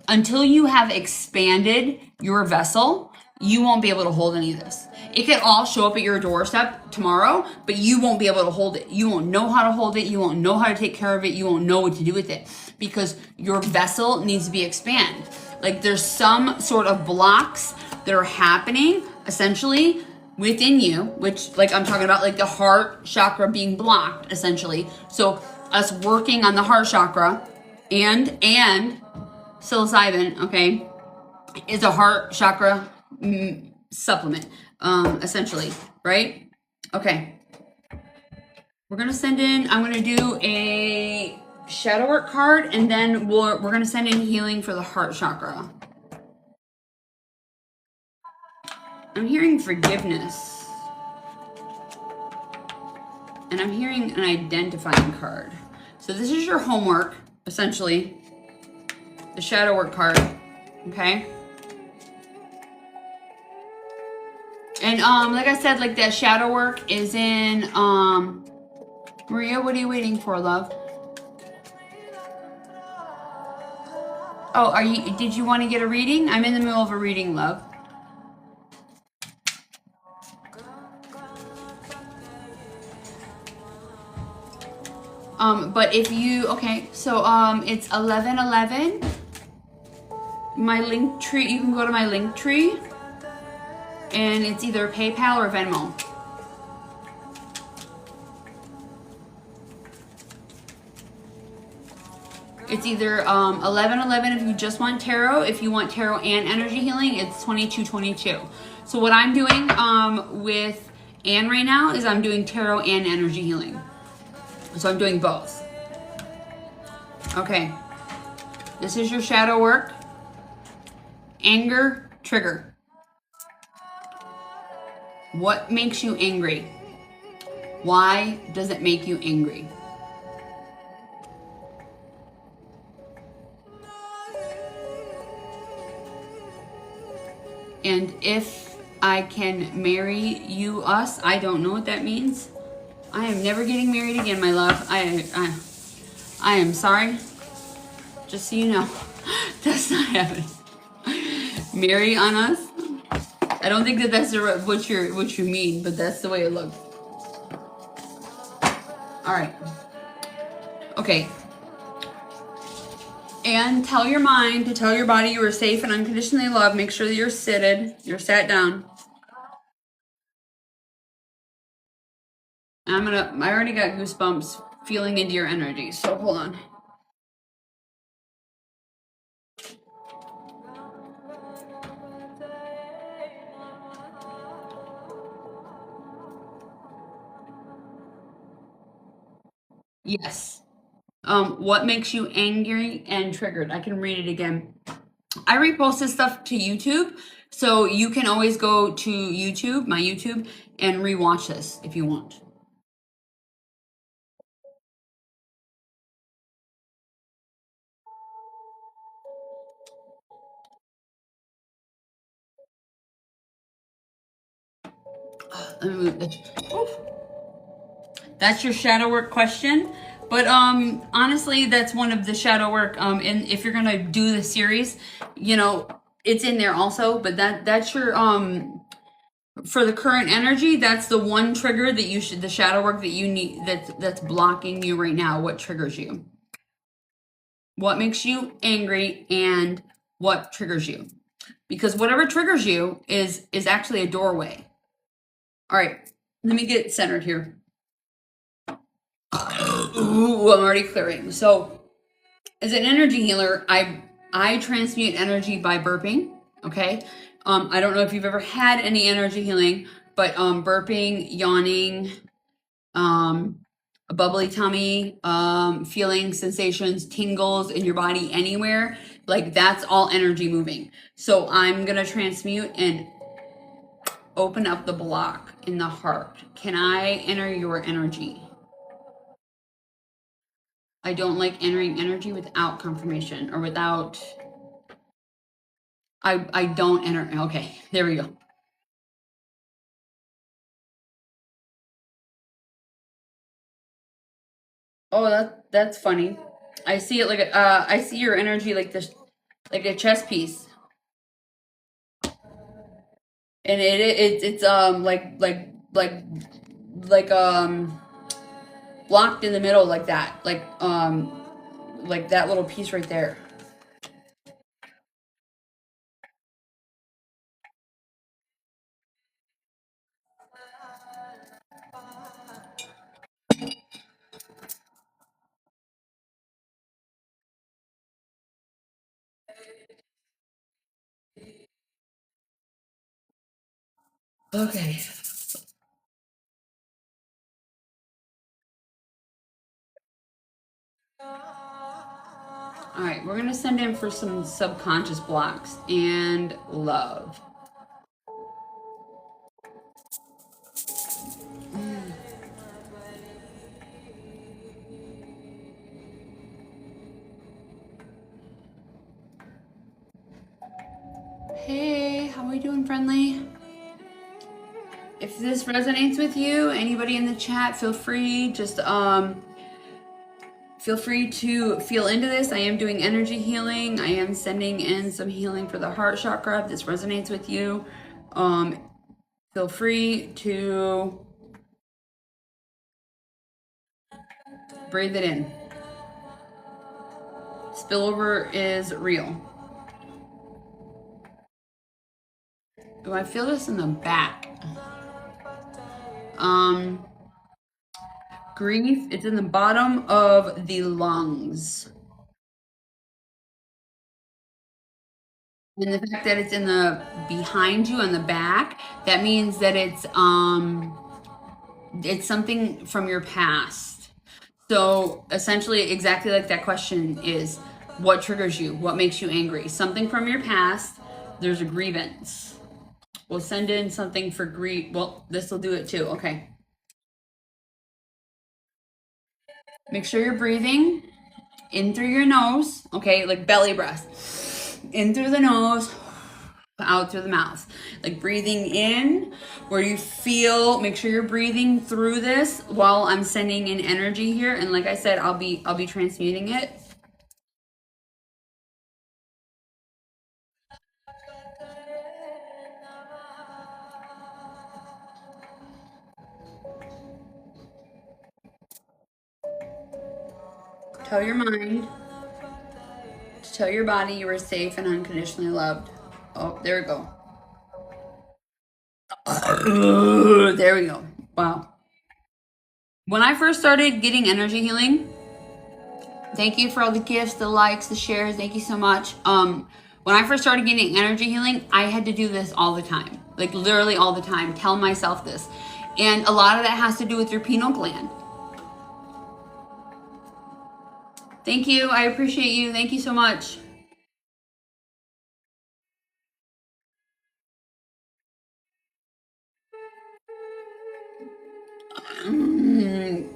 Until you have expanded your vessel, you won't be able to hold any of this. It could all show up at your doorstep tomorrow, but you won't be able to hold it. You won't know how to hold it. You won't know how to take care of it. You won't know what to do with it because your vessel needs to be expanded. Like, there's some sort of blocks that are happening essentially within you, which, like, I'm talking about, like the heart chakra being blocked essentially. So us working on the heart chakra and psilocybin, okay, is a heart chakra supplement, essentially, right? Okay. We're going to send in, I'm going to do a shadow work card, and then we're going to send in healing for the heart chakra. I'm hearing forgiveness. And I'm hearing an identifying card. So this is your homework, essentially. The shadow work card, okay? And like I said, like that shadow work is in Maria, what are you waiting for, love? Oh, did you want to get a reading? I'm in the middle of a reading, love. But if you, okay, so it's 11:11. My link tree, you can go to my link tree, and it's either PayPal or Venmo. It's either 11:11 if you just want tarot. If you want tarot and energy healing, it's 22:22. So what I'm doing with Anne right now is I'm doing tarot and energy healing. So I'm doing both. Okay. This is your shadow work. Anger trigger. What makes you angry? Why does it make you angry? And if I can marry you, us, I don't know what that means. I am never getting married again, my love. I am sorry. Just so you know, that's not happening. Marry on us. I don't think that that's what you mean, but that's the way it looked. All right. Okay. And tell your mind to tell your body you are safe and unconditionally loved. Make sure that you're sat down. I already got goosebumps feeling into your energy, so hold on. Yes. What makes you angry and triggered? I can read it again. I repost this stuff to YouTube, so you can always go to YouTube, my YouTube, and rewatch this if you want. Let me move this. That's your shadow work question. But honestly, that's one of the shadow work. And if you're gonna do the series, you know, it's in there also. But that's your for the current energy, that's the one trigger that you should, the shadow work that you need, that's blocking you right now. What triggers you? What makes you angry and what triggers you? Because whatever triggers you is actually a doorway. All right, let me get centered here. Ooh, I'm already clearing. So, as an energy healer, I transmute energy by burping. Okay. I don't know if you've ever had any energy healing, but burping, yawning, a bubbly tummy, feeling sensations, tingles in your body anywhere, like that's all energy moving. So I'm gonna transmute and open up the block in the heart. Can I enter your energy? I don't like entering energy without confirmation or without. I don't enter. Okay, there we go. Oh, that's funny. I see it like I see your energy like this, like a chess piece, and it's like blocked in the middle like that, like that little piece right there. Okay. All right, we're gonna send in for some subconscious blocks and love. Hey, how are we doing, friendly? If this resonates with you, anybody in the chat, feel free. Just feel free to feel into this. I am doing energy healing. I am sending in some healing for the heart chakra. If this resonates with you, feel free to breathe it in. Spillover is real. Do I feel this in the back? Grief, it's in the bottom of the lungs. And the fact that it's in the behind you on the back, that means that it's something from your past. So essentially exactly like that question is, what triggers you? What makes you angry? Something from your past. There's a grievance. We'll send in something for grief. Well, this will do it too. Okay. Make sure you're breathing in through your nose. Okay, like belly breath. In through the nose, out through the mouth. Like breathing in where you feel, make sure you're breathing through this while I'm sending in energy here. And like I said, I'll be transmuting it. Tell your mind to tell your body you are safe and unconditionally loved. Oh, there we go. There we go. Wow. When I first started getting energy healing, thank you for all the gifts, the likes, the shares. Thank you so much. When I first started getting energy healing, I had to do this all the time. Like literally all the time. Tell myself this. And a lot of that has to do with your pineal gland. Thank you. I appreciate you. Thank you so much. Mm.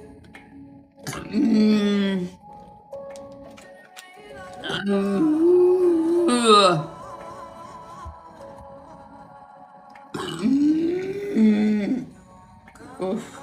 Mm. Oof.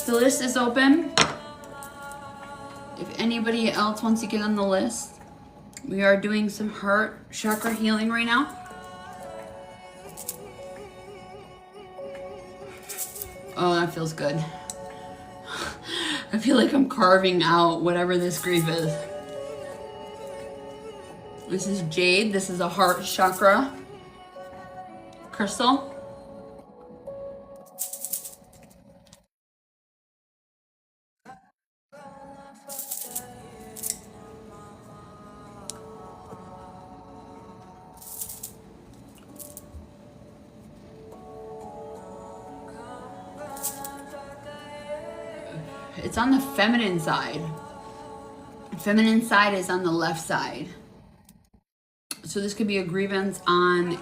The list is open. If anybody else wants to get on the list, we are doing some heart chakra healing right now. Oh, that feels good. I feel like I'm carving out whatever this grief is. This is jade. This is a heart chakra crystal. It's on the feminine side. Feminine side is on the left side. So this could be a grievance on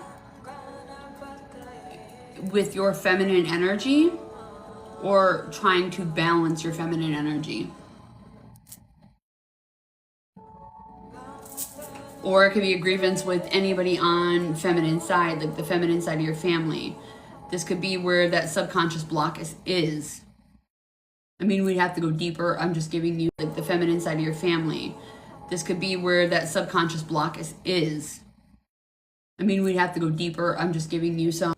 with your feminine energy or trying to balance your feminine energy. Or it could be a grievance with anybody on feminine side, like the feminine side of your family. This could be where that subconscious block is. I mean, we'd have to go deeper. I'm just giving you like the feminine side of your family. This could be where that subconscious block is. I mean, we'd have to go deeper. I'm just giving you some.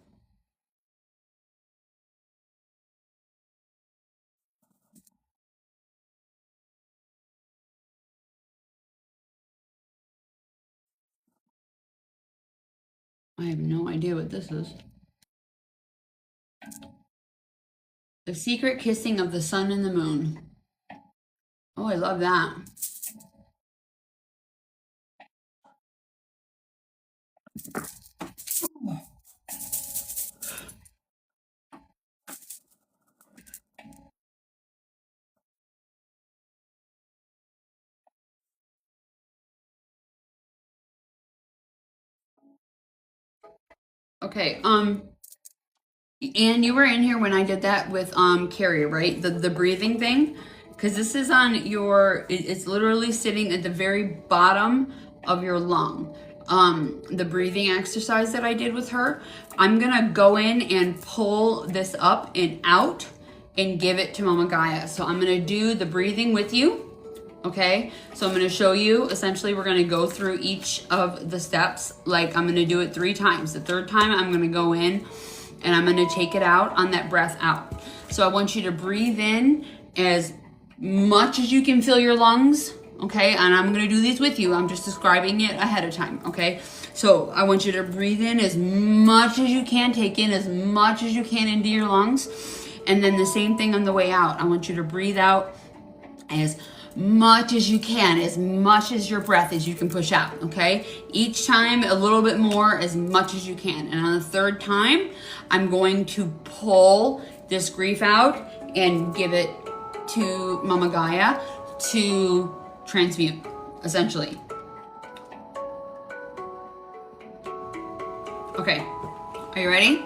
I have no idea what this is. The secret kissing of the sun and the moon. Oh, I love that. Okay, and you were in here when I did that with Carrie, right? The breathing thing, because this is on your. It's literally sitting at the very bottom of your lung. The breathing exercise that I did with her. I'm gonna go in and pull this up and out and give it to Mama Gaia. So I'm gonna do the breathing with you. Okay, so I'm going to show you, essentially we're going to go through each of the steps. Like I'm going to do it 3 times. The third time I'm going to go in and I'm going to take it out on that breath out. So I want you to breathe in as much as you can fill your lungs. Okay, and I'm going to do these with you. I'm just describing it ahead of time. Okay, so I want you to breathe in as much as you can, take in as much as you can into your lungs. And then the same thing on the way out. I want you to breathe out as much as you can, as much as your breath as you can push out, okay? Each time a little bit more, as much as you can. And on the third time, I'm going to pull this grief out and give it to Mama Gaia to transmute, essentially. Okay, are you ready?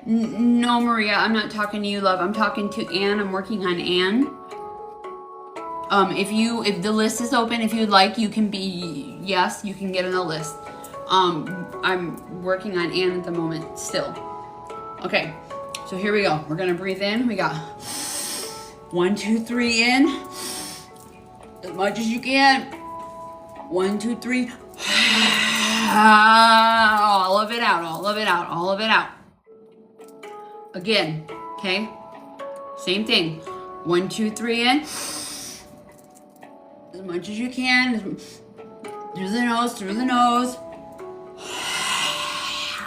No, Maria, I'm not talking to you, love. I'm talking to Anne. I'm working on Anne. If the list is open, if you'd like, you can be, yes, you can get on the list. I'm working on Anne at the moment still. Okay, so here we go. We're gonna breathe in. We got 1, 2, 3 in. As much as you can. 1, 2, 3. All of it out, all of it out, all of it out. Again, okay? Same thing. 1, 2, 3 in. As much as you can. Through the nose, through the nose.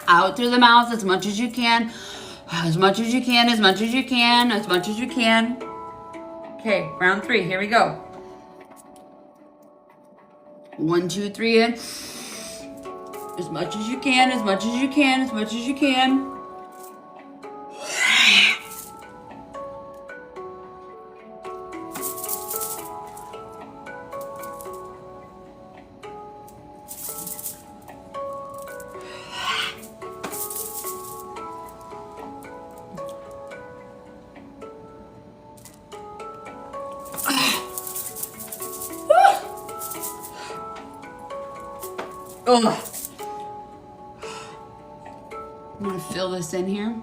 Out through the mouth as much as you can. As much as you can, as much as you can, as much as you can. Okay, round 3, here we go. 1, 2, 3 in. As much as you can, as much as you can, as much as you can. Ugh. I'm gonna fill this in here.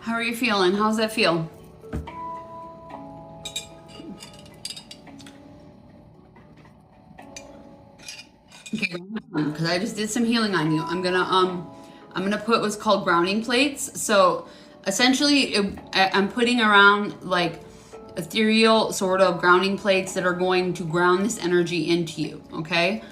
How are you feeling? How's that feel? Okay, because I just did some healing on you. I'm gonna put what's called grounding plates. So essentially, I'm putting around like ethereal sort of grounding plates that are going to ground this energy into you. Okay,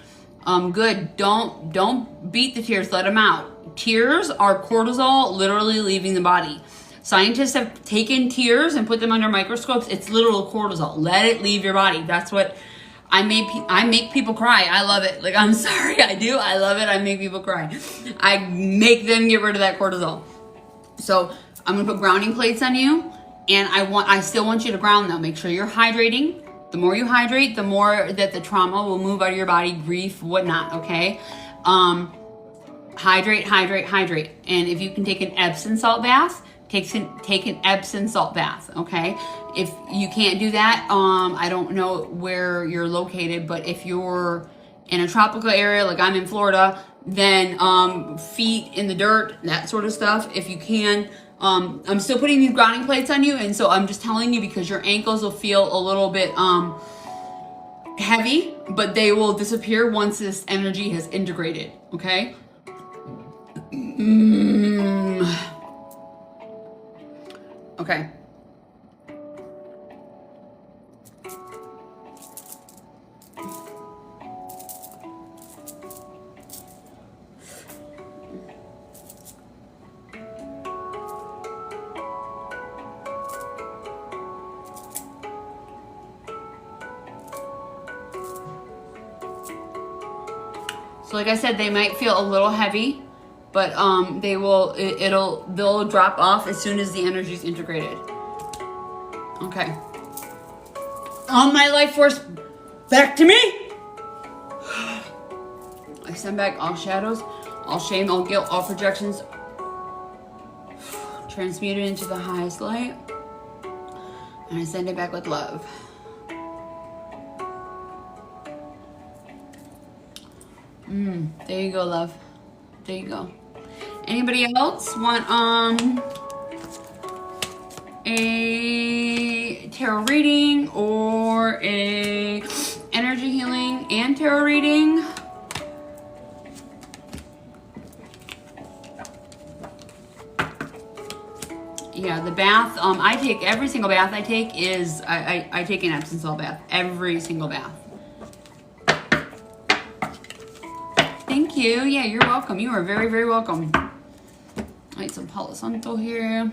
good. Don't beat the tears. Let them out. Tears are cortisol literally leaving the body. Scientists have taken tears and put them under microscopes. It's literal cortisol. Let it leave your body. That's what I make people cry. I love it. Like, I'm sorry, I do. I love it. I make people cry. I make them get rid of that cortisol. So I'm gonna put grounding plates on you, and I still want you to ground though. Make sure you're hydrating. The more you hydrate, the more that the trauma will move out of your body, grief, whatnot. Okay. Hydrate, hydrate, hydrate. And if you can take an Epsom salt bath, take an Epsom salt bath, okay? If you can't do that, I don't know where you're located, but if you're in a tropical area, like I'm in Florida, then feet in the dirt, that sort of stuff, if you can. I'm still putting these grounding plates on you, and so I'm just telling you because your ankles will feel a little bit heavy, but they will disappear once this energy has integrated, okay? Okay. So like I said, they might feel a little heavy, but they'll drop off as soon as the energy is integrated. Okay. On my life force, back to me. I send back all shadows, all shame, all guilt, all projections. Transmute it into the highest light. And I send it back with love. There you go, love. There you go. Anybody else want a tarot reading or a energy healing and tarot reading? Yeah, the bath. I take every single bath I take is I take an Epsom salt bath. Every single bath. Thank Thank you. Yeah, you're welcome. You are very, very welcome. Light some Palo Santo here.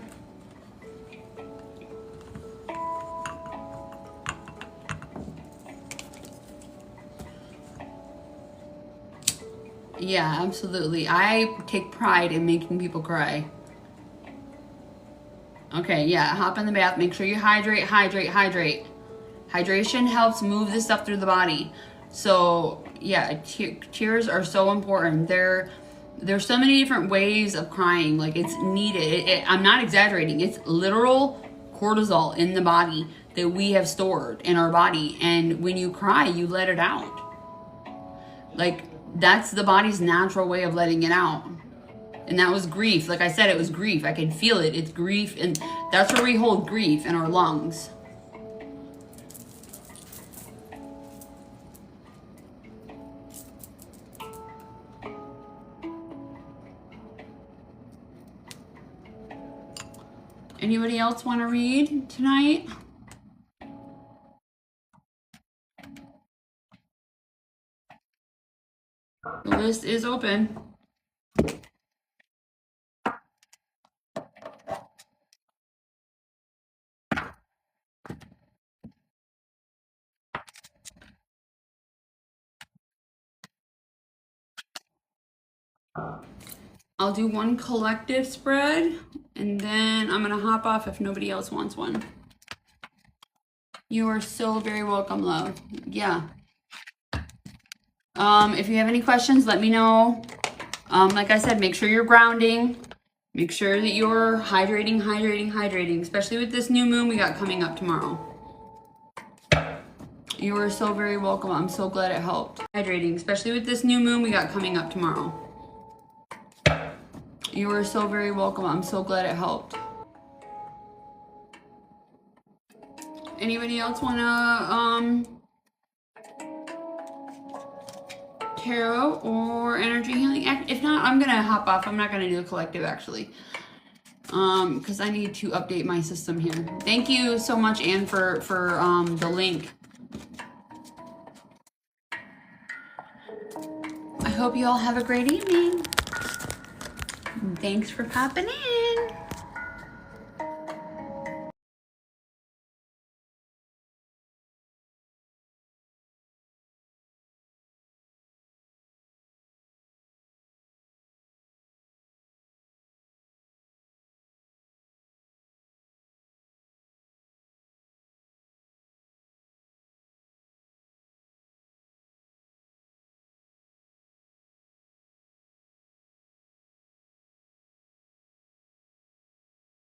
Yeah, absolutely. I take pride in making people cry. Okay, yeah, hop in the bath. Make sure you hydrate, hydrate, hydrate. Hydration helps move the stuff through the body. So, yeah, tears are so important. There's so many different ways of crying. Like, it's needed. I'm not exaggerating. It's literal cortisol in the body that we have stored in our body. And when you cry, you let it out. Like, that's the body's natural way of letting it out. And that was grief. Like I said, it was grief. I could feel it. It's grief. And that's where we hold grief, in our lungs. Anybody else want to read tonight? The list is open. I'll do one collective spread, and then I'm gonna hop off if nobody else wants one. You are so very welcome, love. Yeah. If you have any questions, let me know. Like I said, make sure you're grounding. Make sure that you're hydrating, hydrating, hydrating, especially with this new moon we got coming up tomorrow. You are so very welcome. I'm so glad it helped. Hydrating, especially with this new moon we got coming up tomorrow. You are so very welcome. I'm so glad it helped. Anybody else wanna tarot or energy healing? If not, I'm gonna hop off. I'm not gonna do a collective actually, because I need to update my system here. Thank you so much, Anne, for the link. I hope you all have a great evening. Thanks for popping in.